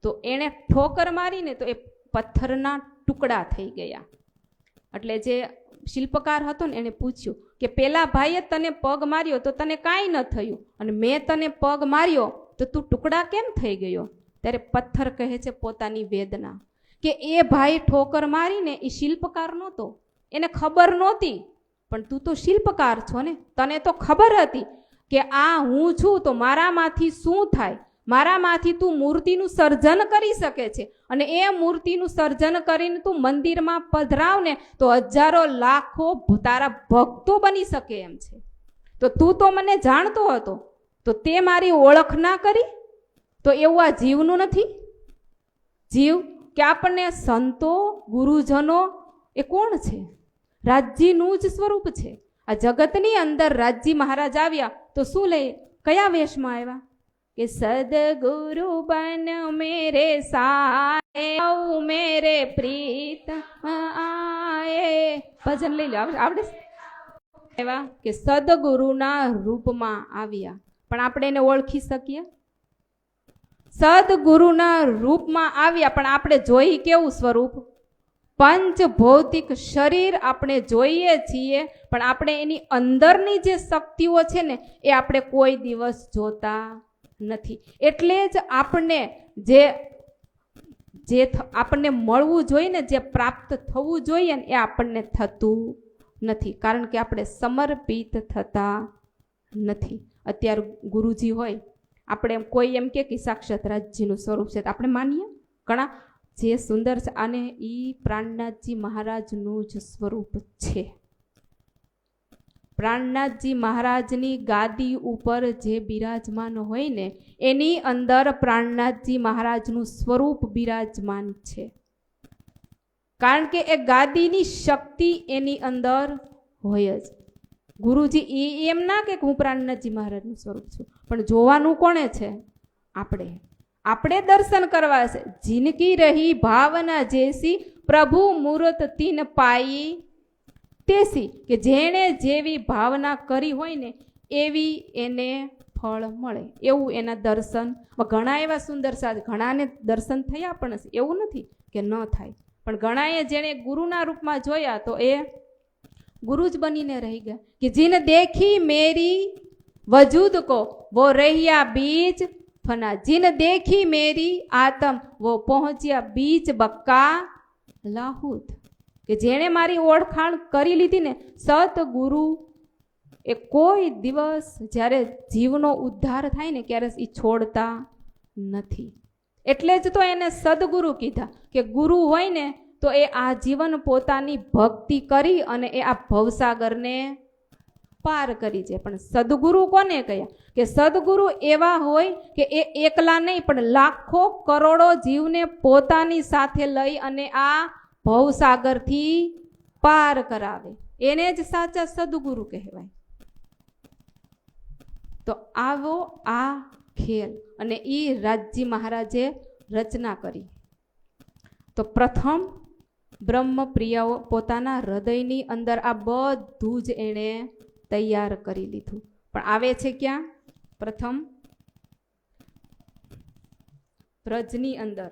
તો એણે ઠોકર મારીને તો એ પથ્થરના ટુકડા થઈ ગયા. એટલે જે શિલ્પકાર હતો ને એને પૂછ્યું કે પેલા ભાઈએ તને પગ માર્યો તો તને કાંઈ ન થયું, અને મેં તને પગ માર્યો તો તું ટુકડા કેમ થઈ ગયો? ત્યારે પથ્થર કહે છે પોતાની વેદના કે એ ભાઈ ઠોકર મારીને એ શિલ્પકાર નહોતો, એને ખબર નહોતી. પણ તું તો શિલ્પકાર છો ને, તને તો ખબર હતી કે આ હું છું તો મારામાંથી શું થાય. મારામાંથી તું મૂર્તિનું સર્જન કરી શકે છે, અને એ મૂર્તિનું સર્જન કરીને તું મંદિરમાં પધરાવ ને તો હજારો લાખો તારા ભક્તો બની શકે એમ છે. તો તું તો મને જાણતો હતો તો તે મારી ઓળખ ના કરી? તો એવું આ જીવનું નથી? જીવ કે આપણને સંતો ગુરુજનો એ કોણ છે? રાજ્યનું જ સ્વરૂપ છે. આ જગતની અંદર રાજ્ય મહારાજ આવ્યા તો શું લઈ, કયા વેશમાં આવ્યા? કે સદગુરુ બન મેરે સાય મેરે પ્રીત આયે. ભજન લઈ લો, આવડે એવા કે સદગુરુના રૂપમાં આવ્યા. પણ આપણે એને ઓળખી શકીએ? સદગુરુના રૂપમાં આવ્યા પણ આપણે જોઈ કેવું સ્વરૂપ? પંચ ભૌતિક શરીર આપણે જોઈએ છીએ, પણ આપણે એની અંદરની જે શક્તિઓ છે ને એ આપણે કોઈ દિવસ જોતા નથી. એટલે જ આપણને જે આપણને મળવું જોઈએ ને, જે પ્રાપ્ત થવું જોઈએ ને એ આપણને થતું નથી, કારણ કે આપણે સમર્પિત થતા નથી. અત્યારે ગુરુજી હોય, આપણે કોઈ એમ કે સાક્ષાત રાજ્યનું સ્વરૂપ છે, આપણે માનીએ ઘણા જે સુંદર છે, અને એ પ્રાણનાથજી મહારાજનું જ સ્વરૂપ છે. પ્રાણનાથજી મહારાજની ગાદી ઉપર જે બિરાજમાન હોય ને એની અંદર પ્રાણનાથજી મહારાજનું સ્વરૂપ બિરાજમાન છે. કારણ કે એ ગાદીની શક્તિ એની અંદર હોય જ. ગુરુજી એમ ના કે હું પ્રાણનાથજી મહારાજનું સ્વરૂપ છું, પણ જોવાનું કોણે છે? આપણે દર્શન કરવા છે. જિનકી રહી ભાવના જેસી પ્રભુ મૂર્ત તીન પાઈ તેસી, કે જેણે જેવી ભાવના કરી હોય ને એવી એને ફળ મળે. એવું એના દર્શન ઘણા એવા સુંદર સાધ, ઘણાને દર્શન થયા પણ હશે, એવું નથી કે ન થાય, પણ ઘણાએ જેણે ગુરુના રૂપમાં જોયા તો એ ગુરુ જ બનીને રહી ગયા. કે જીન દેખી મેરી વજૂદ કો વો રહ્યા બીજ ફના, જીન દેખી મેરી આત્મ વો પહોંચ્યા બીજ બક્કા લાહુત. કે જેણે મારી ઓળખાણ કરી લીધી ને સતગુરુ એ કોઈ દિવસ જ્યારે જીવનો ઉદ્ધાર થાય ને ત્યારે એ છોડતા નથી. એટલે જ તો એને સદગુરુ કીધા. કે ગુરુ હોય ને તો એ આજીવન પોતાની ભક્તિ કરી અને એ આ ભવસાગરને પાર કરી જાય. પણ સદગુરુ કોને કહ્યા? કે સદગુરુ એવા હોય કે એ એકલા નહીં પણ લાખો કરોડો જીવને પોતાની સાથે લઈ અને આ ભવસાગરથી પાર કરાવે. એને જ સાચા સદગુરુ કહેવાય. તો આવો આ ખેલ અને એ રાજજી મહારાજે રચના કરી. તો પ્રથમ બ્રહ્મપ્રિયાઓ પોતાના હૃદયની અંદર આ બધું જ એણે તૈયાર કરી લીધું. પણ આવે છે ક્યાં? પ્રથમ બ્રજની અંદર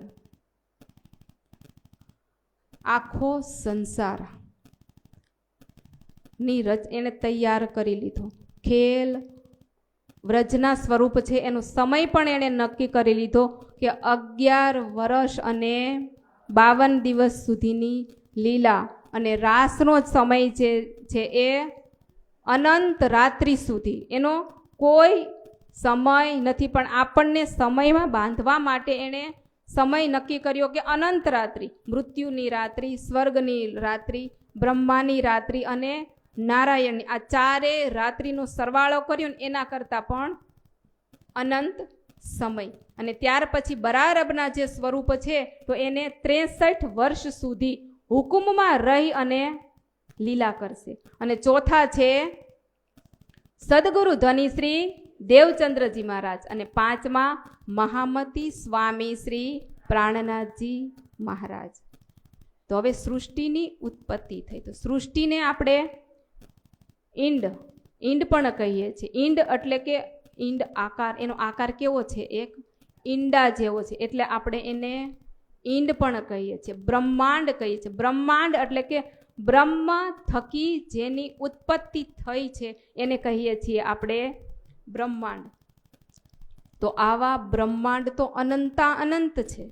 આખો સંસાર ની એને તૈયાર કરી લીધો. ખેલ વ્રજના સ્વરૂપ છે એનો સમય પણ એણે નક્કી કરી લીધો કે 11 વર્ષ અને 52 દિવસ સુધીની લીલા, અને રાસનો સમય જે છે એ અનંત રાત્રિ સુધી. એનો કોઈ સમય નથી, પણ આપણને સમયમાં બાંધવા માટે એણે સમય નક્કી કર્યો કે અનંત રાત્રિ, મૃત્યુની રાત્રિ, સ્વર્ગની રાત્રિ, બ્રહ્માની રાત્રિ અને નારાયણની, આ ચારે રાત્રિનો સરવાળો કર્યો ને એના કરતાં પણ અનંત સમય. અને ત્યાર પછી બરારબના જે સ્વરૂપ છે તો એને 63 વર્ષ સુધી હુકુમમાં રહી અને લીલા કરશે. અને ચોથા છે સદગુરુ ધની શ્રી દેવચંદ્રજી મહારાજ, અને પાંચમા મહામતી સ્વામી શ્રી પ્રાણનાથજી મહારાજ. તો હવે સૃષ્ટિની ઉત્પત્તિ થઈ. તો સૃષ્ટિને આપણે ઈંડ પણ કહીએ છીએ. ઈંડ એટલે કે ઈંડ આકાર, એનો આકાર કેવો છે? એક ઈંડા જેવો છે, એટલે આપણે એને ઈંડ પણ કહીએ છીએ. બ્રહ્માંડ કહીએ છીએ. બ્રહ્માંડ એટલે કે બ્રહ્મ થકી જેની ઉત્પત્તિ થઈ છે એને કહીએ છીએ આપણે બ્રહ્માંડ. તો આવા બ્રહ્માંડ તો અનંતા અનંત છે.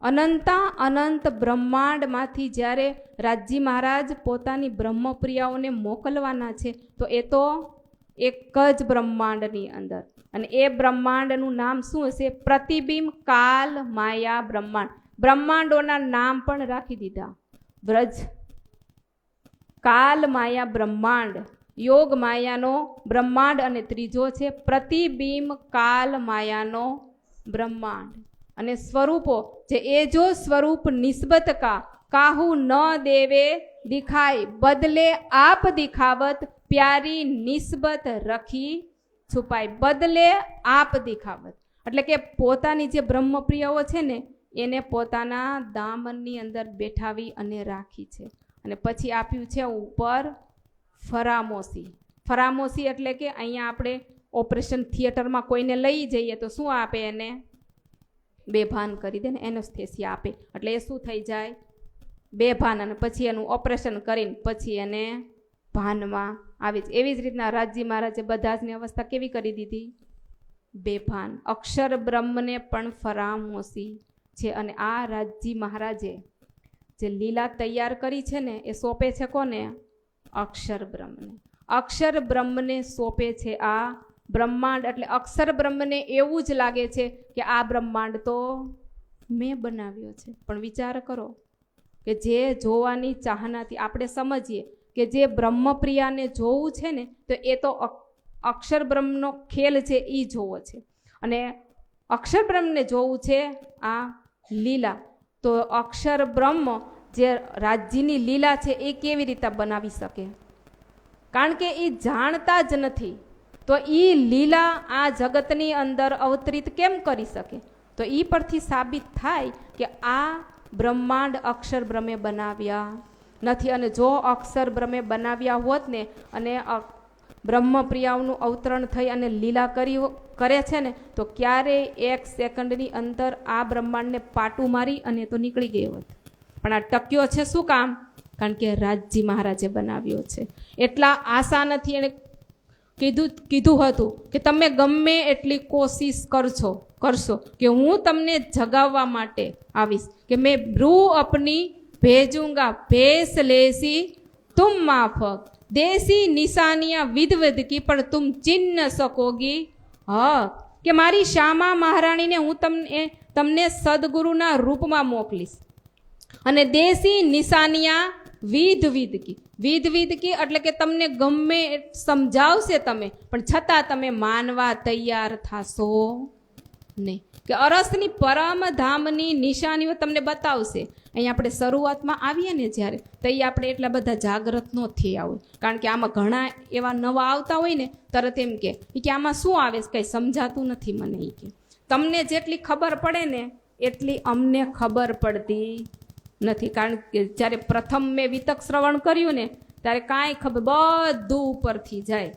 અનંતા અનંત બ્રહ્માંડમાંથી જ્યારે રાજજી મહારાજ પોતાની બ્રહ્મપ્રિયાઓને મોકલવાના છે તો એ તો એક જ બ્રહ્માંડની અંદર, અને એ બ્રહ્માંડનું નામ શું હશે? પ્રતિબિંબ કાલ માયા બ્રહ્માંડ. બ્રહ્માંડોના નામ પણ રાખી દીધા. વ્રજ, કાલ માયા બ્રહ્માંડ, યોગ માયાનો બ્રહ્માંડ, અને ત્રીજો છે પ્રતિબિંબ કાલ માયાનો બ્રહ્માંડ. અને સ્વરૂપો જે એ જો સ્વરૂપ નિસ્બત કા કાહુ ન દેવે દિખાય, બદલે આપ દિખાવત પ્યારી નિસ્બત રખી છુપાય. બદલે આપ દિખાવત એટલે કે પોતાની જે બ્રહ્મપ્રિયાઓ છે ને એને પોતાના દામનની અંદર બેઠાવી અને રાખી છે. અને પછી આપ્યું છે ઉપર ફરામોશી. ફરામોશી એટલે કે અહીંયા આપણે ઓપરેશન થિયેટરમાં કોઈને લઈ જઈએ તો શું આપે? એને બેભાન કરી દે ને, એનેસ્થેસિયા આપે. એટલે એ શું થઈ જાય? બેભાન. અને પછી એનું ઓપરેશન કરીને પછી એને ભાનમાં આવી જ. એવી જ રીતના રાજજી મહારાજે બધા જની અવસ્થા કેવી કરી દીધી? બેભાન. અક્ષર બ્રહ્મને પણ ફરામોશી છે. અને આ રાજજી મહારાજે જે લીલા તૈયાર કરી છે ને એ સોંપે છે કોને? અક્ષર બ્રહ્મને. અક્ષર બ્રહ્મને સોંપે છે આ બ્રહ્માંડ. એટલે અક્ષર બ્રહ્મને એવું જ લાગે છે કે આ બ્રહ્માંડ તો મેં બનાવ્યો છે. પણ વિચાર કરો કે જે જોવાની ચાહનાથી આપણે સમજીએ કે જે બ્રહ્મપ્રિયાને જોવું છે ને તો એ તો અક્ષર બ્રહ્મનો ખેલ છે એ જોવો છે, અને અક્ષર બ્રહ્મને જોવું છે આ લીલા. તો અક્ષર બ્રહ્મ જે રાજ્યની લીલા છે એ કેવી રીતે બનાવી શકે? કારણ કે એ જાણતા જ નથી, તો એ લીલા આ જગતની અંદર અવતરિત કેમ કરી શકે? તો એ પરથી સાબિત થાય કે આ બ્રહ્માંડ અક્ષર બ્રહ્મે બનાવ્યા નથી. અને જો અક્ષર બ્રહ્મે બનાવ્યા હોત ને અને બ્રહ્મપ્રિયાઓનું અવતરણ થઈ અને લીલા કરે છે ને તો ક્યારેય 1 સેકન્ડની અંદર આ બ્રહ્માંડને પાટું મારી અને તો નીકળી ગયો હોત. પણ આ ટક્યો છે શું કામ? કારણ કે રાજજી મહારાજે બનાવ્યો છે. એટલા આશા નથી. એને કીધું હતું કે તમે ગમે એટલી કોશિશ કરશો કે હું તમને જગાવવા માટે આવીશ, કે મેં બ્રૂ અપની ભેજુંગા ભેસ લેસી તુમ માફક દેશી નિશાનિયા વિધવિધ કી પણ તુમ ચિન્હ સકોગી. કે મારી શ્યામા મહારાણીને હું તમને સદગુરુના રૂપમાં મોકલીશ, અને દેશી નિશાનિયા વિધ કી એટલે કે તમને ગમે સમજાવશે તમે, પણ છતાં તમે માનવા તૈયાર થશો નહીં. કે અરસની પરમધામની નિશાનીઓ તમને બતાવશે. અહીંયા આપણે શરૂઆતમાં આવીએ ને જ્યારે, તો એ આપણે એટલા બધા જાગૃત ન થયા હોય, કારણ કે આમાં ઘણા એવા નવા આવતા હોય ને, તરત એમ કે આમાં શું આવે છે કંઈ સમજાતું નથી મને. એ કે તમને જેટલી ખબર પડે ને એટલી અમને ખબર પડતી નથી. કારણ કે જ્યારે પ્રથમ મેં વિતક શ્રવણ કર્યું ને ત્યારે કાંઈ ખબર, બધું ઉપરથી જાય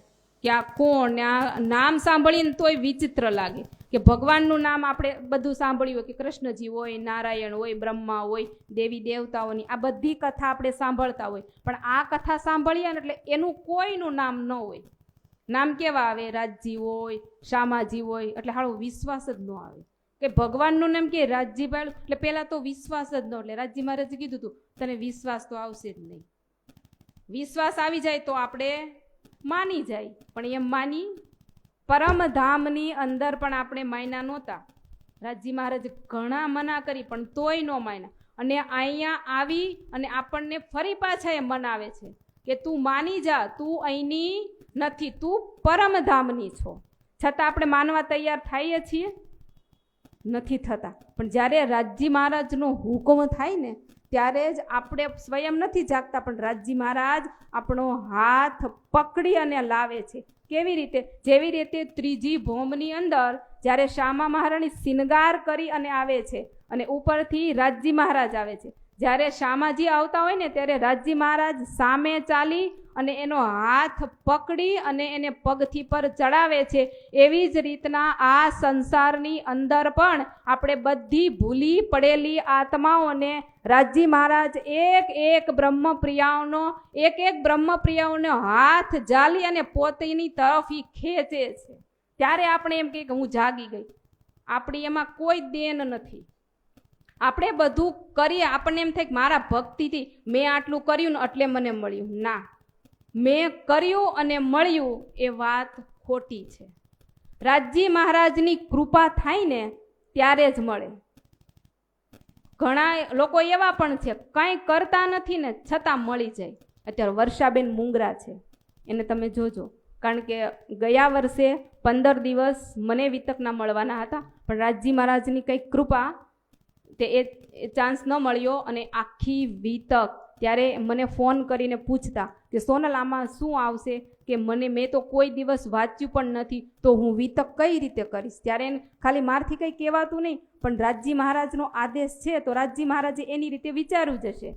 કે આ કોણ ને આ નામ સાંભળીને તોય વિચિત્ર લાગે કે ભગવાનનું નામ આપણે બધું સાંભળ્યું હોય કે કૃષ્ણજી હોય, નારાયણ હોય, બ્રહ્મા હોય, દેવી દેવતાઓની આ બધી કથા આપણે સાંભળતા હોય, પણ આ કથા સાંભળીએ ને એટલે એનું કોઈનું નામ ન હોય. નામ કેવા આવે? રાજજી હોય, શામાજી હોય, એટલે હાળો વિશ્વાસ જ ન આવે કે ભગવાનનું નામ કે રાજજીભાઈ, એટલે પહેલાં તો વિશ્વાસ જ ન. એટલે રાજજી મહારાજે કીધું હતું તને વિશ્વાસ તો આવશે જ નહીં. વિશ્વાસ આવી જાય તો આપણે માની જાય, પણ એમ માની પરમધામની અંદર પણ આપણે માયના નહોતા. રાજજી મહારાજ ઘણા મના કરી પણ તોય ન માયના, અને અહીંયા આવી અને આપણને ફરી પાછા એ મનાવે છે કે તું માની જા, તું અહીંની નથી, તું પરમધામની છો. છતાં આપણે માનવા તૈયાર થઈએ છીએ? નથી થતા. પણ જ્યારે રાજજી મહારાજનો હુકમ થાય ને ત્યારે જ આપણે સ્વયં નથી જાગતા, પણ રાજજી મહારાજ આપણો હાથ પકડી અને લાવે છે. કેવી રીતે? જેવી રીતે ત્રીજી ભોમની અંદર જ્યારે શ્યામા મહારાણી શિનગાર કરી અને આવે છે અને ઉપરથી રાજજી મહારાજ આવે છે, જ્યારે શ્યામાજી આવતા હોય ને ત્યારે રાજજી મહારાજ સામે ચાલી અને એનો હાથ પકડી અને એને પગથી પર ચડાવે છે. એવી જ રીતના આ સંસારની અંદર પણ આપણે બધી ભૂલી પડેલી આત્માઓને રાજજી મહારાજ એક બ્રહ્મપ્રિયાઓનો હાથ જાલી અને પોતાની તરફ ખેંચે છે. ત્યારે આપણે એમ કહીએ કે હું જાગી ગઈ. આપણી એમાં કોઈ દેન નથી. આપણે બધું કરીએ, આપણને એમ થાય કે મારા ભક્તિથી મેં આટલું કર્યું ને એટલે મને મળ્યું. ના, મેં કર્યું અને મળ્યું એ વાત ખોટી છે. રાજજી મહારાજની કૃપા થાય ને ત્યારે જ મળે. ઘણા લોકો એવા પણ છે કંઈ કરતા નથી ને છતાં મળી જાય. અત્યારે વર્ષાબેન મુંગરા છે, એને તમે જોજો, કારણ કે ગયા વર્ષે 15 દિવસ મને વિતકના મળવાના હતા, પણ રાજજી મહારાજની કંઈક કૃપા તે એ ચાન્સ ન મળ્યો, અને આખી વિતક ત્યારે મને ફોન કરીને પૂછતા કે સોનલ આમાં શું આવશે, કે મેં તો કોઈ દિવસ વાંચ્યું પણ નથી, તો હું વિતક કઈ રીતે કરીશ. ત્યારે ખાલી મારથી કંઈ કહેવાતું નહીં, પણ રાજજી મહારાજનો આદેશ છે તો રાજજી મહારાજે એની રીતે વિચાર્યું જ હશે.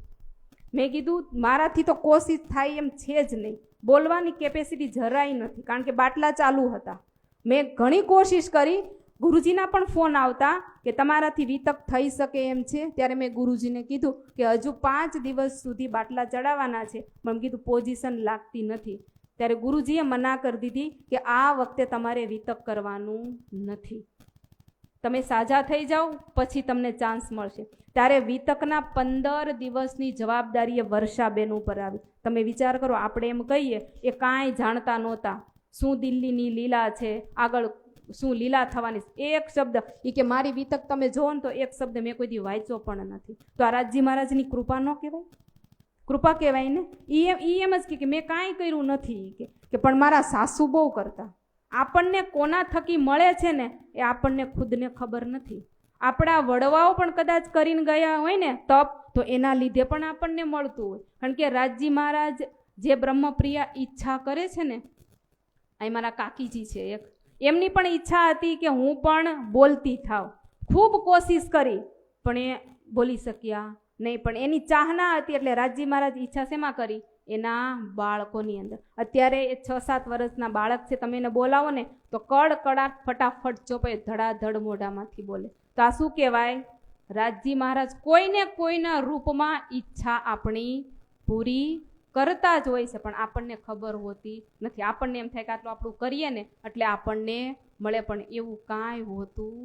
મેં કીધું મારાથી તો કોશિશ થાય એમ છે જ નહીં, બોલવાની કેપેસિટી જરાય નથી, કારણ કે બાટલા ચાલુ હતા. મેં ઘણી કોશિશ કરી, ગુરુજીના પણ ફોન આવતા કે તમારાથી વિતક થઈ શકે એમ છે. ત્યારે મેં ગુરુજીને કીધું કે હજુ 5 દિવસ સુધી બાટલા ચડાવવાના છે, પણ કીધું પોઝિશન લાગતી નથી. ત્યારે ગુરુજીએ મના કરી દીધી કે આ વખતે તમારે વિતક કરવાનું નથી, તમે સાજા થઈ જાઓ પછી તમને ચાન્સ મળશે. ત્યારે વિતકના 15 દિવસની જવાબદારી એ વર્ષાબેન ઉપર આવી. તમે વિચાર કરો, આપણે એમ કહીએ એ કાંઈ જાણતા નહોતા શું દિલ્હીની લીલા છે, આગળ શું લીલા થવાની. એક શબ્દ એ કે મારી વિતક તમે જોવો ને તો એક શબ્દ મેં કોઈ દી વાંચ્યો પણ નથી. તો આ રાજજી મહારાજની કૃપા ન કહેવાય? કૃપા કહેવાય ને. ઈ એમ જ કે મેં કાંઈ કર્યું નથી કે પણ મારા સાસુ બહુ કરતા. આપણને કોના થકી મળે છે ને એ આપણને ખુદને ખબર નથી. આપણા વડવાઓ પણ કદાચ કરીને ગયા હોય ને તપ, તો એના લીધે પણ આપણને મળતું હોય. કારણ કે રાજજી મહારાજ જે બ્રહ્મપ્રિયા ઈચ્છા કરે છે ને, અહીં મારા કાકીજી છે એક, એમની પણ ઈચ્છા હતી કે હું પણ બોલતી થાવ. ખૂબ કોશિશ કરી પણ એ બોલી શક્યા નહીં. પણ એની ચાહના હતી એટલે રાજજી મહારાજ ઈચ્છા શેમાં કરી? એના બાળકોની અંદર. અત્યારે એ 6-7 વર્ષના બાળક છે, તમે એને બોલાવો ને તો કડકડાટ ફટાફટ ચોપે ધડાધડ મોઢામાંથી બોલે. તો આ શું કહેવાય? રાજજી મહારાજ કોઈને કોઈના રૂપમાં ઈચ્છા આપણી પૂરી કરતા જ હોય છે, પણ આપણને ખબર હોતી નથી. આપણને એમ થાય કે આટલું આપણું કરીએ ને એટલે આપણને મળે, પણ એવું કાંઈ હોતું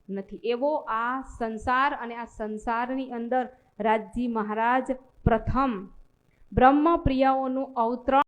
નથી. એવો આ સંસાર, અને આ સંસારની અંદર રાજજી મહારાજ પ્રથમ બ્રહ્મપ્રિયાઓનું અવતરણ